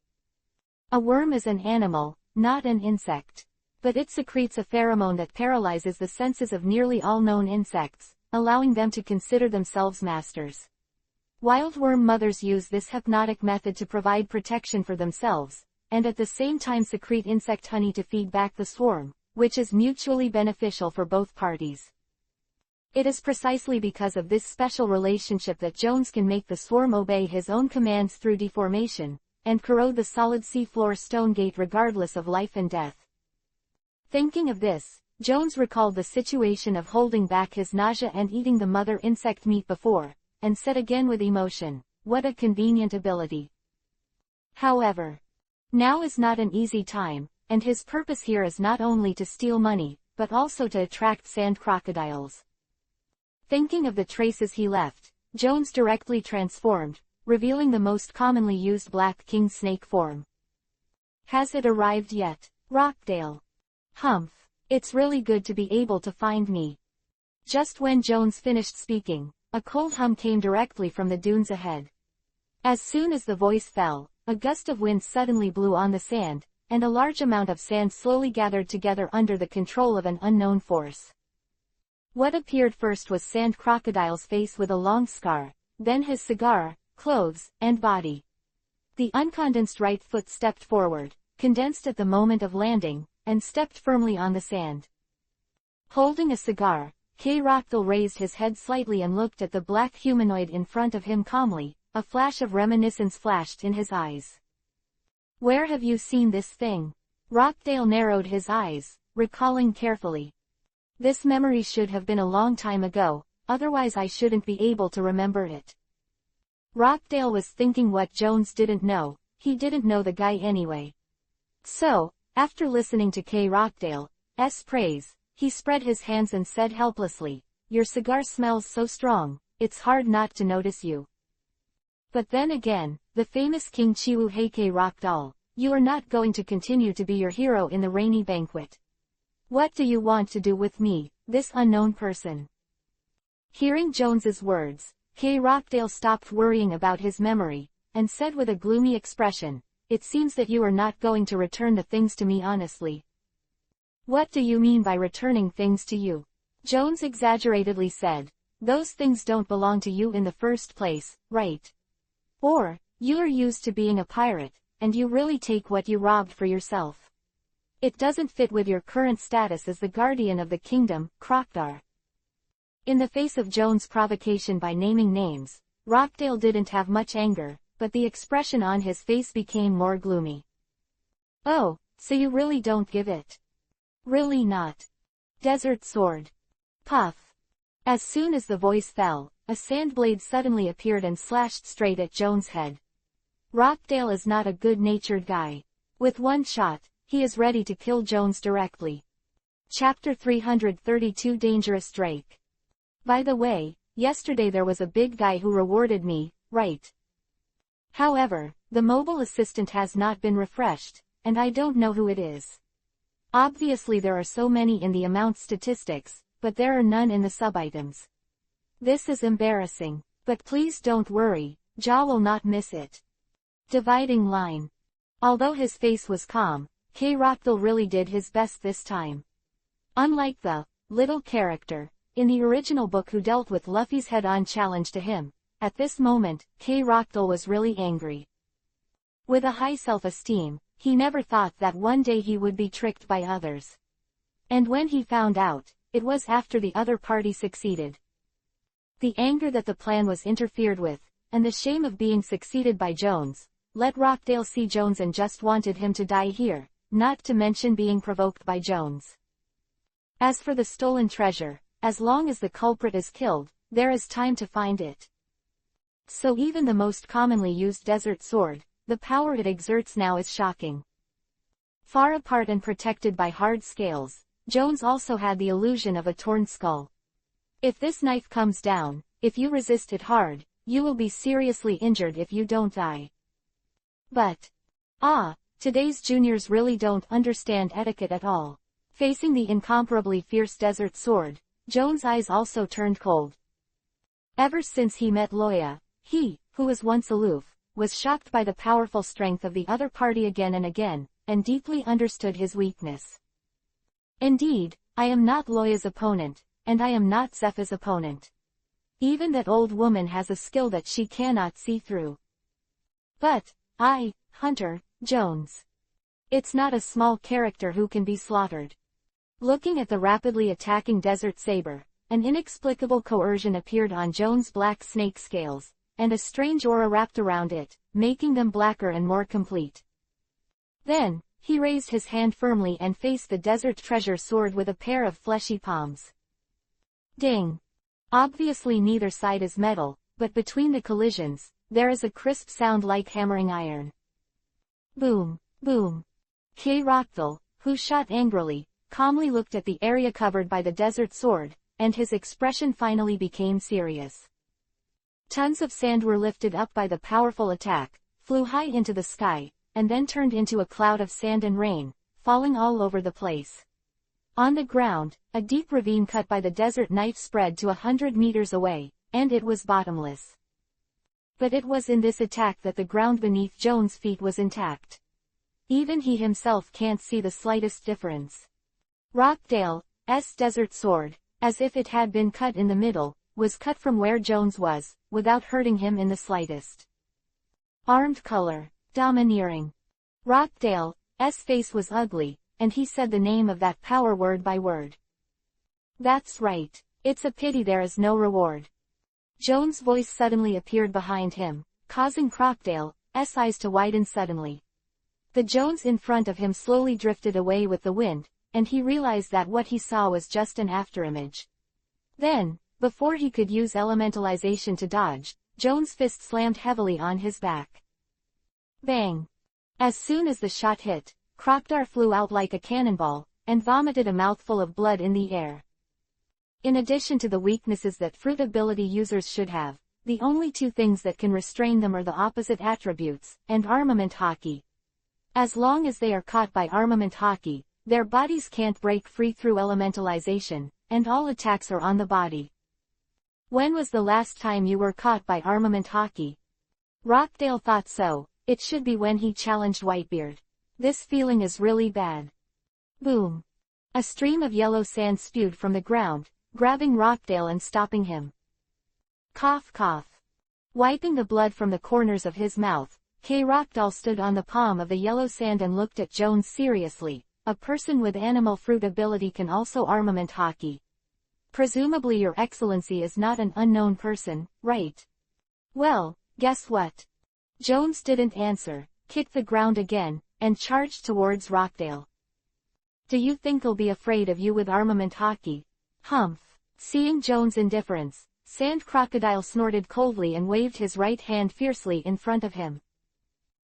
A worm is an animal, not an insect. But it secretes a pheromone that paralyzes the senses of nearly all known insects, allowing them to consider themselves masters. Wild worm mothers use this hypnotic method to provide protection for themselves, and at the same time secrete insect honey to feed back the swarm, which is mutually beneficial for both parties. It is precisely because of this special relationship that Jones can make the swarm obey his own commands through deformation, and corrode the solid seafloor stone gate regardless of life and death. Thinking of this, Jones recalled the situation of holding back his nausea and eating the mother insect meat before, and said again with emotion, "What a convenient ability." However, now is not an easy time, and his purpose here is not only to steal money, but also to attract sand crocodiles. Thinking of the traces he left, Jones directly transformed, revealing the most commonly used black king snake form. Has it arrived yet, Rockdale? Humph. It's really good to be able to find me. Just when Jones finished speaking, a cold hum came directly from the dunes ahead. As soon as the voice fell, a gust of wind suddenly blew on the sand, and a large amount of sand slowly gathered together under the control of an unknown force. What appeared first was Sand Crocodile's face with a long scar, then his cigar, clothes, and body. The uncondensed right foot stepped forward, condensed at the moment of landing, and stepped firmly on the sand. Holding a cigar, K. Rockdale raised his head slightly and looked at the black humanoid in front of him calmly. A flash of reminiscence flashed in his eyes. Where have you seen this thing? Rockdale narrowed his eyes, recalling carefully. This memory should have been a long time ago, otherwise I shouldn't be able to remember it. Rockdale was thinking what Jones didn't know. He didn't know the guy anyway. So, after listening to K. Rockdale's praise, he spread his hands and said helplessly, "Your cigar smells so strong, it's hard not to notice you." But then again, the famous King Chiwuhei Rockdale, you are not going to continue to be your hero in the rainy banquet. What do you want to do with me, this unknown person? Hearing Jones's words, K. Rockdale stopped worrying about his memory, and said with a gloomy expression, "It seems that you are not going to return the things to me honestly." What do you mean by returning things to you? Jones exaggeratedly said, "Those things don't belong to you in the first place, right? Or, you are used to being a pirate, and you really take what you robbed for yourself. It doesn't fit with your current status as the guardian of the kingdom, Crocdar." In the face of Jones' provocation by naming names, Rockdale didn't have much anger, but the expression on his face became more gloomy. "Oh, so you really don't give it? Really not? Desert Sword." Puff. As soon as the voice fell, a sand blade suddenly appeared and slashed straight at Jones' head. Rockdale is not a good-natured guy. With one shot, he is ready to kill Jones directly. Chapter 332 Dangerous Drake. By the way, yesterday there was a big guy who rewarded me, right? However, the mobile assistant has not been refreshed, and I don't know who it is. Obviously there are so many in the amount statistics, but there are none in the sub-items. This is embarrassing, but please don't worry, Ja will not miss it. Dividing line. Although his face was calm, K. Rockdale really did his best this time. Unlike the little character in the original book who dealt with Luffy's head-on challenge to him, at this moment, K. Rockdale was really angry. With a high self-esteem, he never thought that one day he would be tricked by others. And when he found out, it was after the other party succeeded. The anger that the plan was interfered with, and the shame of being succeeded by Jones, let Rockdale see Jones and just wanted him to die here, not to mention being provoked by Jones. As for the stolen treasure, as long as the culprit is killed, there is time to find it. So even the most commonly used desert sword, the power it exerts now is shocking. Far apart and protected by hard scales, Jones also had the illusion of a torn skull. If this knife comes down, if you resist it hard, you will be seriously injured if you don't die. But, today's juniors really don't understand etiquette at all. Facing the incomparably fierce desert sword, Jones' eyes also turned cold. Ever since he met Loya, he, who was once aloof, was shocked by the powerful strength of the other party again and again, and deeply understood his weakness. Indeed, I am not Loya's opponent, and I am not Zepha's opponent. Even that old woman has a skill that she cannot see through. But, Hunter Jones. It's not a small character who can be slaughtered. Looking at the rapidly attacking desert saber, an inexplicable coercion appeared on Jones' black snake scales, and a strange aura wrapped around it, making them blacker and more complete. Then, he raised his hand firmly and faced the desert treasure sword with a pair of fleshy palms. Ding! Obviously neither side is metal, but between the collisions, there is a crisp sound like hammering iron. Boom, boom. K. Rockdale, who shot angrily, calmly looked at the area covered by the desert sword, and his expression finally became serious. Tons of sand were lifted up by the powerful attack, flew high into the sky, and then turned into a cloud of sand and rain, falling all over the place. On the ground, a deep ravine cut by the desert knife spread to 100 meters away, and it was bottomless. But it was in this attack that the ground beneath Jones' feet was intact. Even he himself can't see the slightest difference. Rockdale's desert sword, as if it had been cut in the middle, was cut from where Jones was, without hurting him in the slightest. Armed color, domineering. Rockdale's face was ugly, and he said the name of that power word by word. That's right, it's a pity there is no reward. Jones' voice suddenly appeared behind him, causing Rockdale's eyes to widen suddenly. The Jones in front of him slowly drifted away with the wind, and he realized that what he saw was just an afterimage. Then, before he could use elementalization to dodge, Jones' fist slammed heavily on his back. Bang! As soon as the shot hit, Crocodile flew out like a cannonball, and vomited a mouthful of blood in the air. In addition to the weaknesses that fruit ability users should have, the only two things that can restrain them are the opposite attributes, and armament hockey. As long as they are caught by armament hockey, their bodies can't break free through elementalization, and all attacks are on the body. When was the last time you were caught by armament hockey? Rockdale thought so, it should be when he challenged Whitebeard. This feeling is really bad. Boom! A stream of yellow sand spewed from the ground, grabbing Rockdale and stopping him. Cough cough. Wiping the blood from the corners of his mouth, Rockdale stood on the palm of the yellow sand and looked at Jones seriously. A person with animal fruit ability can also armament hockey. Presumably your excellency is not an unknown person, right? Well, guess what? Jones didn't answer, kicked the ground again, and charged towards Rockdale. Do you think he'll be afraid of you with armament hockey? Humph. Seeing Jones' indifference, Sand Crocodile snorted coldly and waved his right hand fiercely in front of him.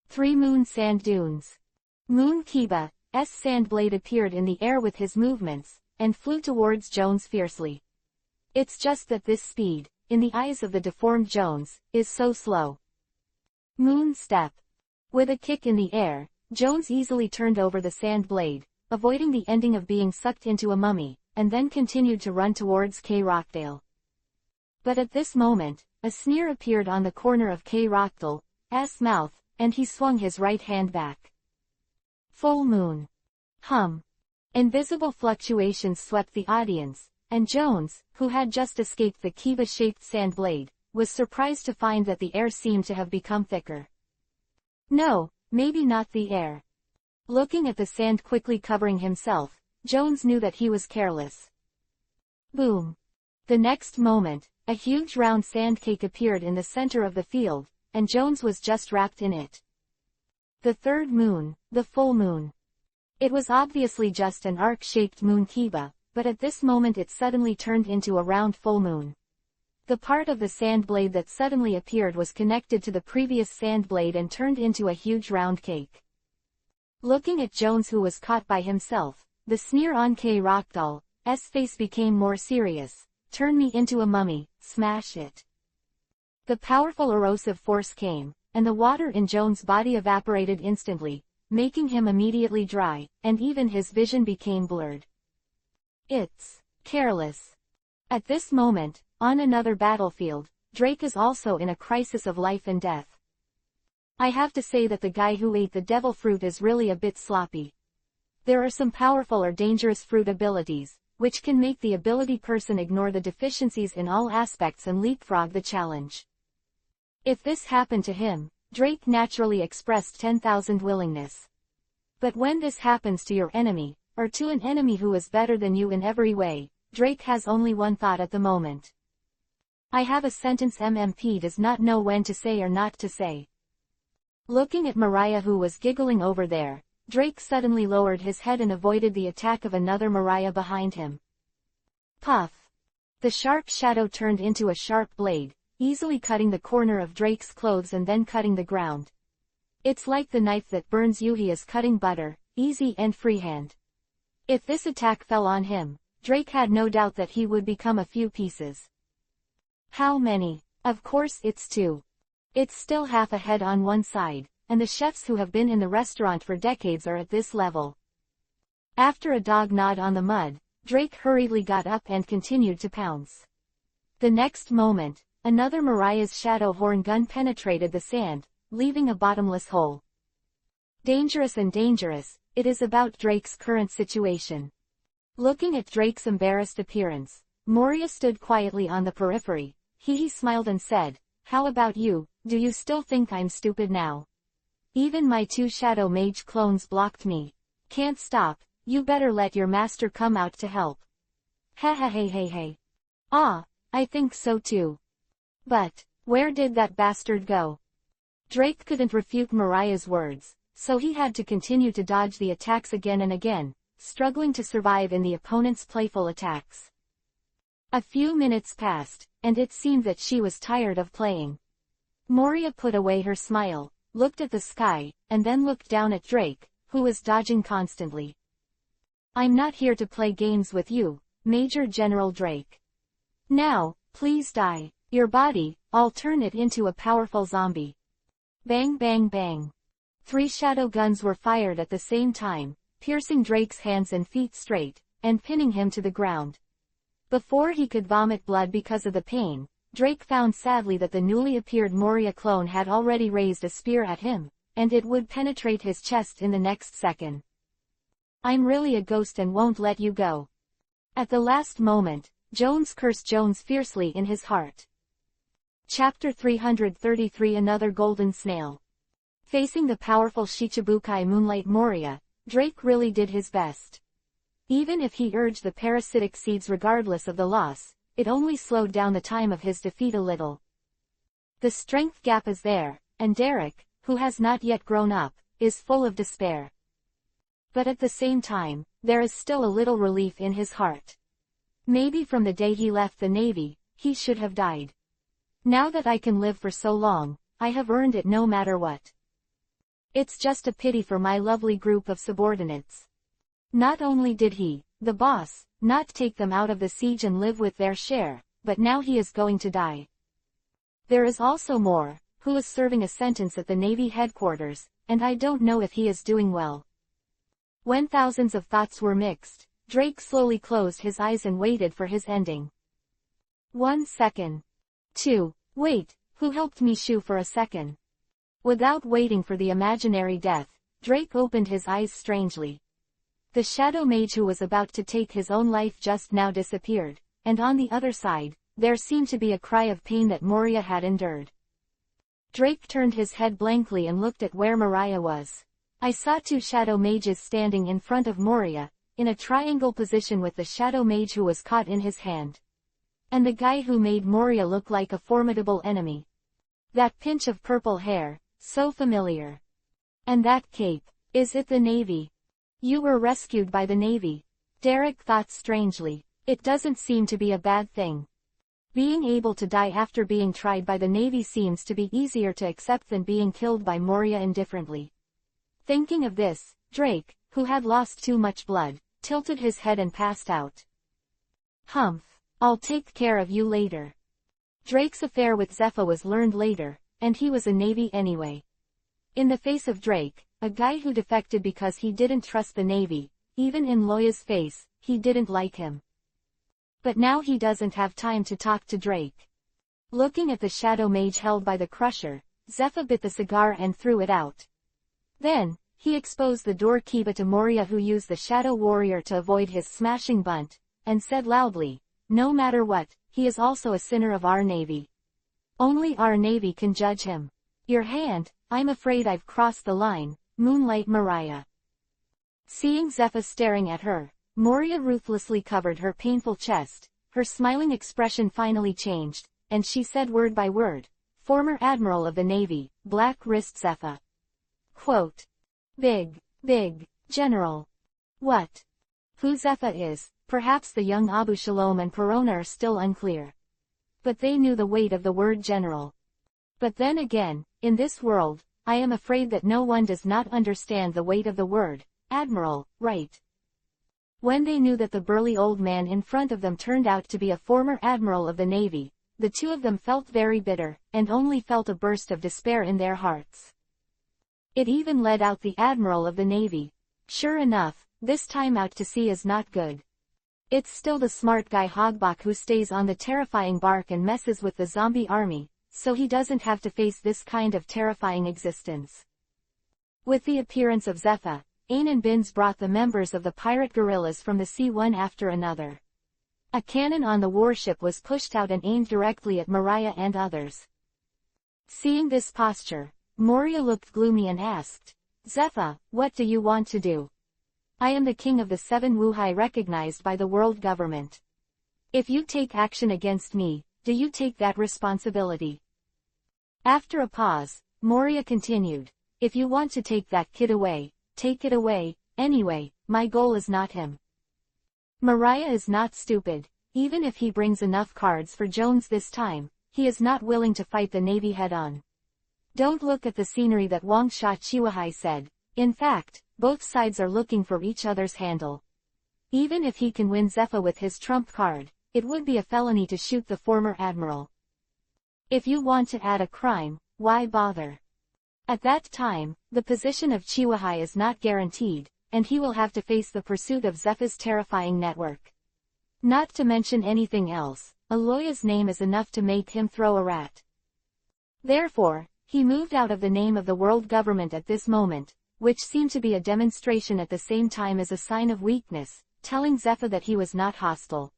3 Moon Sand Dunes. Moon Kiba's sand blade appeared in the air with his movements, and flew towards Jones fiercely. It's just that this speed, in the eyes of the deformed Jones, is so slow. Moon Step. With a kick in the air, Jones easily turned over the sand blade, avoiding the ending of being sucked into a mummy, and then continued to run towards Rockdale. But at this moment, a sneer appeared on the corner of Rockdale's mouth, and he swung his right hand back. Full moon. Hum. Invisible fluctuations swept the audience, and Jones, who had just escaped the Kiba-shaped sand blade, was surprised to find that the air seemed to have become thicker. No, maybe not the air. Looking at the sand quickly covering himself, Jones knew that he was careless. Boom. The next moment, a huge round sand cake appeared in the center of the field, and Jones was just wrapped in it. The third moon, the full moon. It was obviously just an arc-shaped moon Kiba, but at this moment it suddenly turned into a round full moon. The part of the sand blade that suddenly appeared was connected to the previous sand blade and turned into a huge round cake. Looking at Jones, who was caught by himself, the sneer on Rockdale's face became more serious. Turn me into a mummy, smash it. The powerful erosive force came, and the water in Jones' body evaporated instantly, making him immediately dry, and even his vision became blurred. It's careless. At this moment, on another battlefield, Drake is also in a crisis of life and death. I have to say that the guy who ate the devil fruit is really a bit sloppy. There are some powerful or dangerous fruit abilities, which can make the ability person ignore the deficiencies in all aspects and leapfrog the challenge. If this happened to him, Drake naturally expressed 10,000 willingness. But when this happens to your enemy, or to an enemy who is better than you in every way, Drake has only one thought at the moment. I have a sentence MMP does not know when to say or not to say. Looking at Mariah, who was giggling over there, Drake suddenly lowered his head and avoided the attack of another Mariah behind him. Puff! The sharp shadow turned into a sharp blade, easily cutting the corner of Drake's clothes and then cutting the ground. It's like the knife that burns you. He is cutting butter, easy and freehand. If this attack fell on him, Drake had no doubt that he would become a few pieces. How many? Of course it's 2. It's still half a head on one side, and the chefs who have been in the restaurant for decades are at this level. After a dog gnawed on the mud, Drake hurriedly got up and continued to pounce. The next moment, another Mariah's shadow horn gun penetrated the sand, leaving a bottomless hole. Dangerous and dangerous, it is about Drake's current situation. Looking at Drake's embarrassed appearance, Moria stood quietly on the periphery. He smiled and said, "How about you, do you still think I'm stupid now? Even my 2 shadow mage clones blocked me. Can't stop, you better let your master come out to help." Hey. Ah, I think so too. But, where did that bastard go? Drake couldn't refute Mariah's words, so he had to continue to dodge the attacks again and again, struggling to survive in the opponent's playful attacks. A few minutes passed, and it seemed that she was tired of playing. Moria put away her smile, looked at the sky, and then looked down at Drake, who was dodging constantly. "I'm not here to play games with you, Major General Drake. Now, please die. Your body, I'll turn it into a powerful zombie." Bang bang bang. 3 shadow guns were fired at the same time, piercing Drake's hands and feet straight, and pinning him to the ground. Before he could vomit blood because of the pain, Drake found sadly that the newly appeared Moria clone had already raised a spear at him, and it would penetrate his chest in the next second. "I'm really a ghost and won't let you go." At the last moment, Jones cursed Jones fiercely in his heart. Chapter 333 Another Golden Snail. Facing the powerful Shichibukai Moonlight Moria, Drake really did his best. Even if he urged the parasitic seeds regardless of the loss, it only slowed down the time of his defeat a little. The strength gap is there, and Derek, who has not yet grown up, is full of despair. But at the same time, there is still a little relief in his heart. Maybe from the day he left the Navy, he should have died. Now that I can live for so long, I have earned it no matter what. It's just a pity for my lovely group of subordinates. Not only did he, the boss, not take them out of the siege and live with their share, but now he is going to die. There is also more, who is serving a sentence at the Navy headquarters, and I don't know if he is doing well. When thousands of thoughts were mixed, Drake slowly closed his eyes and waited for his ending. 1 second. 2. Wait, who helped me shoo for a second? Without waiting for the imaginary death, Drake opened his eyes strangely. The shadow mage who was about to take his own life just now disappeared, and on the other side, there seemed to be a cry of pain that Moria had endured. Drake turned his head blankly and looked at where Mariah was. I saw 2 shadow mages standing in front of Moria, in a triangle position with the shadow mage who was caught in his hand. And the guy who made Moria look like a formidable enemy. That pinch of purple hair, so familiar. And that cape, is it the Navy? You were rescued by the Navy. Derek thought strangely. It doesn't seem to be a bad thing. Being able to die after being tried by the Navy seems to be easier to accept than being killed by Moria indifferently. Thinking of this, Drake, who had lost too much blood, tilted his head and passed out. Humph. I'll take care of you later. Drake's affair with Zephyr was learned later, and he was a Navy anyway. In the face of Drake, a guy who defected because he didn't trust the Navy, even in Loya's face, he didn't like him. But now he doesn't have time to talk to Drake. Looking at the shadow mage held by the Crusher, Zephyr bit the cigar and threw it out. Then, he exposed the doorkeeper to Moria, who used the shadow warrior to avoid his smashing bunt, and said loudly, "No matter what, he is also a sinner of our Navy. Only our Navy can judge him. Your hand, I'm afraid I've crossed the line, Moonlight Mariah." Seeing Zephyr staring at her, Moria ruthlessly covered her painful chest. Her smiling expression finally changed, and she said word by word, "Former Admiral of the Navy, Black Wrist Zephyr." Quote. Big General. What? Who Zephyr is, perhaps the young Abu Shalom and Perona are still unclear. But they knew the weight of the word general. But then again, in this world, I am afraid that no one does not understand the weight of the word admiral, right? When they knew that the burly old man in front of them turned out to be a former admiral of the Navy, the two of them felt very bitter, and only felt a burst of despair in their hearts. It even led out the admiral of the Navy. Sure enough, this time out to sea is not good. It's still the smart guy Hogbach who stays on the terrifying bark and messes with the zombie army, so he doesn't have to face this kind of terrifying existence. With the appearance of Zephyr, Ain and Binz brought the members of the pirate guerrillas from the sea one after another. A cannon on the warship was pushed out and aimed directly at Mariah and others. Seeing this posture, Moria looked gloomy and asked, "Zephyr, what do you want to do? I am the king of the 7 Wuhai recognized by the world government. If you take action against me, do you take that responsibility?" After a pause, Moria continued, "If you want to take that kid away, take it away. Anyway, my goal is not him. Mariah is not stupid. Even if he brings enough cards for Jones this time, he is not willing to fight the Navy head-on. Don't look at the scenery that Wang Sha Chiwahai said. In fact, both sides are looking for each other's handle. Even if he can win Zephyr with his trump card, it would be a felony to shoot the former admiral. If you want to add a crime, why bother? At that time, the position of Chiwahai is not guaranteed, and he will have to face the pursuit of Zephyr's terrifying network. Not to mention anything else, Aloya's name is enough to make him throw a rat. Therefore, he moved out of the name of the world government at this moment, which seemed to be a demonstration at the same time as a sign of weakness, telling Zephyr that he was not hostile.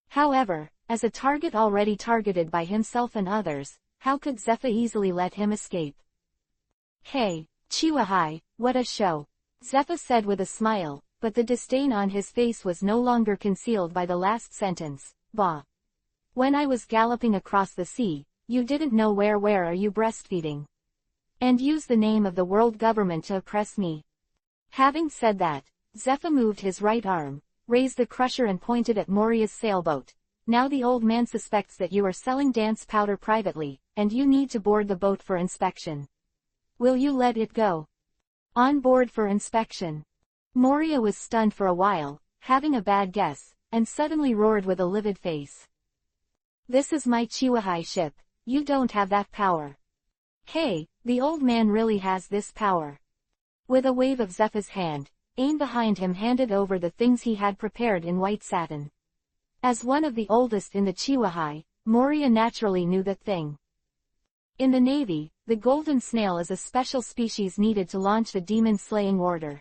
However, as a target already targeted by himself and others, how could Zephyr easily let him escape? "Hey, Chiwahai, what a show," Zephyr said with a smile, but the disdain on his face was no longer concealed by the last sentence. "Bah. When I was galloping across the sea, you didn't know where are you breastfeeding? And use the name of the world government to oppress me." Having said that, Zephyr moved his right arm, raised the crusher and pointed at Moria's sailboat. "Now the old man suspects that you are selling dance powder privately, and you need to board the boat for inspection. Will you let it go?" "On board for inspection." Moria was stunned for a while, having a bad guess, and suddenly roared with a livid face. "This is my Chiwahai ship, you don't have that power." "Hey, the old man really has this power." With a wave of Zephyr's hand, Ain behind him handed over the things he had prepared in white satin. As one of the oldest in the Chiwahai, Moria naturally knew the thing. In the Navy, the golden snail is a special species needed to launch the demon-slaying order.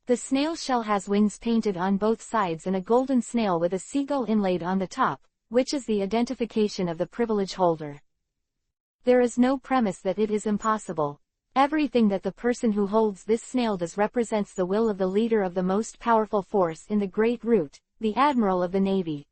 The snail shell has wings painted on both sides and a golden snail with a seagull inlaid on the top, which is the identification of the privilege holder. There is no premise that it is impossible. Everything that the person who holds this snail does represents the will of the leader of the most powerful force in the Great Route, the Admiral of the Navy.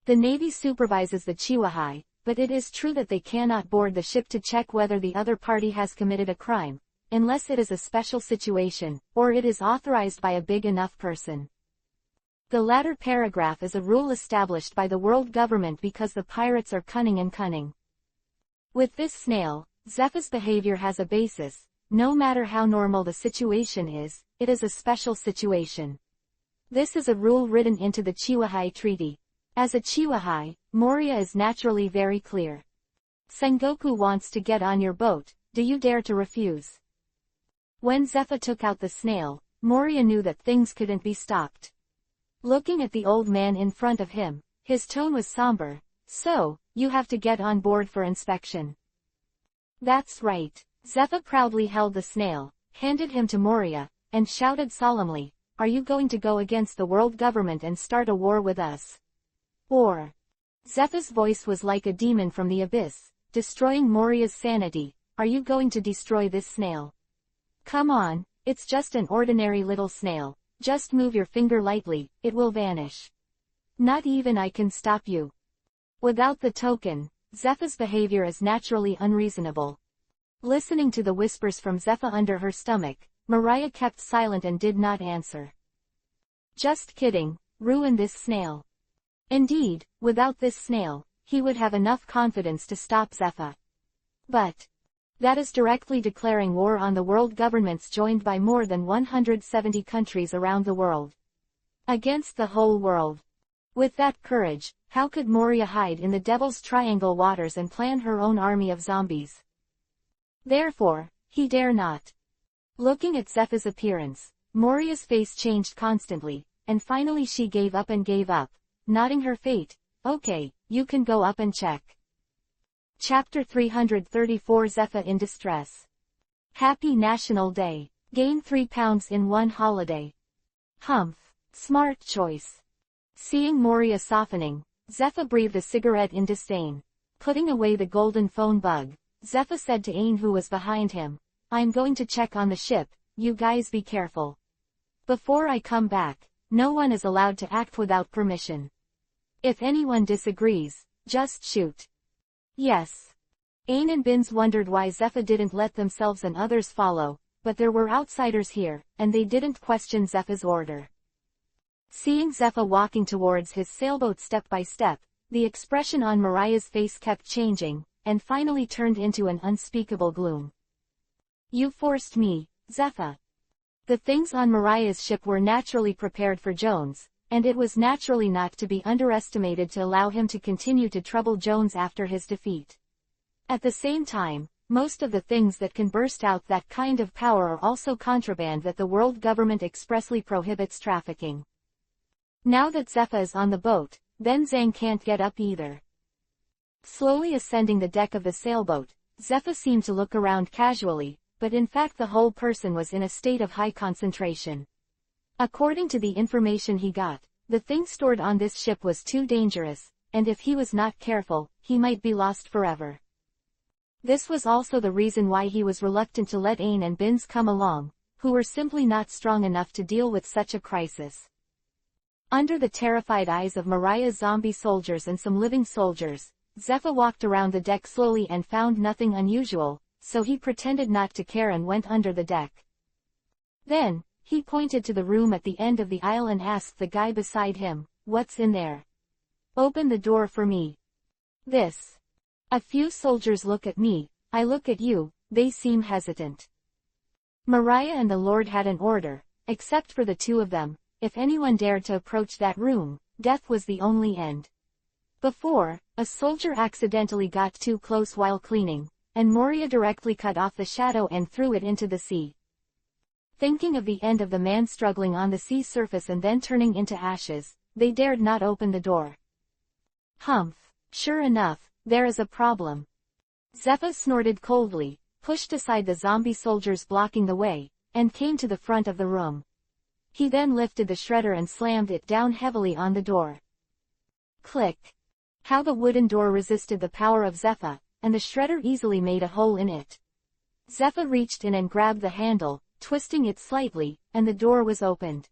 The Navy supervises the Chiwahai, but it is true that they cannot board the ship to check whether the other party has committed a crime, unless it is a special situation, or it is authorized by a big enough person. The latter paragraph is a rule established by the world government because the pirates are cunning and cunning. With this snail, Zephyr's behavior has a basis. No matter how normal the situation is, it is a special situation. This is a rule written into the Chiwahai Treaty. As a Chiwahai, Moria is naturally very clear. Sengoku wants to get on your boat, do you dare to refuse? When Zephyr took out the snail, Moria knew that things couldn't be stopped. Looking at the old man in front of him, his tone was somber. "So, you have to get on board for inspection." "That's right." Zephyr proudly held the snail, handed him to Moria, and shouted solemnly, "Are you going to go against the world government and start a war with us? Or?" Zephyr's voice was like a demon from the abyss, destroying Moria's sanity. "Are you going to destroy this snail? Come on, it's just an ordinary little snail. Just move your finger lightly, it will vanish. Not even I can stop you." Without the token, Zephyr's behavior is naturally unreasonable. Listening to the whispers from Zephyr under her stomach, Mariah kept silent and did not answer. "Just kidding, ruin this snail." Indeed, without this snail, he would have enough confidence to stop Zephyr. But that is directly declaring war on the world governments joined by more than 170 countries around the world. Against the whole world. With that courage, how could Moria hide in the Devil's Triangle waters and plan her own army of zombies? Therefore, he dare not. Looking at Zepha's appearance, Moria's face changed constantly, and finally she gave up, nodding her fate. Okay, you can go up and check. Chapter 334 Zepha in Distress. Happy National Day. Gain 3 pounds in one holiday. Humph. Smart choice. Seeing Moria softening, Zepha breathed a cigarette in disdain. Putting away the golden phone bug, Zepha said to Ain, who was behind him, I'm going to check on the ship, you guys be careful. Before I come back, no one is allowed to act without permission. If anyone disagrees, just shoot. Yes. Ain and Binz wondered why Zepha didn't let themselves and others follow, but there were outsiders here, and they didn't question Zepha's order. Seeing Zepha walking towards his sailboat step by step, the expression on Mariah's face kept changing, and finally turned into an unspeakable gloom. You forced me, Zepha. The things on Mariah's ship were naturally prepared for Jones, and it was naturally not to be underestimated to allow him to continue to trouble Jones after his defeat. At the same time, most of the things that can burst out that kind of power are also contraband that the world government expressly prohibits trafficking. Now that Zepha is on the boat, then Zhang can't get up either. Slowly ascending the deck of the sailboat, Zepha seemed to look around casually, but in fact the whole person was in a state of high concentration. According to the information he got, the thing stored on this ship was too dangerous, and if he was not careful, he might be lost forever. This was also the reason why he was reluctant to let Ain and Binz come along, who were simply not strong enough to deal with such a crisis. Under the terrified eyes of Mariah's zombie soldiers and some living soldiers, Zepha walked around the deck slowly and found nothing unusual, so he pretended not to care and went under the deck. Then, he pointed to the room at the end of the aisle and asked the guy beside him, "What's in there? Open the door for me." This. A few soldiers look at me, I look at you, they seem hesitant. Mariah and the Lord had an order, except for the two of them, if anyone dared to approach that room, death was the only end. Before, a soldier accidentally got too close while cleaning, and Moria directly cut off the shadow and threw it into the sea. Thinking of the end of the man struggling on the sea surface and then turning into ashes, they dared not open the door. Humph. Sure enough, there is a problem. Zepha snorted coldly, pushed aside the zombie soldiers blocking the way, and came to the front of the room. He then lifted the shredder and slammed it down heavily on the door. Click. How the wooden door resisted the power of Zepha, and the shredder easily made a hole in it. Zepha reached in and grabbed the handle, twisting it slightly, and the door was opened.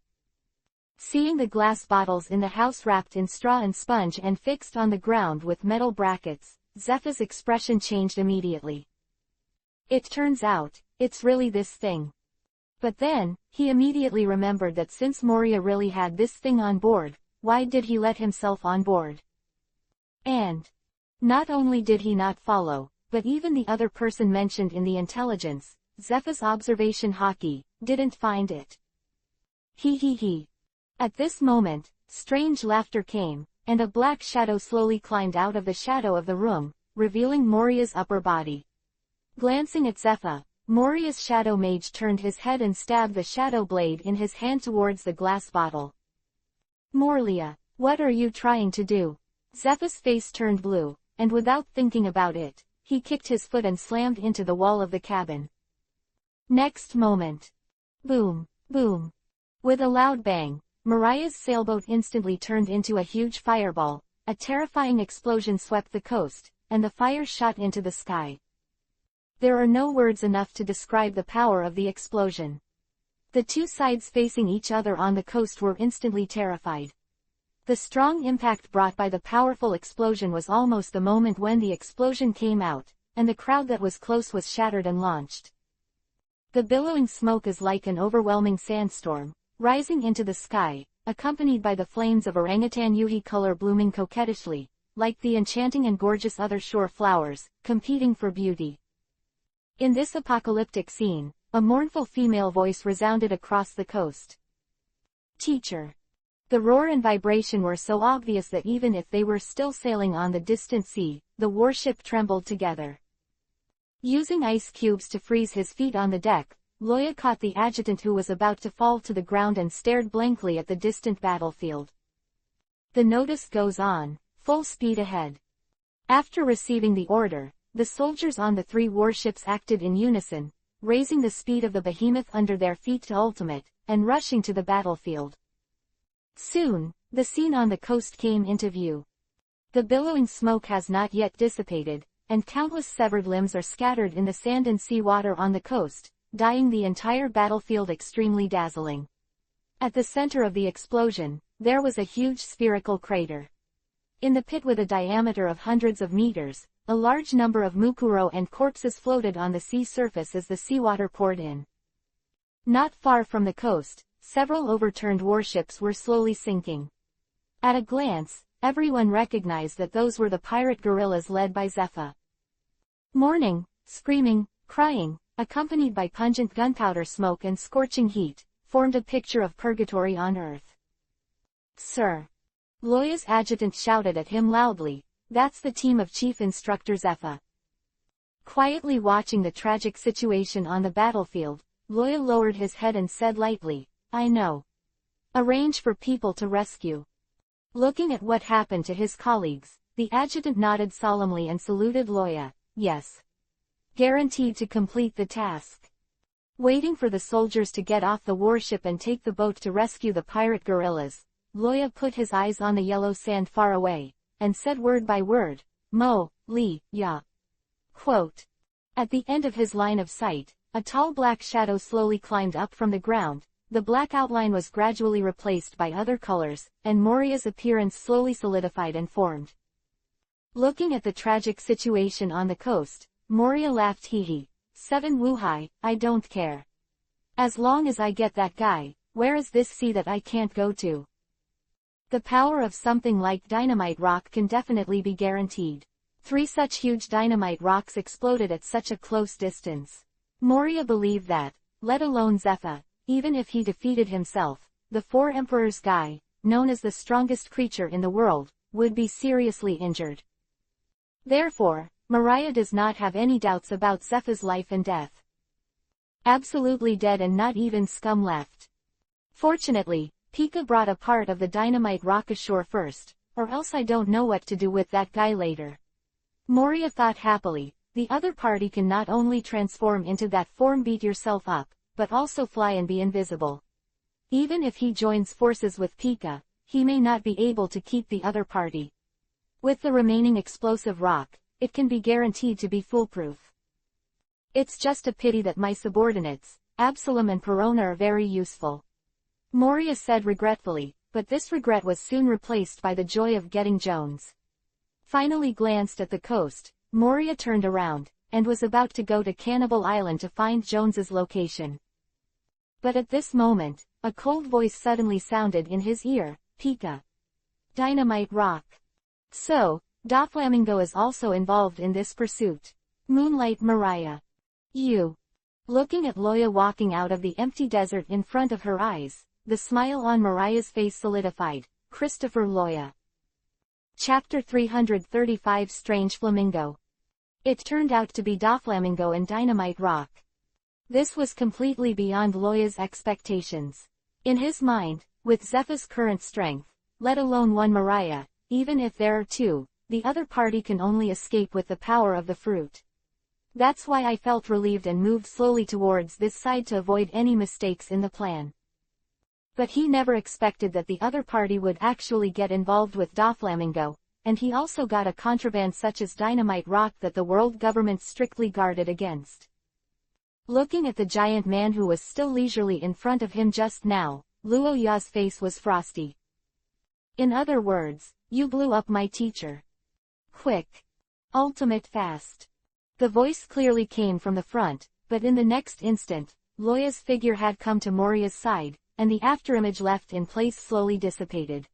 Seeing the glass bottles in the house wrapped in straw and sponge and fixed on the ground with metal brackets, Zepha's expression changed immediately. It turns out, it's really this thing. But then, he immediately remembered that since Moria really had this thing on board, why did he let himself on board? And not only did he not follow, but even the other person mentioned in the intelligence, Zepha's observation hockey, didn't find it. He. At this moment, strange laughter came, and a black shadow slowly climbed out of the shadow of the room, revealing Moria's upper body. Glancing at Zepha, Moria's shadow mage turned his head and stabbed the shadow blade in his hand towards the glass bottle. Moria, what are you trying to do? Zepha's face turned blue, and without thinking about it, he kicked his foot and slammed into the wall of the cabin. Next moment. Boom, boom. With a loud bang, Mariah's sailboat instantly turned into a huge fireball, a terrifying explosion swept the coast, and the fire shot into the sky. There are no words enough to describe the power of the explosion. The two sides facing each other on the coast were instantly terrified. The strong impact brought by the powerful explosion was almost the moment when the explosion came out, and the crowd that was close was shattered and launched. The billowing smoke is like an overwhelming sandstorm, rising into the sky, accompanied by the flames of orangutan yuhi color blooming coquettishly, like the enchanting and gorgeous other shore flowers, competing for beauty. In this apocalyptic scene, a mournful female voice resounded across the coast. Teacher. The roar and vibration were so obvious that even if they were still sailing on the distant sea, the warship trembled together. Using ice cubes to freeze his feet on the deck, Loya caught the adjutant who was about to fall to the ground and stared blankly at the distant battlefield. The notice goes on, full speed ahead. After receiving the order, the soldiers on the 3 warships acted in unison, raising the speed of the behemoth under their feet to ultimate, and rushing to the battlefield. Soon, the scene on the coast came into view. The billowing smoke has not yet dissipated, and countless severed limbs are scattered in the sand and sea water on the coast, dyeing the entire battlefield extremely dazzling. At the center of the explosion, there was a huge spherical crater. In the pit with a diameter of hundreds of meters, a large number of mukuro and corpses floated on the sea surface as the seawater poured in. Not far from the coast, several overturned warships were slowly sinking. At a glance, everyone recognized that those were the pirate guerrillas led by Zephyr. Mourning, screaming, crying, accompanied by pungent gunpowder smoke and scorching heat, formed a picture of purgatory on earth. "Sir!" Loya's adjutant shouted at him loudly, "That's the team of Chief Instructor Zephyr." Quietly watching the tragic situation on the battlefield, Loya lowered his head and said lightly, "I know. Arrange for people to rescue." Looking at what happened to his colleagues, the adjutant nodded solemnly and saluted Loya. "Yes. Guaranteed to complete the task." Waiting for the soldiers to get off the warship and take the boat to rescue the pirate guerrillas, Loya put his eyes on the yellow sand far away, and said word by word, "Mo, Li, Ya." Quote. At the end of his line of sight, a tall black shadow slowly climbed up from the ground, the black outline was gradually replaced by other colors, and Moria's appearance slowly solidified and formed. Looking at the tragic situation on the coast, Moria laughed. Hee. 7 Wuhai, I don't care. As long as I get that guy, where is this sea that I can't go to? The power of something like dynamite rock can definitely be guaranteed. 3 such huge dynamite rocks exploded at such a close distance. Moria believed that, let alone Zephyr, even if he defeated himself, the 4 Emperors guy, known as the strongest creature in the world, would be seriously injured. Therefore, Mariah does not have any doubts about Zephyr's life and death. Absolutely dead and not even scum left. Fortunately, Pika brought a part of the dynamite rock ashore first, or else I don't know what to do with that guy later. Moria thought happily, the other party can not only transform into that form beat yourself up, but also fly and be invisible. Even if he joins forces with Pika, he may not be able to keep the other party. With the remaining explosive rock, it can be guaranteed to be foolproof. It's just a pity that my subordinates, Absalom and Perona, are very useful. Moria said regretfully, but this regret was soon replaced by the joy of getting Jones. Finally glanced at the coast, Moria turned around, and was about to go to Cannibal Island to find Jones's location. But at this moment, a cold voice suddenly sounded in his ear, "Pika. Dynamite rock. So, Doflamingo is also involved in this pursuit. Moonlight Mariah. You." Looking at Loya walking out of the empty desert in front of her eyes, the smile on Mariah's face solidified. Christopher Loya. Chapter 335 Strange Flamingo. It turned out to be Doflamingo and Dynamite Rock. This was completely beyond Loya's expectations. In his mind, with Zephyr's current strength, let alone one Mariah, even if there are 2, the other party can only escape with the power of the fruit. That's why I felt relieved and moved slowly towards this side to avoid any mistakes in the plan. But he never expected that the other party would actually get involved with Doflamingo, and he also got a contraband such as dynamite rock that the world government strictly guarded against. Looking at the giant man who was still leisurely in front of him just now, Luo Ya's face was frosty. In other words, you blew up my teacher. Quick. Ultimate fast. The voice clearly came from the front, but in the next instant, Loya's figure had come to Moria's side, and the afterimage left in place slowly dissipated.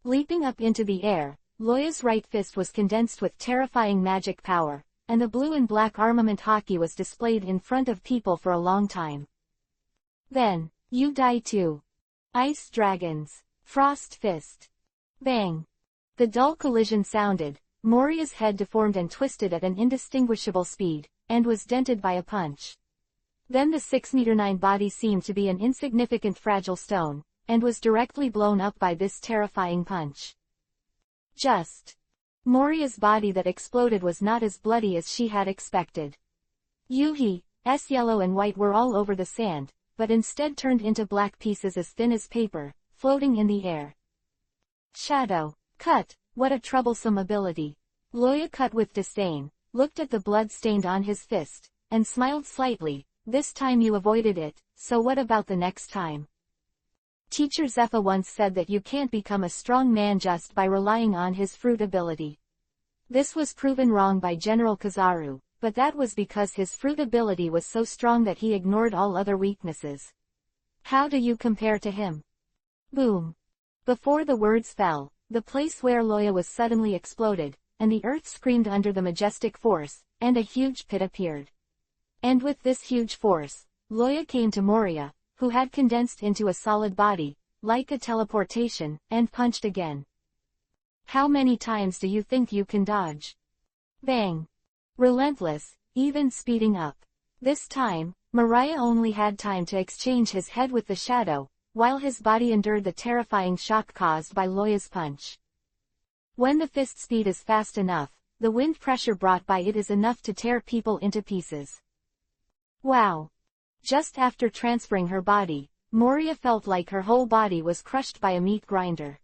Leaping up into the air, Loya's right fist was condensed with terrifying magic power, and the blue and black armament hockey was displayed in front of people for a long time. Then, you die too. Ice dragons. Frost fist. Bang. The dull collision sounded. Moria's head deformed and twisted at an indistinguishable speed, and was dented by a punch. Then the 6'9" body seemed to be an insignificant fragile stone, and was directly blown up by this terrifying punch. Moria's body that exploded was not as bloody as she had expected. Yuhi's yellow and white were all over the sand, but instead turned into black pieces as thin as paper, floating in the air. Shadow. Cut, what a troublesome ability. Loya cut with disdain, looked at the blood stained on his fist, and smiled slightly. This time you avoided it, so what about the next time? Teacher Zepha once said that you can't become a strong man just by relying on his fruit ability. This was proven wrong by General Kizaru, but that was because his fruit ability was so strong that he ignored all other weaknesses. How do you compare to him? Boom. Before the words fell, the place where Loya was suddenly exploded, and the earth screamed under the majestic force, and a huge pit appeared. And with this huge force, Loya came to Moria, who had condensed into a solid body, like a teleportation, and punched again. How many times do you think you can dodge? Bang. Relentless, even speeding up. This time, Moria only had time to exchange his head with the shadow, while his body endured the terrifying shock caused by Loya's punch. When the fist speed is fast enough, the wind pressure brought by it is enough to tear people into pieces. Wow. Just after transferring her body, Moria felt like her whole body was crushed by a meat grinder.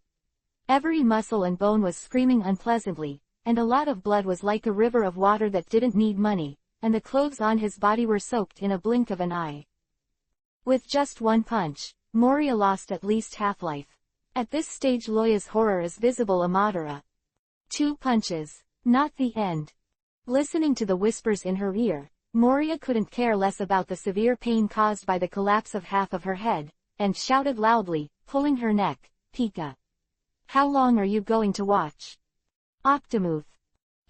Every muscle and bone was screaming unpleasantly, and a lot of blood was like a river of water that didn't need money, and the clothes on his body were soaked in a blink of an eye. With just one punch, Moria lost at least half-life. At this stage Loya's horror is visible a Madara. 2 punches. Not the end. Listening to the whispers in her ear, Moria couldn't care less about the severe pain caused by the collapse of half of her head, and shouted loudly, pulling her neck, Pika. How long are you going to watch? Optimuth.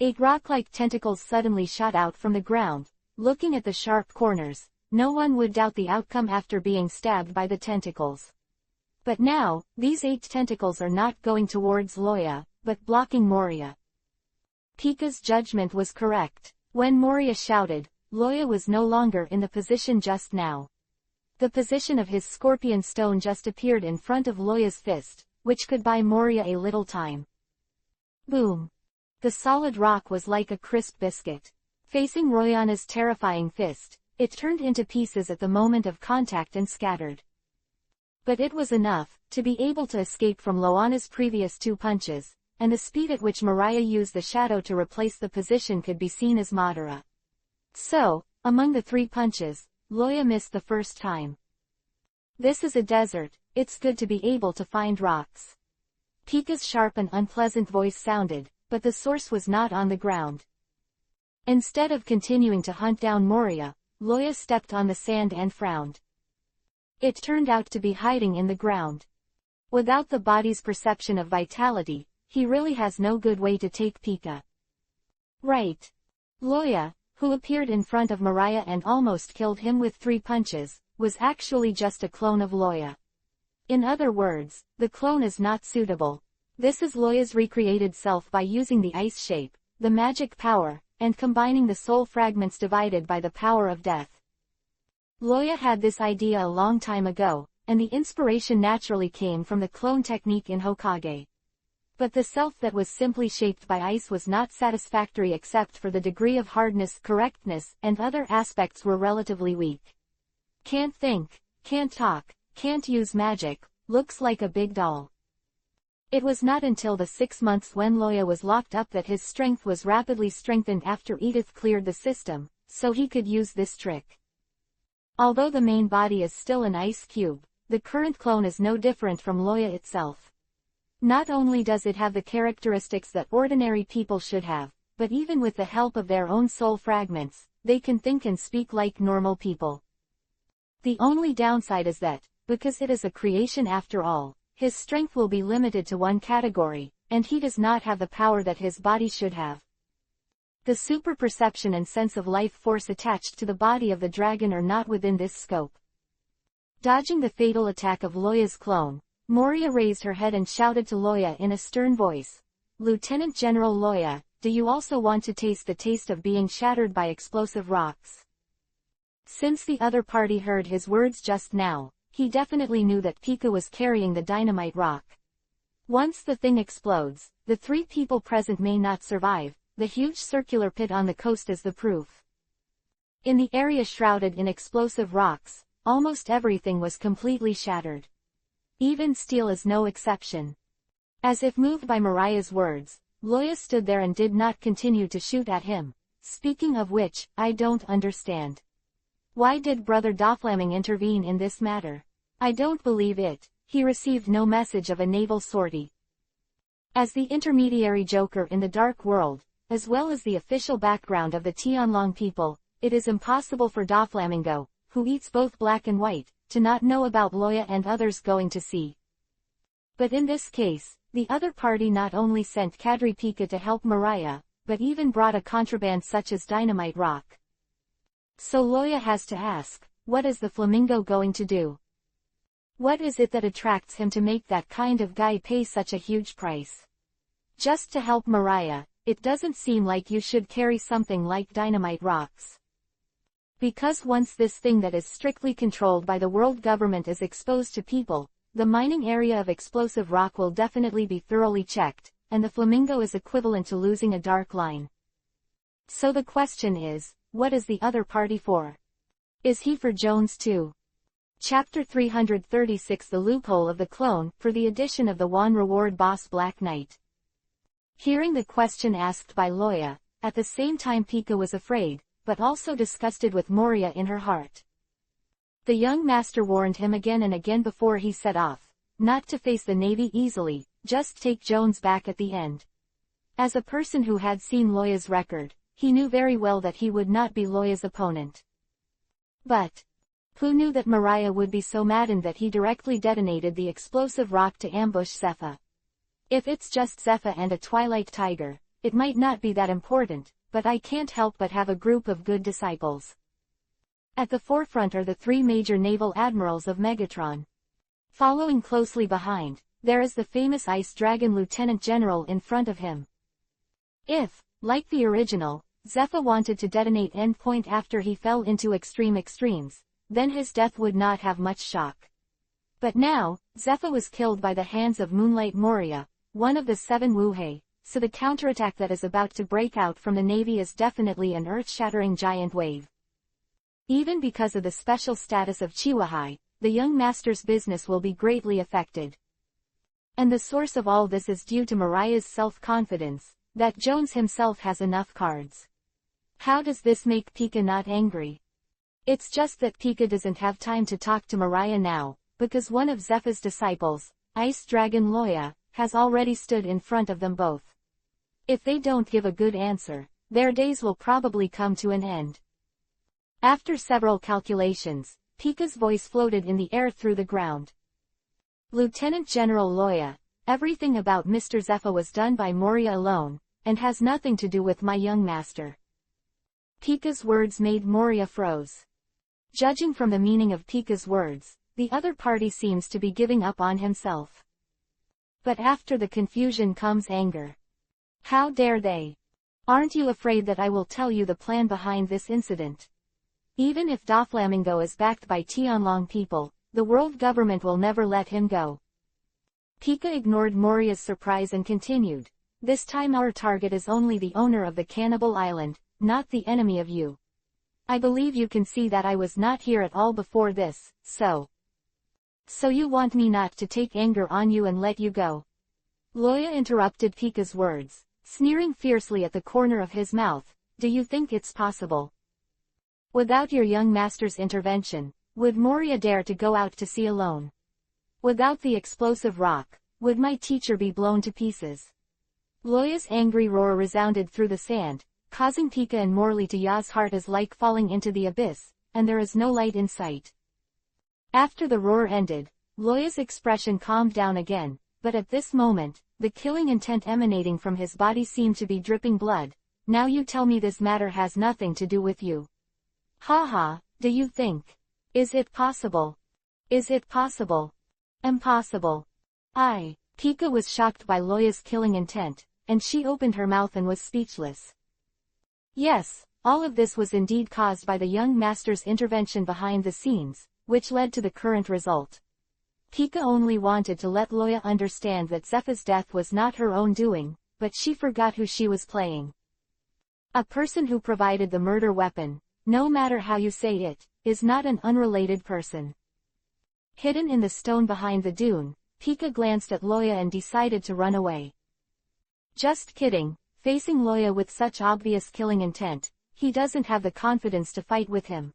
8 rock-like tentacles suddenly shot out from the ground. Looking at the sharp corners, no one would doubt the outcome after being stabbed by the tentacles. But now, these 8 tentacles are not going towards Loya, but blocking Moria. Pika's judgment was correct. When Moria shouted, Loya was no longer in the position just now. The position of his scorpion stone just appeared in front of Loya's fist, which could buy Moria a little time. Boom. The solid rock was like a crisp biscuit. Facing Royana's terrifying fist, it turned into pieces at the moment of contact and scattered. But it was enough to be able to escape from Loana's previous 2 punches, and the speed at which Moria used the shadow to replace the position could be seen as Madara. So, among the 3 punches, Loya missed the first time. This is a desert, it's good to be able to find rocks. Pika's sharp and unpleasant voice sounded, but the source was not on the ground. Instead of continuing to hunt down Moria, Loya stepped on the sand and frowned. It turned out to be hiding in the ground. Without the body's perception of vitality, he really has no good way to take Pika. Right. Loya, who appeared in front of Moria and almost killed him with 3 punches, was actually just a clone of Loya. In other words, the clone is not suitable. This is Loya's recreated self by using the ice shape, the magic power, and combining the soul fragments divided by the power of death. Loya had this idea a long time ago, and the inspiration naturally came from the clone technique in Hokage. But the self that was simply shaped by ice was not satisfactory except for the degree of hardness, correctness, and other aspects were relatively weak. Can't think, can't talk, can't use magic, looks like a big doll. It was not until the 6 months when Loya was locked up that his strength was rapidly strengthened after Edith cleared the system, so he could use this trick. Although the main body is still an ice cube, the current clone is no different from Loya itself. Not only does it have the characteristics that ordinary people should have, but even with the help of their own soul fragments, they can think and speak like normal people. The only downside is that, because it is a creation after all, his strength will be limited to one category, and he does not have the power that his body should have. The super perception and sense of life force attached to the body of the dragon are not within this scope. Dodging the fatal attack of Loya's clone, Moria raised her head and shouted to Loya in a stern voice. Lieutenant General Loya, do you also want to taste the taste of being shattered by explosive rocks? Since the other party heard his words just now, he definitely knew that Pika was carrying the dynamite rock. Once the thing explodes, the 3 people present may not survive. The huge circular pit on the coast is the proof. In the area shrouded in explosive rocks, almost everything was completely shattered. Even steel is no exception. As if moved by Mariah's words, Loya stood there and did not continue to shoot at him. Speaking of which, I don't understand. Why did Brother Doflamming intervene in this matter? I don't believe it. He received no message of a naval sortie. As the intermediary joker in the dark world, as well as the official background of the Tianlong people, it is impossible for Doflamingo, who eats both black and white, to not know about Loya and others going to sea. But in this case, the other party not only sent Kadri Pika to help Mariah, but even brought a contraband such as dynamite rock. So Loya has to ask, what is the flamingo going to do? What is it that attracts him to make that kind of guy pay such a huge price? Just to help Mariah, it doesn't seem like you should carry something like dynamite rocks. Because once this thing that is strictly controlled by the world government is exposed to people, the mining area of explosive rock will definitely be thoroughly checked, and the flamingo is equivalent to losing a dark line. So the question is, what is the other party for? Is he for Jones too? Chapter 336 The Loophole of the Clone, for the addition of the One Reward Boss Black Knight. Hearing the question asked by Loya, at the same time Pika was afraid, but also disgusted with Moria in her heart. The young master warned him again and again before he set off, not to face the Navy easily, just take Jones back at the end. As a person who had seen Loya's record, he knew very well that he would not be Loya's opponent. But who knew that Mariah would be so maddened that he directly detonated the explosive rock to ambush Zepha? If it's just Zepha and a Twilight Tiger, it might not be that important, but I can't help but have a group of good disciples. At the forefront are the 3 major naval admirals of Megatron. Following closely behind, there is the famous Ice Dragon Lieutenant General in front of him. If, like the original, Zepha wanted to detonate Endpoint after he fell into extremes, then his death would not have much shock. But now, Zepha was killed by the hands of Moonlight Moria, one of the 7 Wuhei, so the counterattack that is about to break out from the Navy is definitely an earth-shattering giant wave. Even because of the special status of Chiwahai, the young master's business will be greatly affected. And the source of all this is due to Mariah's self-confidence, that Jones himself has enough cards. How does this make Pika not angry? It's just that Pika doesn't have time to talk to Mariah now, because one of Zepha's disciples, Ice Dragon Loya, has already stood in front of them both. If they don't give a good answer, their days will probably come to an end. After several calculations, Pika's voice floated in the air through the ground. Lieutenant General Loya, everything about Mr. Zepha was done by Moria alone, and has nothing to do with my young master. Pika's words made Moria froze. Judging from the meaning of Pika's words, the other party seems to be giving up on himself. But after the confusion comes anger. How dare they? Aren't you afraid that I will tell you the plan behind this incident? Even if Doflamingo is backed by Tianlong people, the world government will never let him go. Pika ignored Moria's surprise and continued. This time our target is only the owner of the cannibal island, not the enemy of you. I believe you can see that I was not here at all before this, so you want me not to take anger on you and let you go? Loya interrupted Pika's words, sneering fiercely at the corner of his mouth. Do you think it's possible? Without your young master's intervention, would Moria dare to go out to sea alone? Without the explosive rock, would my teacher be blown to pieces? Loya's angry roar resounded through the sand, causing Pika and Morley to yaw's heart is like falling into the abyss, and there is no light in sight. After the roar ended, Loya's expression calmed down again, but at this moment, the killing intent emanating from his body seemed to be dripping blood. Now you tell me this matter has nothing to do with you. Ha ha, do you think? Is it possible? Is it possible? Impossible. Pika was shocked by Loya's killing intent, and she opened her mouth and was speechless. Yes, all of this was indeed caused by the young master's intervention behind the scenes, which led to the current result. Pika only wanted to let Loya understand that Zepha's death was not her own doing, but she forgot who she was playing. A person who provided the murder weapon, no matter how you say it, is not an unrelated person. Hidden in the stone behind the dune, Pika glanced at Loya and decided to run away. Just kidding, facing Loya with such obvious killing intent, he doesn't have the confidence to fight with him.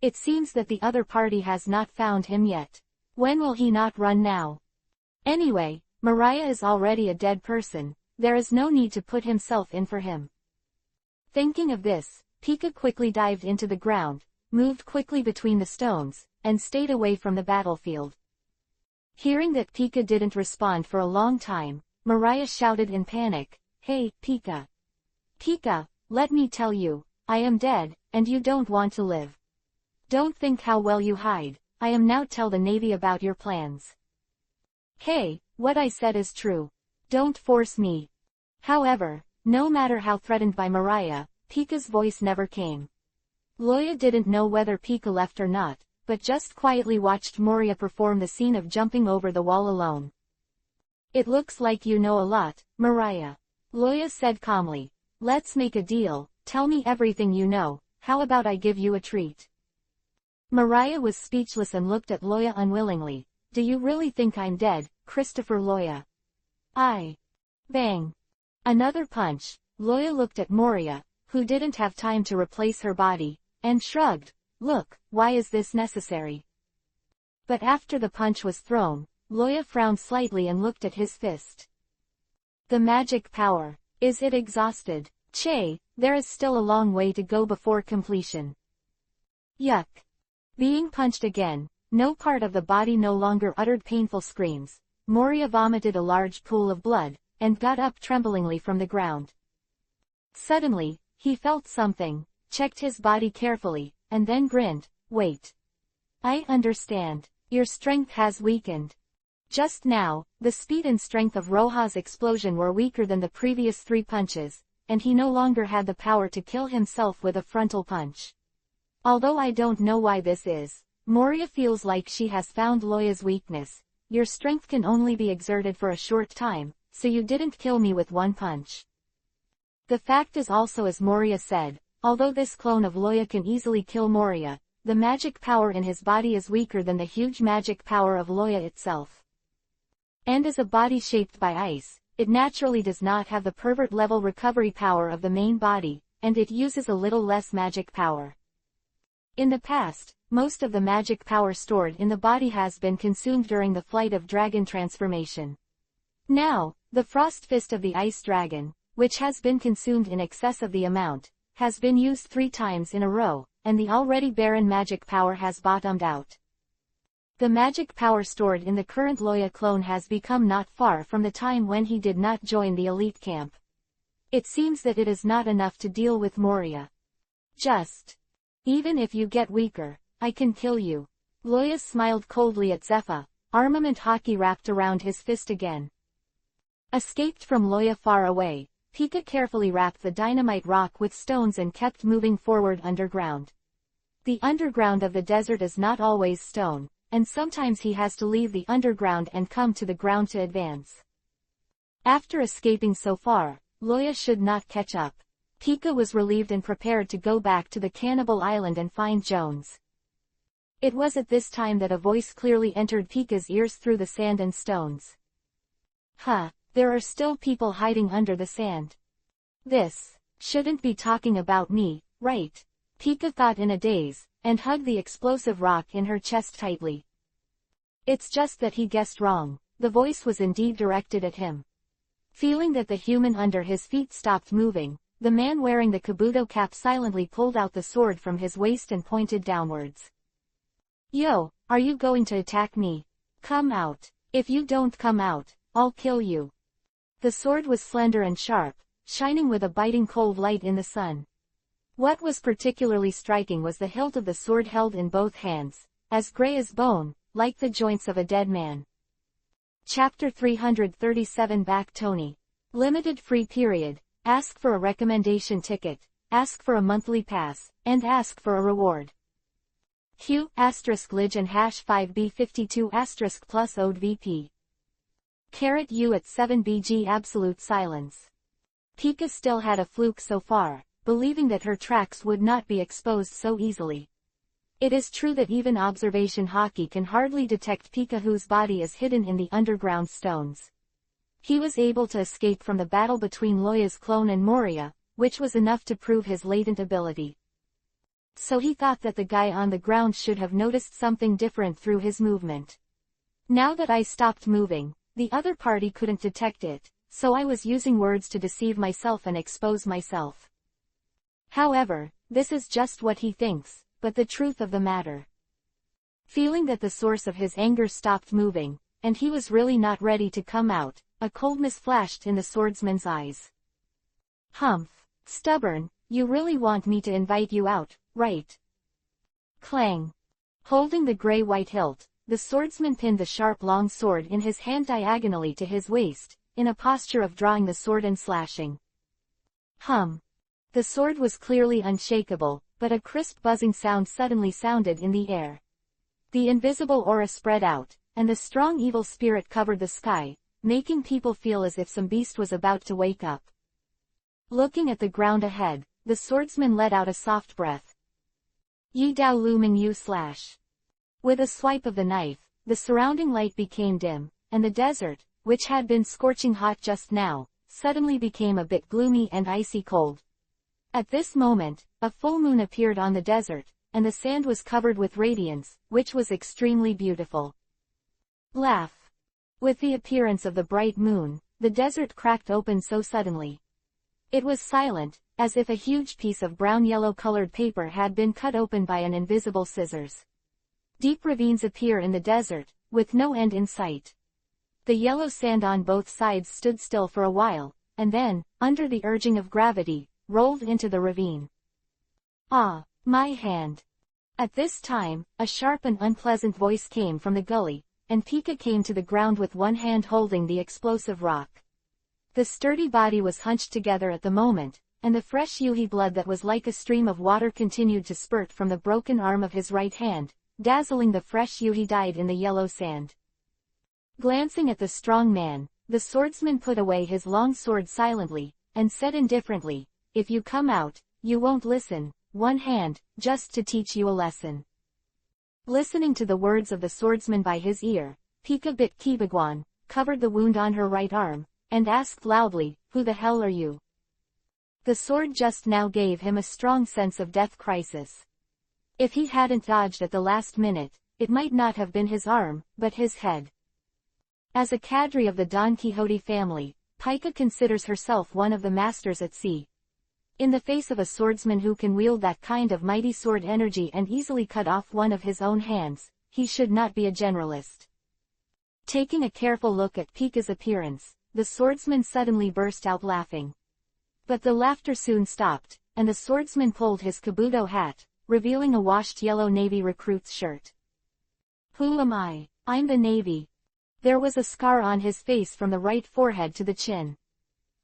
It seems that the other party has not found him yet. When will he not run now? Anyway, Mariah is already a dead person, there is no need to put himself in for him. Thinking of this, Pika quickly dived into the ground, moved quickly between the stones, and stayed away from the battlefield. Hearing that Pika didn't respond for a long time, Mariah shouted in panic, "Hey, Pika! Pika, let me tell you, I am dead, and you don't want to live. Don't think how well you hide, I am now tell the Navy about your plans. Hey, what I said is true. Don't force me." However, no matter how threatened by Mariah, Pika's voice never came. Loya didn't know whether Pika left or not, but just quietly watched Moria perform the scene of jumping over the wall alone. "It looks like you know a lot, Mariah," Loya said calmly. "Let's make a deal, tell me everything you know, how about I give you a treat?" Mariah was speechless and looked at Loya unwillingly. "Do you really think I'm dead, Christopher Loya?" Bang! Another punch. Loya looked at Moria, who didn't have time to replace her body, and shrugged. "Look, why is this necessary?" But after the punch was thrown, Loya frowned slightly and looked at his fist. "The magic power. Is it exhausted? Che, there is still a long way to go before completion." Yuck. Being punched again, no part of the body no longer uttered painful screams. Moria vomited a large pool of blood, and got up tremblingly from the ground. Suddenly, he felt something, checked his body carefully, and then grinned. "Wait. I understand. Your strength has weakened." Just now, the speed and strength of Roja's explosion were weaker than the previous 3 punches, and he no longer had the power to kill himself with a frontal punch. Although I don't know why this is, Moria feels like she has found Loya's weakness. "Your strength can only be exerted for a short time, so you didn't kill me with 1 punch. The fact is also as Moria said, although this clone of Loya can easily kill Moria, the magic power in his body is weaker than the huge magic power of Loya itself. And as a body shaped by ice, it naturally does not have the pervert-level recovery power of the main body, and it uses a little less magic power. In the past, most of the magic power stored in the body has been consumed during the flight of dragon transformation. Now, the frost fist of the ice dragon, which has been consumed in excess of the amount, has been used 3 times in a row, and the already barren magic power has bottomed out. The magic power stored in the current Loya clone has become not far from the time when he did not join the elite camp. It seems that it is not enough to deal with Moria. Even if you get weaker, I can kill you." Loya smiled coldly at Zepha, armament hockey wrapped around his fist again. Escaped from Loya far away, Pika carefully wrapped the dynamite rock with stones and kept moving forward underground. The underground of the desert is not always stone, and sometimes he has to leave the underground and come to the ground to advance. After escaping so far, Loya should not catch up. Pika was relieved and prepared to go back to the cannibal island and find Jones. It was at this time that a voice clearly entered Pika's ears through the sand and stones. There are still people hiding under the sand. This shouldn't be talking about me, right? Pika thought in a daze, and hugged the explosive rock in her chest tightly. It's just that he guessed wrong. The voice was indeed directed at him. Feeling that the human under his feet stopped moving, the man wearing the kabuto cap silently pulled out the sword from his waist and pointed downwards. "Yo, are you going to attack me? Come out. If you don't come out, I'll kill you." The sword was slender and sharp, shining with a biting cold light in the sun. What was particularly striking was the hilt of the sword held in both hands, as gray as bone, like the joints of a dead man. Chapter 337 Back Tony. Limited free period. Ask for a recommendation ticket. Ask for a monthly pass, and ask for a reward. Q *lij and #5b52 plus ode VP. U at 7bg absolute silence. Pika still had a fluke so far, believing that her tracks would not be exposed so easily. It is true that even observation hockey can hardly detect Pika, whose body is hidden in the underground stones. He was able to escape from the battle between Loya's clone and Moria, which was enough to prove his latent ability. So he thought that the guy on the ground should have noticed something different through his movement. Now that I stopped moving, the other party couldn't detect it, so I was using words to deceive myself and expose myself. However, this is just what he thinks, but the truth of the matter. Feeling that the source of his anger stopped moving, and he was really not ready to come out, a coldness flashed in the swordsman's eyes. Humph. Stubborn, you really want me to invite you out, right? Clang. Holding the gray-white hilt, the swordsman pinned the sharp long sword in his hand diagonally to his waist, in a posture of drawing the sword and slashing. Hum. The sword was clearly unshakable, but a crisp buzzing sound suddenly sounded in the air. The invisible aura spread out, and the strong evil spirit covered the sky, making people feel as if some beast was about to wake up. Looking at the ground ahead, the swordsman let out a soft breath. Yi Dao Lu Ming Yu slash. With a swipe of the knife, the surrounding light became dim, and the desert, which had been scorching hot just now, suddenly became a bit gloomy and icy cold. At this moment, a full moon appeared on the desert, and the sand was covered with radiance, which was extremely beautiful. Laugh. With the appearance of the bright moon, the desert cracked open so suddenly. It was silent, as if a huge piece of brown-yellow colored paper had been cut open by an invisible scissors. Deep ravines appear in the desert, with no end in sight. The yellow sand on both sides stood still for a while, and then, under the urging of gravity, rolled into the ravine. Ah, my hand. At this time, a sharp and unpleasant voice came from the gully, and Pika came to the ground with one hand holding the explosive rock. The sturdy body was hunched together at the moment, and the fresh Yuhi blood that was like a stream of water continued to spurt from the broken arm of his right hand, dazzling the fresh Yuhi dyed in the yellow sand. Glancing at the strong man, the swordsman put away his long sword silently, and said indifferently, "If you come out, you won't listen, one hand, just to teach you a lesson." Listening to the words of the swordsman by his ear, Pika bit Kibagwan, covered the wound on her right arm, and asked loudly, "Who the hell are you?" The sword just now gave him a strong sense of death crisis. If he hadn't dodged at the last minute, it might not have been his arm, but his head. As a cadre of the Don Quixote family, Pika considers herself one of the masters at sea. In the face of a swordsman who can wield that kind of mighty sword energy and easily cut off one of his own hands, he should not be a generalist. Taking a careful look at Pika's appearance, the swordsman suddenly burst out laughing. But the laughter soon stopped, and the swordsman pulled his kabuto hat, revealing a washed yellow Navy recruit's shirt. "Who am I? I'm the Navy." There was a scar on his face from the right forehead to the chin.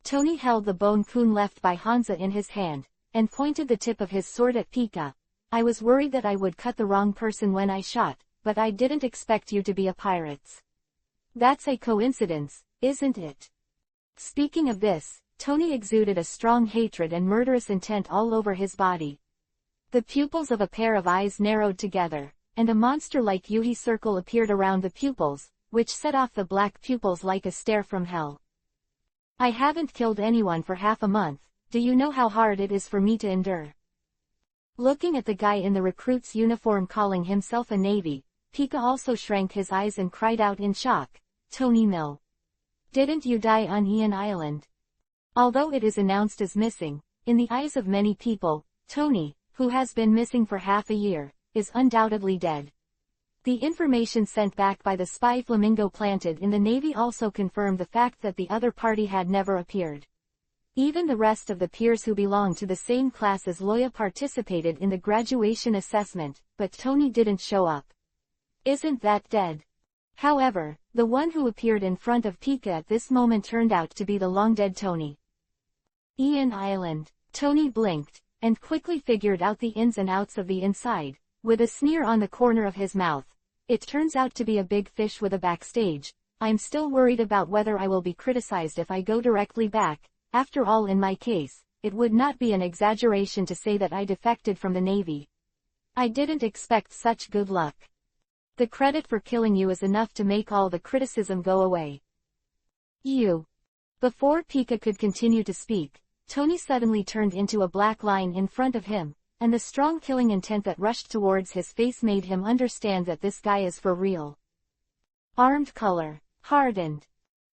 Tony held the bone kun left by Hansa in his hand, and pointed the tip of his sword at Pika. "I was worried that I would cut the wrong person when I shot, but I didn't expect you to be a pirates. That's a coincidence, isn't it?" Speaking of this, Tony exuded a strong hatred and murderous intent all over his body. The pupils of a pair of eyes narrowed together, and a monster-like Yuhi circle appeared around the pupils, which set off the black pupils like a stare from hell. "I haven't killed anyone for half a month, do you know how hard it is for me to endure?" Looking at the guy in the recruit's uniform calling himself a Navy, Pika also shrank his eyes and cried out in shock, "Tony Mill. Didn't you die on Ian Island?" Although it is announced as missing, in the eyes of many people, Tony, who has been missing for half a year, is undoubtedly dead. The information sent back by the spy flamingo planted in the Navy also confirmed the fact that the other party had never appeared. Even the rest of the peers who belonged to the same class as Loya participated in the graduation assessment, but Tony didn't show up. "Isn't that dead?" However, the one who appeared in front of Pika at this moment turned out to be the long-dead Tony. Ian Island. Tony blinked, and quickly figured out the ins and outs of the inside, with a sneer on the corner of his mouth. It turns out to be a big fish with a backstage. I'm still worried about whether I will be criticized if I go directly back. After all, in my case, it would not be an exaggeration to say that I defected from the Navy. I didn't expect such good luck. The credit for killing you is enough to make all the criticism go away. You. Before Pika could continue to speak, Tony suddenly turned into a black line in front of him, and the strong killing intent that rushed towards his face made him understand that this guy is for real. Armed color. Hardened.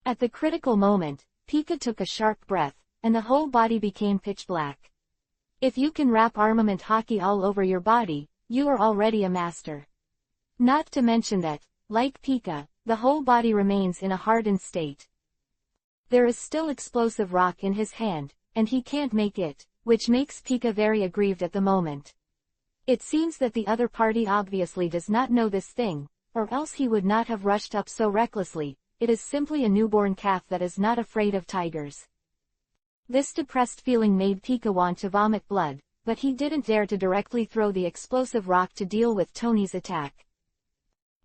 At the critical moment, Pika took a sharp breath, and the whole body became pitch black. If you can wrap armament hockey all over your body, you are already a master. Not to mention that, like Pika, the whole body remains in a hardened state. There is still explosive rock in his hand, and he can't make it, which makes Pika very aggrieved at the moment. It seems that the other party obviously does not know this thing, or else he would not have rushed up so recklessly. It is simply a newborn calf that is not afraid of tigers. This depressed feeling made Pika want to vomit blood, but he didn't dare to directly throw the explosive rock to deal with Tony's attack.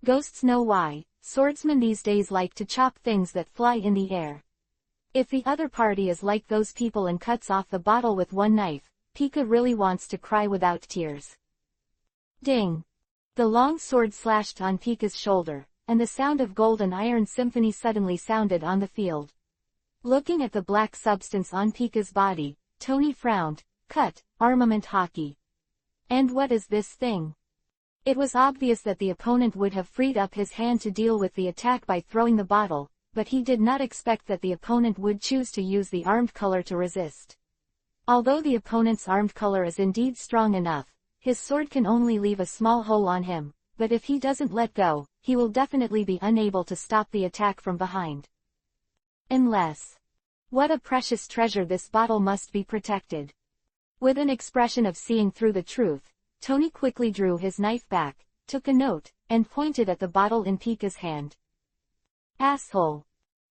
Ghosts know why. Swordsmen these days like to chop things that fly in the air. If the other party is like those people and cuts off the bottle with one knife, Pika really wants to cry without tears. Ding! The long sword slashed on Pika's shoulder, and the sound of gold and iron symphony suddenly sounded on the field. Looking at the black substance on Pika's body, Tony frowned. Cut, armament hockey. And what is this thing? It was obvious that the opponent would have freed up his hand to deal with the attack by throwing the bottle, but he did not expect that the opponent would choose to use the armed color to resist. Although the opponent's armed color is indeed strong enough, his sword can only leave a small hole on him, but if he doesn't let go, he will definitely be unable to stop the attack from behind. Unless. What a precious treasure, this bottle must be protected. With an expression of seeing through the truth, Tony quickly drew his knife back, took a note, and pointed at the bottle in Pika's hand. Asshole!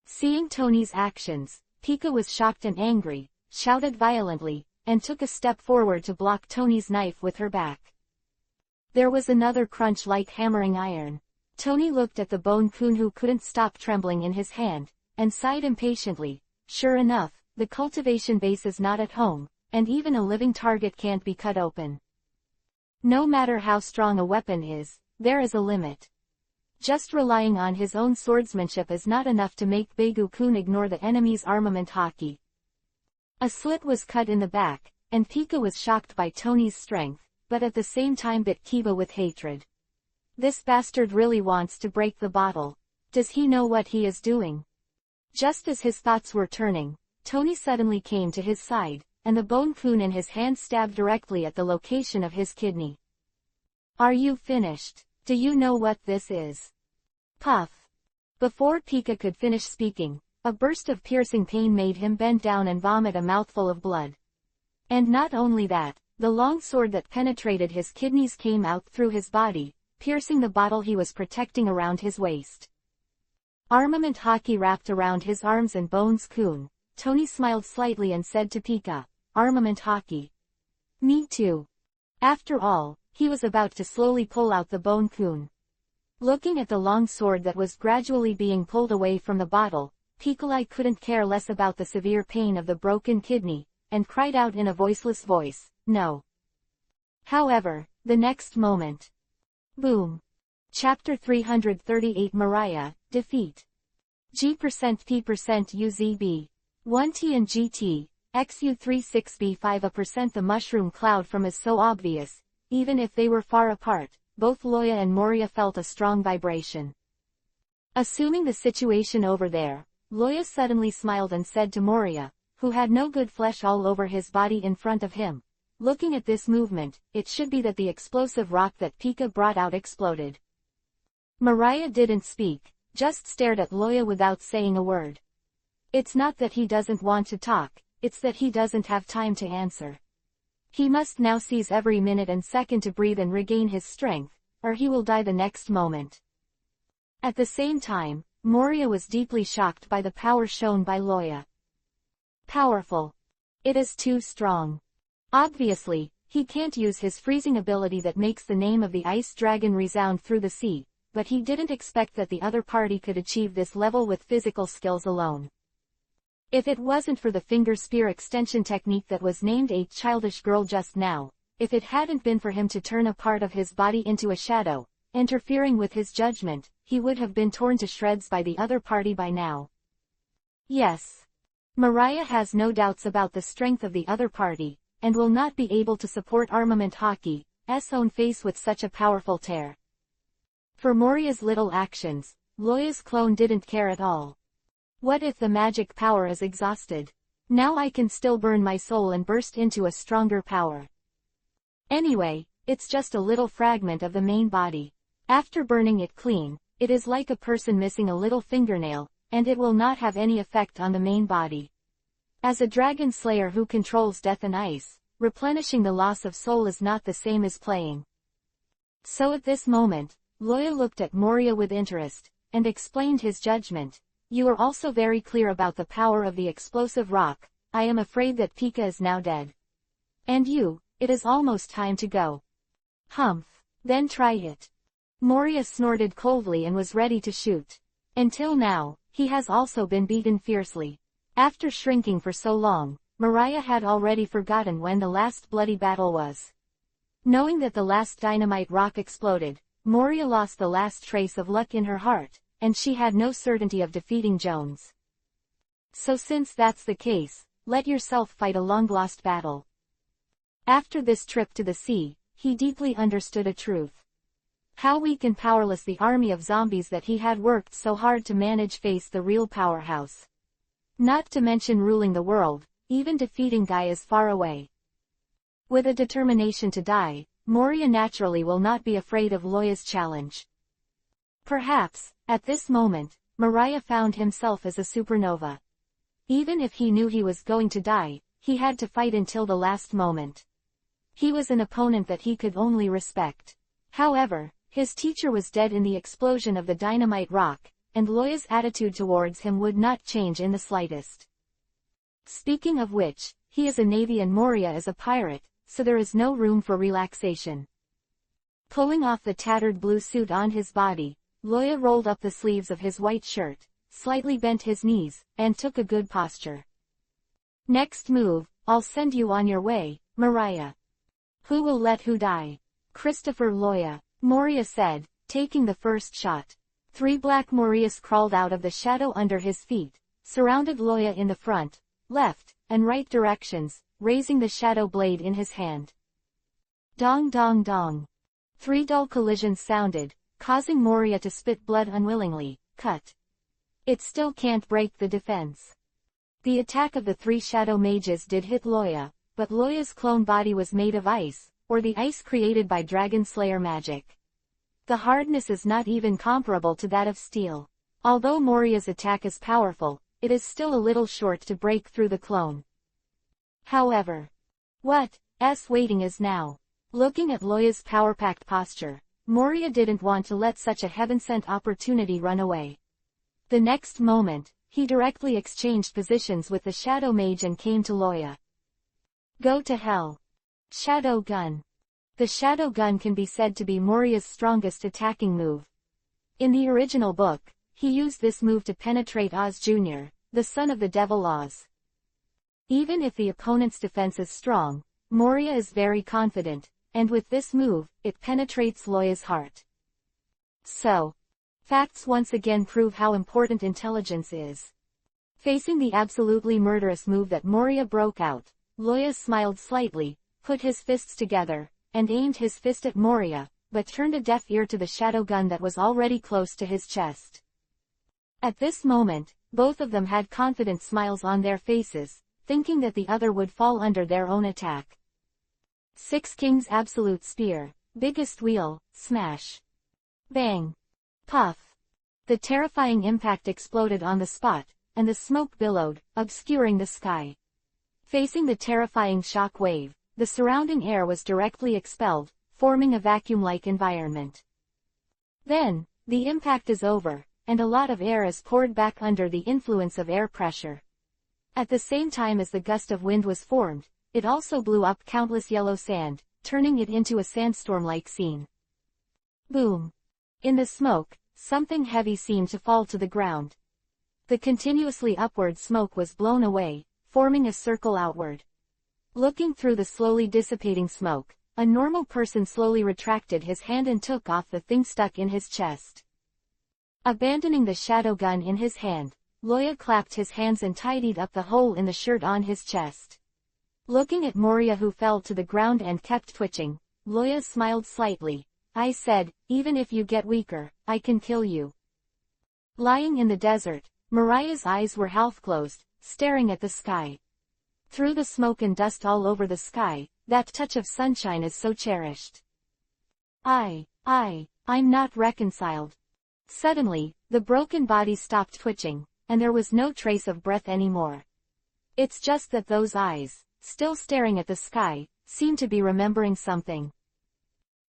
Seeing Tony's actions, Pika was shocked and angry, shouted violently, and took a step forward to block Tony's knife with her back. There was another crunch like hammering iron. Tony looked at the bone coon who couldn't stop trembling in his hand, and sighed impatiently. Sure enough, the cultivation base is not at home, and even a living target can't be cut open. No matter how strong a weapon is, there is a limit. Just relying on his own swordsmanship is not enough to make Begu-kun ignore the enemy's armament hockey. A slit was cut in the back, and Pika was shocked by Tony's strength, but at the same time bit Kiba with hatred. This bastard really wants to break the bottle. Does he know what he is doing? Just as his thoughts were turning, Tony suddenly came to his side, and the bone coon in his hand stabbed directly at the location of his kidney. Are you finished? Do you know what this is? Puff. Before Pika could finish speaking, a burst of piercing pain made him bend down and vomit a mouthful of blood. And not only that, the long sword that penetrated his kidneys came out through his body, piercing the bottle he was protecting around his waist. Armament hockey wrapped around his arms and bones coon. Tony smiled slightly and said to Pika, armament hockey. Me too. After all, he was about to slowly pull out the bone coon. Looking at the long sword that was gradually being pulled away from the bottle, Pikolai couldn't care less about the severe pain of the broken kidney, and cried out in a voiceless voice, no. However, the next moment. Boom. Chapter 338 Mariah, Defeat. G%P%UZB. 1T and GT, XU36B5%. The mushroom cloud from is so obvious, even if they were far apart, both Loya and Moria felt a strong vibration. Assuming the situation over there, Loya suddenly smiled and said to Moria, who had no good flesh all over his body in front of him, looking at this movement, it should be that the explosive rock that Pika brought out exploded. Mariah didn't speak, just stared at Loya without saying a word. It's not that he doesn't want to talk, it's that he doesn't have time to answer. He must now seize every minute and second to breathe and regain his strength, or he will die the next moment. At the same time, Moria was deeply shocked by the power shown by Loya. Powerful. It is too strong. Obviously, he can't use his freezing ability that makes the name of the ice dragon resound through the sea, but he didn't expect that the other party could achieve this level with physical skills alone. If it wasn't for the finger spear extension technique that was named a childish girl just now, if it hadn't been for him to turn a part of his body into a shadow, interfering with his judgment, he would have been torn to shreds by the other party by now. Yes. Mariah has no doubts about the strength of the other party, and will not be able to support Armament Hockey's own face with such a powerful tear. For Moria's little actions, Loya's clone didn't care at all. What if the magic power is exhausted? Now I can still burn my soul and burst into a stronger power. Anyway, it's just a little fragment of the main body. After burning it clean, it is like a person missing a little fingernail, and it will not have any effect on the main body. As a dragon slayer who controls death and ice, replenishing the loss of soul is not the same as playing. So at this moment, Loya looked at Moria with interest, and explained his judgment. You are also very clear about the power of the explosive rock. I am afraid that Pika is now dead. And you, it is almost time to go. Humph. Then try it. Moria snorted coldly and was ready to shoot. Until now, he has also been beaten fiercely. After shrinking for so long, Mariah had already forgotten when the last bloody battle was. Knowing that the last dynamite rock exploded, Moria lost the last trace of luck in her heart, and she had no certainty of defeating Jones. So since that's the case, let yourself fight a long-lost battle. After this trip to the sea, he deeply understood a truth. How weak and powerless the army of zombies that he had worked so hard to manage faced the real powerhouse. Not to mention ruling the world, even defeating Guy is far away. With a determination to die, Moria naturally will not be afraid of Loya's challenge. Perhaps, at this moment, Mariah found himself as a supernova. Even if he knew he was going to die, he had to fight until the last moment. He was an opponent that he could only respect. However, his teacher was dead in the explosion of the dynamite rock, and Loya's attitude towards him would not change in the slightest. Speaking of which, he is a navy and Moria is a pirate, so there is no room for relaxation. Pulling off the tattered blue suit on his body, Loya rolled up the sleeves of his white shirt, slightly bent his knees, and took a good posture. Next move, I'll send you on your way, Mariah. Who will let who die? Christopher Loya, Moria said, taking the first shot. 3 black Morias crawled out of the shadow under his feet, surrounded Loya in the front, left, and right directions, raising the shadow blade in his hand. Dong dong dong. 3 dull collisions sounded, causing Moria to spit blood unwillingly. Cut. It still can't break the defense. The attack of the 3 shadow mages did hit Loya, but Loya's clone body was made of ice, or the ice created by Dragon Slayer magic. The hardness is not even comparable to that of steel. Although Moria's attack is powerful, it is still a little short to break through the clone. However, what's waiting is now. Looking at Loya's power-packed posture, Moria didn't want to let such a heaven-sent opportunity run away. The next moment, he directly exchanged positions with the Shadow Mage and came to Loya. Go to hell. Shadow Gun. The Shadow Gun can be said to be Moria's strongest attacking move. In the original book, he used this move to penetrate Oz Jr., the son of the Devil Oz. Even if the opponent's defense is strong, Moria is very confident, and with this move, it penetrates Loya's heart. So, facts once again prove how important intelligence is. Facing the absolutely murderous move that Moria broke out, Loya smiled slightly, put his fists together, and aimed his fist at Moria, but turned a deaf ear to the shadow gun that was already close to his chest. At this moment, both of them had confident smiles on their faces, thinking that the other would fall under their own attack. 6 Kings Absolute Spear, Biggest Wheel, Smash. Bang. Puff. The terrifying impact exploded on the spot, and the smoke billowed, obscuring the sky. Facing the terrifying shock wave, the surrounding air was directly expelled, forming a vacuum-like environment. Then, The impact is over, and a lot of air is poured back under the influence of air pressure. At the same time as the gust of wind was formed, it also blew up countless yellow sand, turning it into a sandstorm-like scene. Boom! In the smoke, something heavy seemed to fall to the ground. The continuously upward smoke was blown away, forming a circle outward. Looking through the slowly dissipating smoke, a normal person slowly retracted his hand and took off the thing stuck in his chest. Abandoning the shadow gun in his hand, Loya clapped his hands and tidied up the hole in the shirt on his chest. Looking at Moria, who fell to the ground and kept twitching, Loya smiled slightly. I said, even if you get weaker, I can kill you. Lying in the desert, Mariah's eyes were half closed, staring at the sky. Through the smoke and dust all over the sky, that touch of sunshine is so cherished. I'm not reconciled. Suddenly, the broken body stopped twitching, and there was no trace of breath anymore. It's just that those eyes, still staring at the sky, seemed to be remembering something.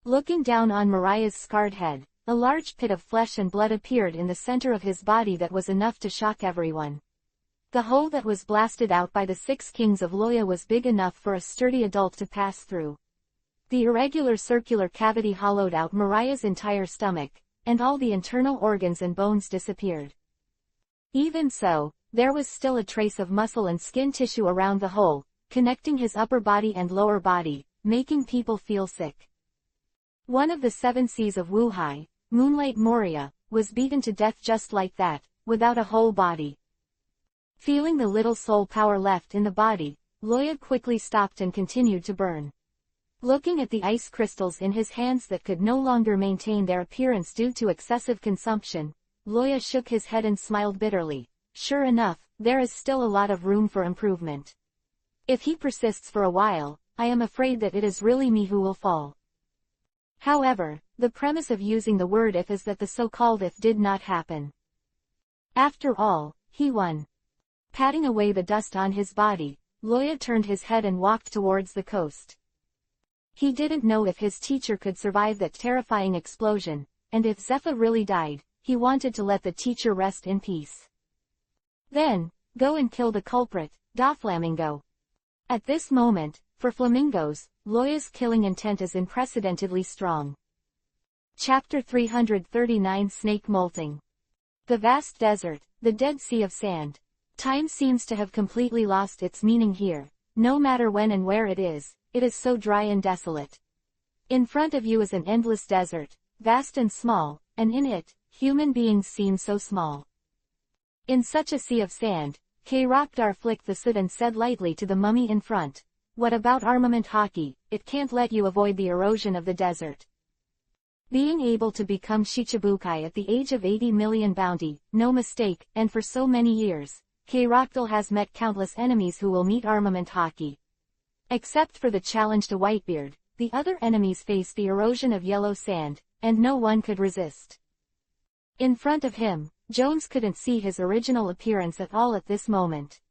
Looking down on Mariah's scarred head, a large pit of flesh and blood appeared in the center of his body that was enough to shock everyone. The hole that was blasted out by the 6 kings of Loya was big enough for a sturdy adult to pass through. The irregular circular cavity hollowed out Mariah's entire stomach, and all the internal organs and bones disappeared. Even so, there was still a trace of muscle and skin tissue around the hole, connecting his upper body and lower body, making people feel sick. One of the 7 Cs of Wuhai, Moonlight Moria, was beaten to death just like that, without a whole body. Feeling the little soul power left in the body, Loya quickly stopped and continued to burn. Looking at the ice crystals in his hands that could no longer maintain their appearance due to excessive consumption, Loya shook his head and smiled bitterly. Sure enough, there is still a lot of room for improvement. If he persists for a while, I am afraid that it is really me who will fall. However, the premise of using the word if is that the so-called if did not happen. After all, he won. Patting away the dust on his body, Loya turned his head and walked towards the coast. He didn't know if his teacher could survive that terrifying explosion, and if Zephyr really died, he wanted to let the teacher rest in peace. Then, go and kill the culprit, Doflamingo. At this moment, for flamingos, Loya's killing intent is unprecedentedly strong. Chapter 339 Snake Molting. The vast desert, the Dead Sea of Sand. Time seems to have completely lost its meaning here. No matter when and where it is so dry and desolate. In front of you is an endless desert, vast and small, and in it, human beings seem so small. In such a sea of sand, K-Rockdar flicked the soot and said lightly to the mummy in front, what about armament hockey? It can't let you avoid the erosion of the desert. Being able to become Shichibukai at the age of 80 million bounty, no mistake, and for so many years, K-Rockdal has met countless enemies who will meet armament hockey. Except for the challenge to Whitebeard, the other enemies face the erosion of yellow sand, and no one could resist. In front of him, Jones couldn't see his original appearance at all at this moment.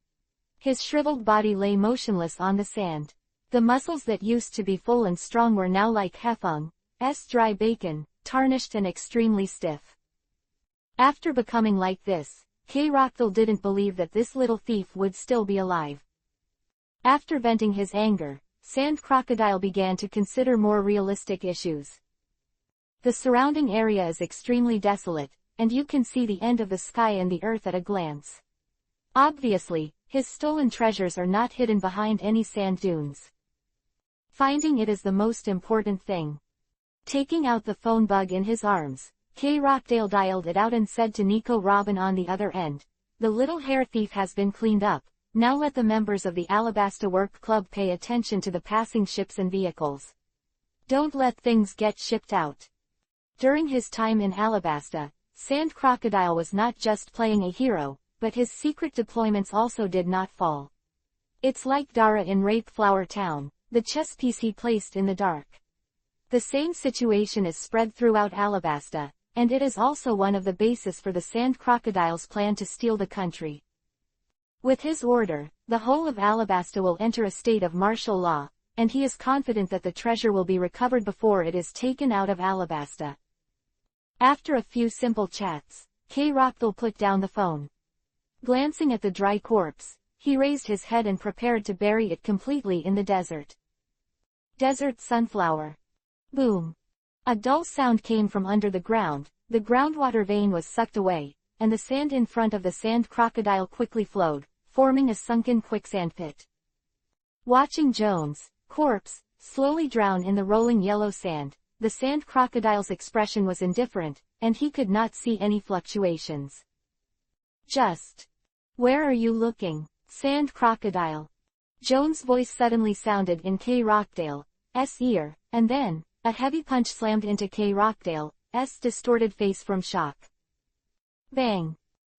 His shriveled body lay motionless on the sand. The muscles that used to be full and strong were now like Hefeng's dry bacon, tarnished and extremely stiff. After becoming like this, K-Rockdal didn't believe that this little thief would still be alive. After venting his anger, Sand Crocodile began to consider more realistic issues. The surrounding area is extremely desolate, and you can see the end of the sky and the earth at a glance. Obviously, his stolen treasures are not hidden behind any sand dunes. Finding it is the most important thing. Taking out the phone bug in his arms, K-Rockdale dialed it out and said to Nico Robin on the other end, the little hair thief has been cleaned up. Now let the members of the Alabasta Work Club pay attention to the passing ships and vehicles. Don't let things get shipped out. During his time in Alabasta, Sand Crocodile was not just playing a hero, but his secret deployments also did not fall. It's like Dara in Rape Flower Town, the chess piece he placed in the dark. The same situation is spread throughout Alabasta, and it is also one of the bases for the Sand Crocodile's plan to steal the country. With his order, the whole of Alabasta will enter a state of martial law, and he is confident that the treasure will be recovered before it is taken out of Alabasta. After a few simple chats, K-Rockdal put down the phone. Glancing at the dry corpse, he raised his head and prepared to bury it completely in the desert. Desert sunflower. Boom. A dull sound came from under the ground, the groundwater vein was sucked away, and the sand in front of the sand crocodile quickly flowed, forming a sunken quicksand pit. Watching Jones' corpse slowly drown in the rolling yellow sand, the sand crocodile's expression was indifferent, and he could not see any fluctuations. Just. Where are you looking, sand crocodile? Jones' voice suddenly sounded in K-Rockdale's ear, and then, a heavy punch slammed into K-Rockdale's distorted face from shock. Bang!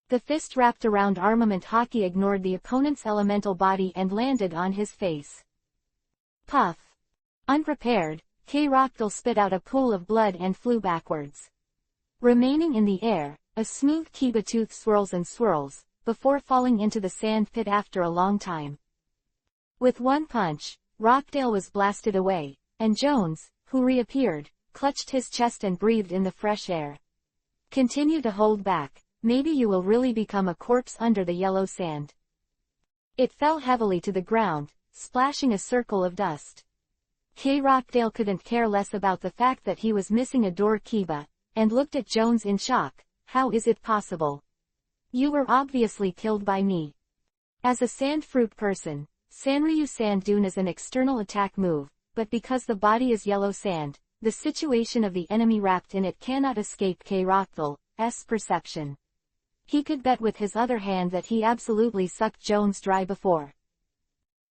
The fist wrapped around armament hockey ignored the opponent's elemental body and landed on his face. Puff! Unprepared, K-Rockdal spit out a pool of blood and flew backwards. Remaining in the air, a smooth Kiba tooth swirls and swirls, before falling into the sand pit after a long time. With one punch, Rockdale was blasted away, and Jones, who reappeared, clutched his chest and breathed in the fresh air. Continue to hold back, maybe you will really become a corpse under the yellow sand. It fell heavily to the ground, splashing a circle of dust. K-Rockdale couldn't care less about the fact that he was missing a door Kiba, and looked at Jones in shock. How is it possible? You were obviously killed by me. As a sand fruit person, Sanryu Sand Dune is an external attack move, but because the body is yellow sand, the situation of the enemy wrapped in it cannot escape K-Rockdal's perception. He could bet with his other hand that he absolutely sucked Jones dry before.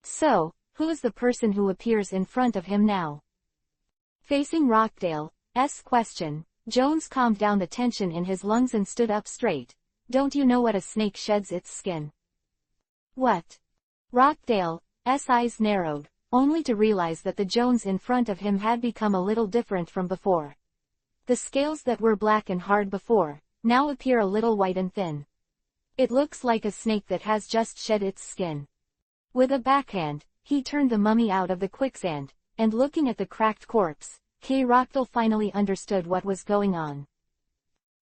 So, who is the person who appears in front of him now? Facing Rockdale's question, Jones calmed down the tension in his lungs and stood up straight. Don't you know what a snake sheds its skin? What? Rockdale's eyes narrowed, only to realize that the Jones in front of him had become a little different from before. The scales that were black and hard before, now appear a little white and thin. It looks like a snake that has just shed its skin. With a backhand, he turned the mummy out of the quicksand, and looking at the cracked corpse, K-Rockdal finally understood what was going on.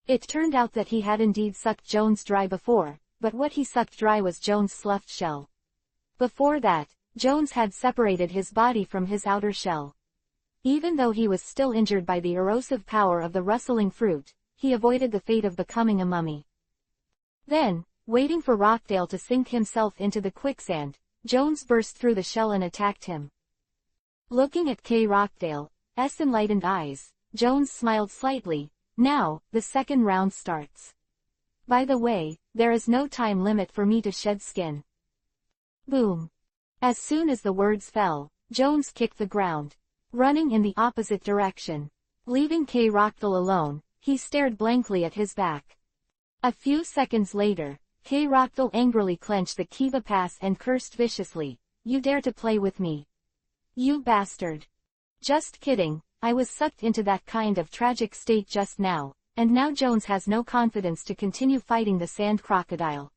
It turned out that he had indeed sucked Jones dry before, but what he sucked dry was Jones' sloughed shell. Before that, Jones had separated his body from his outer shell. Even though he was still injured by the erosive power of the rustling fruit, he avoided the fate of becoming a mummy. Then, waiting for Rockdale to sink himself into the quicksand, Jones burst through the shell and attacked him. Looking at K-Rockdale's enlightened eyes, Jones smiled slightly. Now, the second round starts. By the way, there is no time limit for me to shed skin. Boom. As soon as the words fell, Jones kicked the ground, running in the opposite direction. Leaving K-Rockdal alone, he stared blankly at his back. A few seconds later, K-Rockdal angrily clenched the Kiba pass and cursed viciously. You dare to play with me? You bastard. Just kidding, I was sucked into that kind of tragic state just now, and now Jones has no confidence to continue fighting the sand crocodile.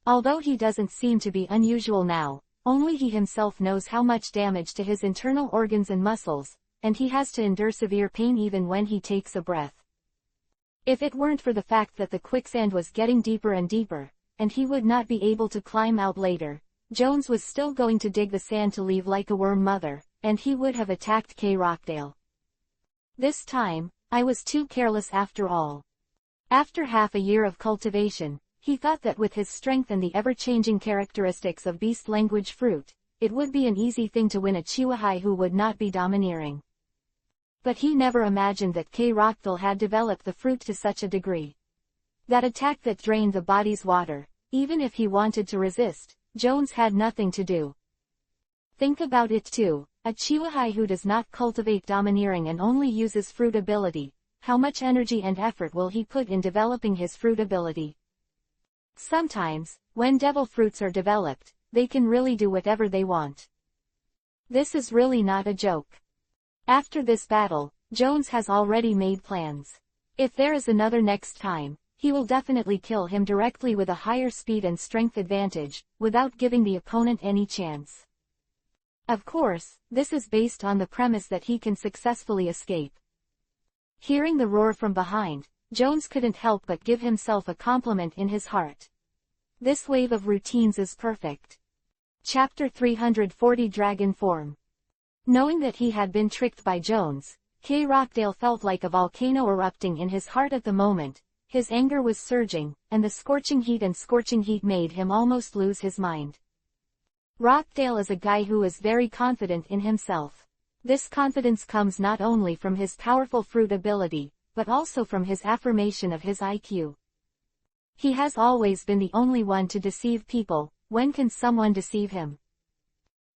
Although he doesn't seem to be unusual now, only he himself knows how much damage to his internal organs and muscles, and he has to endure severe pain even when he takes a breath. If it weren't for the fact that the quicksand was getting deeper and deeper, and he would not be able to climb out later, Jones was still going to dig the sand to leave like a worm mother, and he would have attacked K-Rockdale. This time, I was too careless after all. After half a year of cultivation, he thought that with his strength and the ever-changing characteristics of beast language fruit, it would be an easy thing to win a Chihuahua who would not be domineering. But he never imagined that K-Rockdal had developed the fruit to such a degree. That attack that drained the body's water, even if he wanted to resist, Jones had nothing to do. Think about it too, a Chihuahua who does not cultivate domineering and only uses fruit ability, how much energy and effort will he put in developing his fruit ability? Sometimes, when devil fruits are developed, they can really do whatever they want. This is really not a joke. After this battle, Jones has already made plans. If there is another next time, he will definitely kill him directly with a higher speed and strength advantage, without giving the opponent any chance. Of course, this is based on the premise that he can successfully escape. Hearing the roar from behind, Jones couldn't help but give himself a compliment in his heart. This wave of routines is perfect. Chapter 340 Dragon Form. Knowing that he had been tricked by Jones, K. Rockdale felt like a volcano erupting in his heart at the moment. His anger was surging, and the scorching heat made him almost lose his mind. Rockdale is a guy who is very confident in himself. This confidence comes not only from his powerful fruit ability, but also from his affirmation of his IQ. He has always been the only one to deceive people. When can someone deceive him?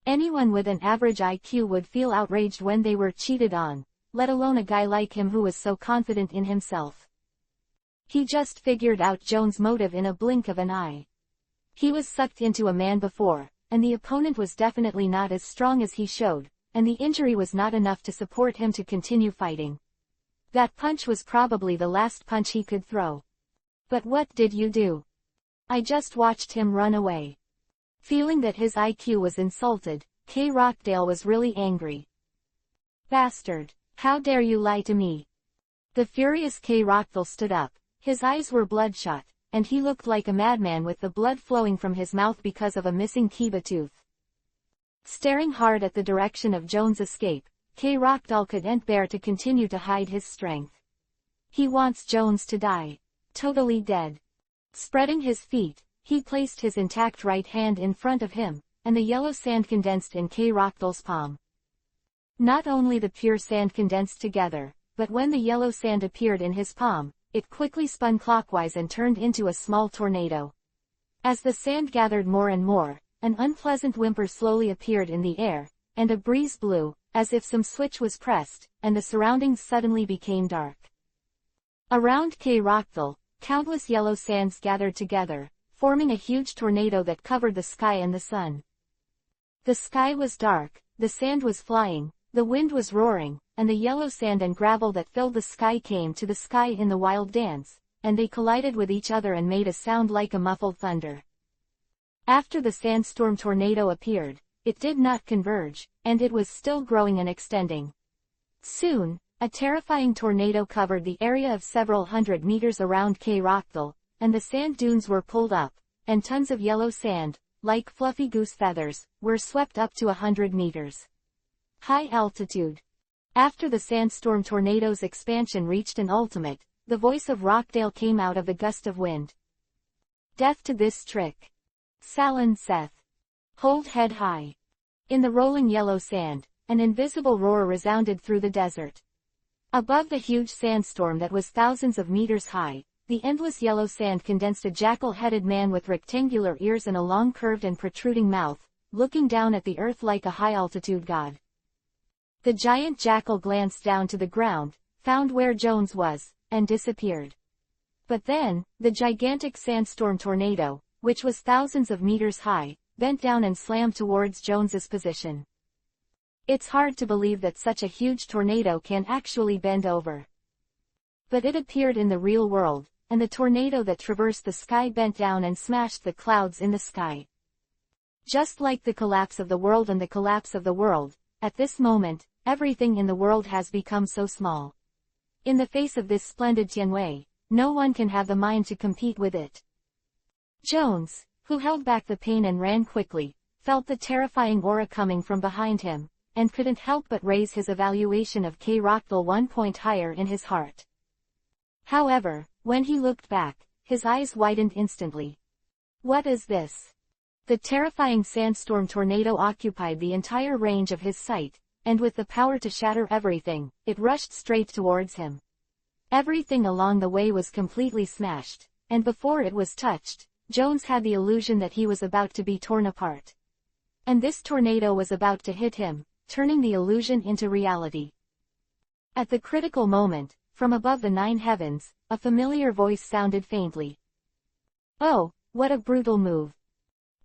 Anyone with an average IQ would feel outraged when they were cheated on, let alone a guy like him who was so confident in himself. He just figured out Jones' motive in a blink of an eye. He was sucked into a man before, and the opponent was definitely not as strong as he showed, and the injury was not enough to support him to continue fighting. That punch was probably the last punch he could throw. But what did you do? I just watched him run away. Feeling that his IQ was insulted, K. Rockdale was really angry. Bastard! How dare you lie to me? The furious K. Rockdale stood up. His eyes were bloodshot, and he looked like a madman with the blood flowing from his mouth because of a missing Kiba tooth. Staring hard at the direction of Jones' escape, K. Rockdale couldn't bear to continue to hide his strength. He wants Jones to die. Totally dead. Spreading his feet, he placed his intact right hand in front of him, and the yellow sand condensed in K. Rockdale's palm. Not only the pure sand condensed together, but when the yellow sand appeared in his palm, it quickly spun clockwise and turned into a small tornado. As the sand gathered more and more, an unpleasant whimper slowly appeared in the air, and a breeze blew, as if some switch was pressed, and the surroundings suddenly became dark. Around K. Rockdale, countless yellow sands gathered together, forming a huge tornado that covered the sky and the sun. The sky was dark, the sand was flying, the wind was roaring, and the yellow sand and gravel that filled the sky came to the sky in the wild dance, and they collided with each other and made a sound like a muffled thunder. After the sandstorm tornado appeared, it did not converge, and it was still growing and extending. Soon, a terrifying tornado covered the area of several hundred meters around K. Rockdale, and the sand dunes were pulled up, and tons of yellow sand, like fluffy goose feathers, were swept up to 100 meters. High altitude. After the sandstorm tornado's expansion reached an ultimate, the voice of Rockdale came out of the gust of wind. Death to this trick. Salon Seth. Hold head high. In the rolling yellow sand, an invisible roar resounded through the desert. Above the huge sandstorm that was thousands of meters high, the endless yellow sand condensed a jackal-headed man with rectangular ears and a long curved and protruding mouth, looking down at the earth like a high-altitude god. The giant jackal glanced down to the ground, found where Jones was, and disappeared. But then, the gigantic sandstorm tornado, which was thousands of meters high, bent down and slammed towards Jones's position. It's hard to believe that such a huge tornado can actually bend over. But it appeared in the real world, and the tornado that traversed the sky bent down and smashed the clouds in the sky. Just like the collapse of the world and the collapse of the world, at this moment, everything in the world has become so small. In the face of this splendid Tianwei, no one can have the mind to compete with it. Jones, who held back the pain and ran quickly, felt the terrifying aura coming from behind him, and couldn't help but raise his evaluation of K. Rockdale 1 point higher in his heart. However, when he looked back, his eyes widened instantly. What is this? The terrifying sandstorm tornado occupied the entire range of his sight, and with the power to shatter everything, it rushed straight towards him. Everything along the way was completely smashed, and before it was touched, Jones had the illusion that he was about to be torn apart. And this tornado was about to hit him, turning the illusion into reality. At the critical moment, from above the 9 heavens, a familiar voice sounded faintly. Oh, what a brutal move.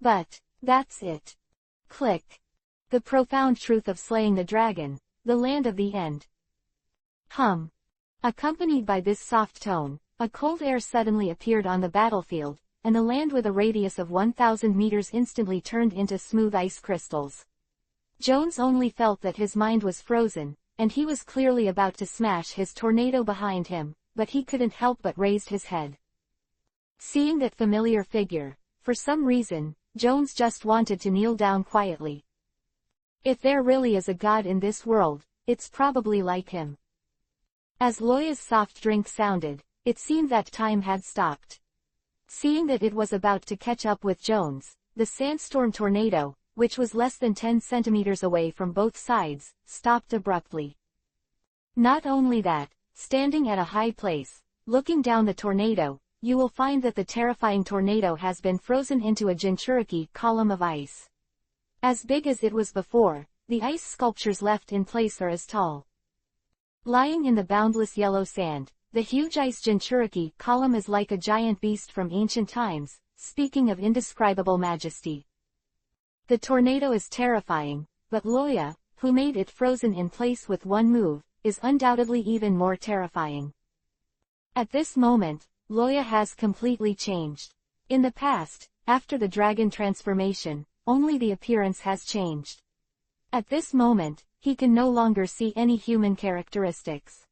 But, that's it. Click. The profound truth of slaying the dragon, the land of the end. Hum. Accompanied by this soft tone, a cold air suddenly appeared on the battlefield, and the land with a radius of 1,000 meters instantly turned into smooth ice crystals. Jones only felt that his mind was frozen, and he was clearly about to smash his tornado behind him. but he couldn't help but raise his head. Seeing that familiar figure, for some reason, Jones just wanted to kneel down quietly. If there really is a god in this world, it's probably like him. As Loya's soft drink sounded, it seemed that time had stopped. Seeing that it was about to catch up with Jones, the sandstorm tornado, which was less than 10 centimeters away from both sides, stopped abruptly. Not only that, standing at a high place, looking down the tornado, you will find that the terrifying tornado has been frozen into a Jinchuriki column of ice. As big as it was before, the ice sculptures left in place are as tall. Lying in the boundless yellow sand, the huge ice Jinchuriki column is like a giant beast from ancient times, speaking of indescribable majesty. The tornado is terrifying, but Loya, who made it frozen in place with one move, is undoubtedly even more terrifying. At this moment, Loya has completely changed. In the past, after the dragon transformation, only the appearance has changed. At this moment, he can no longer see any human characteristics.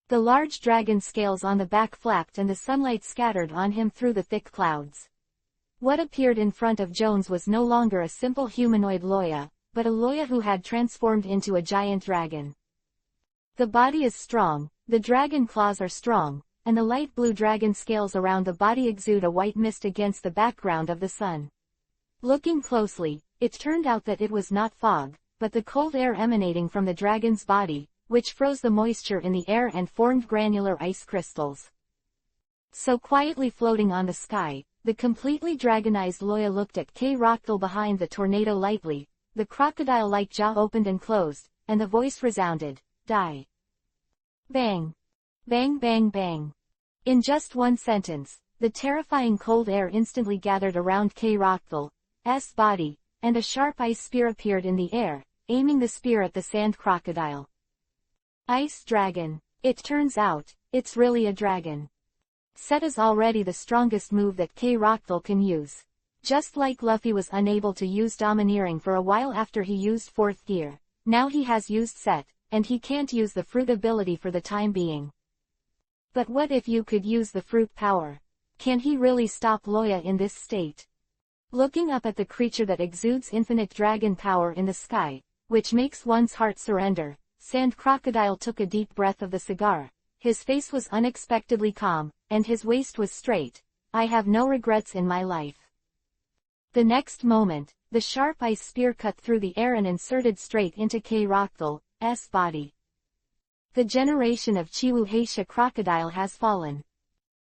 The large dragon scales on the back flapped and the sunlight scattered on him through the thick clouds. What appeared in front of Jones was no longer a simple humanoid Loya, but a Loya who had transformed into a giant dragon. The body is strong, the dragon claws are strong, and the light blue dragon scales around the body exude a white mist against the background of the sun. Looking closely, it turned out that it was not fog, but the cold air emanating from the dragon's body, which froze the moisture in the air and formed granular ice crystals. So quietly floating on the sky, the completely dragonized Loya looked at K-Rockville behind the tornado lightly, the crocodile-like jaw opened and closed, and the voice resounded, "Die." Bang! Bang bang bang. In just one sentence, the terrifying cold air instantly gathered around K-Rockville's body, and a sharp ice spear appeared in the air, aiming the spear at the sand crocodile. Ice dragon. It turns out, it's really a dragon. Set is already the strongest move that K-Rockville can use. Just like Luffy was unable to use domineering for a while after he used fourth gear, now he has used Set, and he can't use the fruit ability for the time being. But what if you could use the fruit power? Can he really stop Loya in this state? Looking up at the creature that exudes infinite dragon power in the sky, which makes one's heart surrender, Sand Crocodile took a deep breath of the cigar. His face was unexpectedly calm, and his waist was straight. "I have no regrets in my life." The next moment, the sharp ice spear cut through the air and inserted straight into K-Rockville's body. The generation of Chiwu Heisha crocodile has fallen.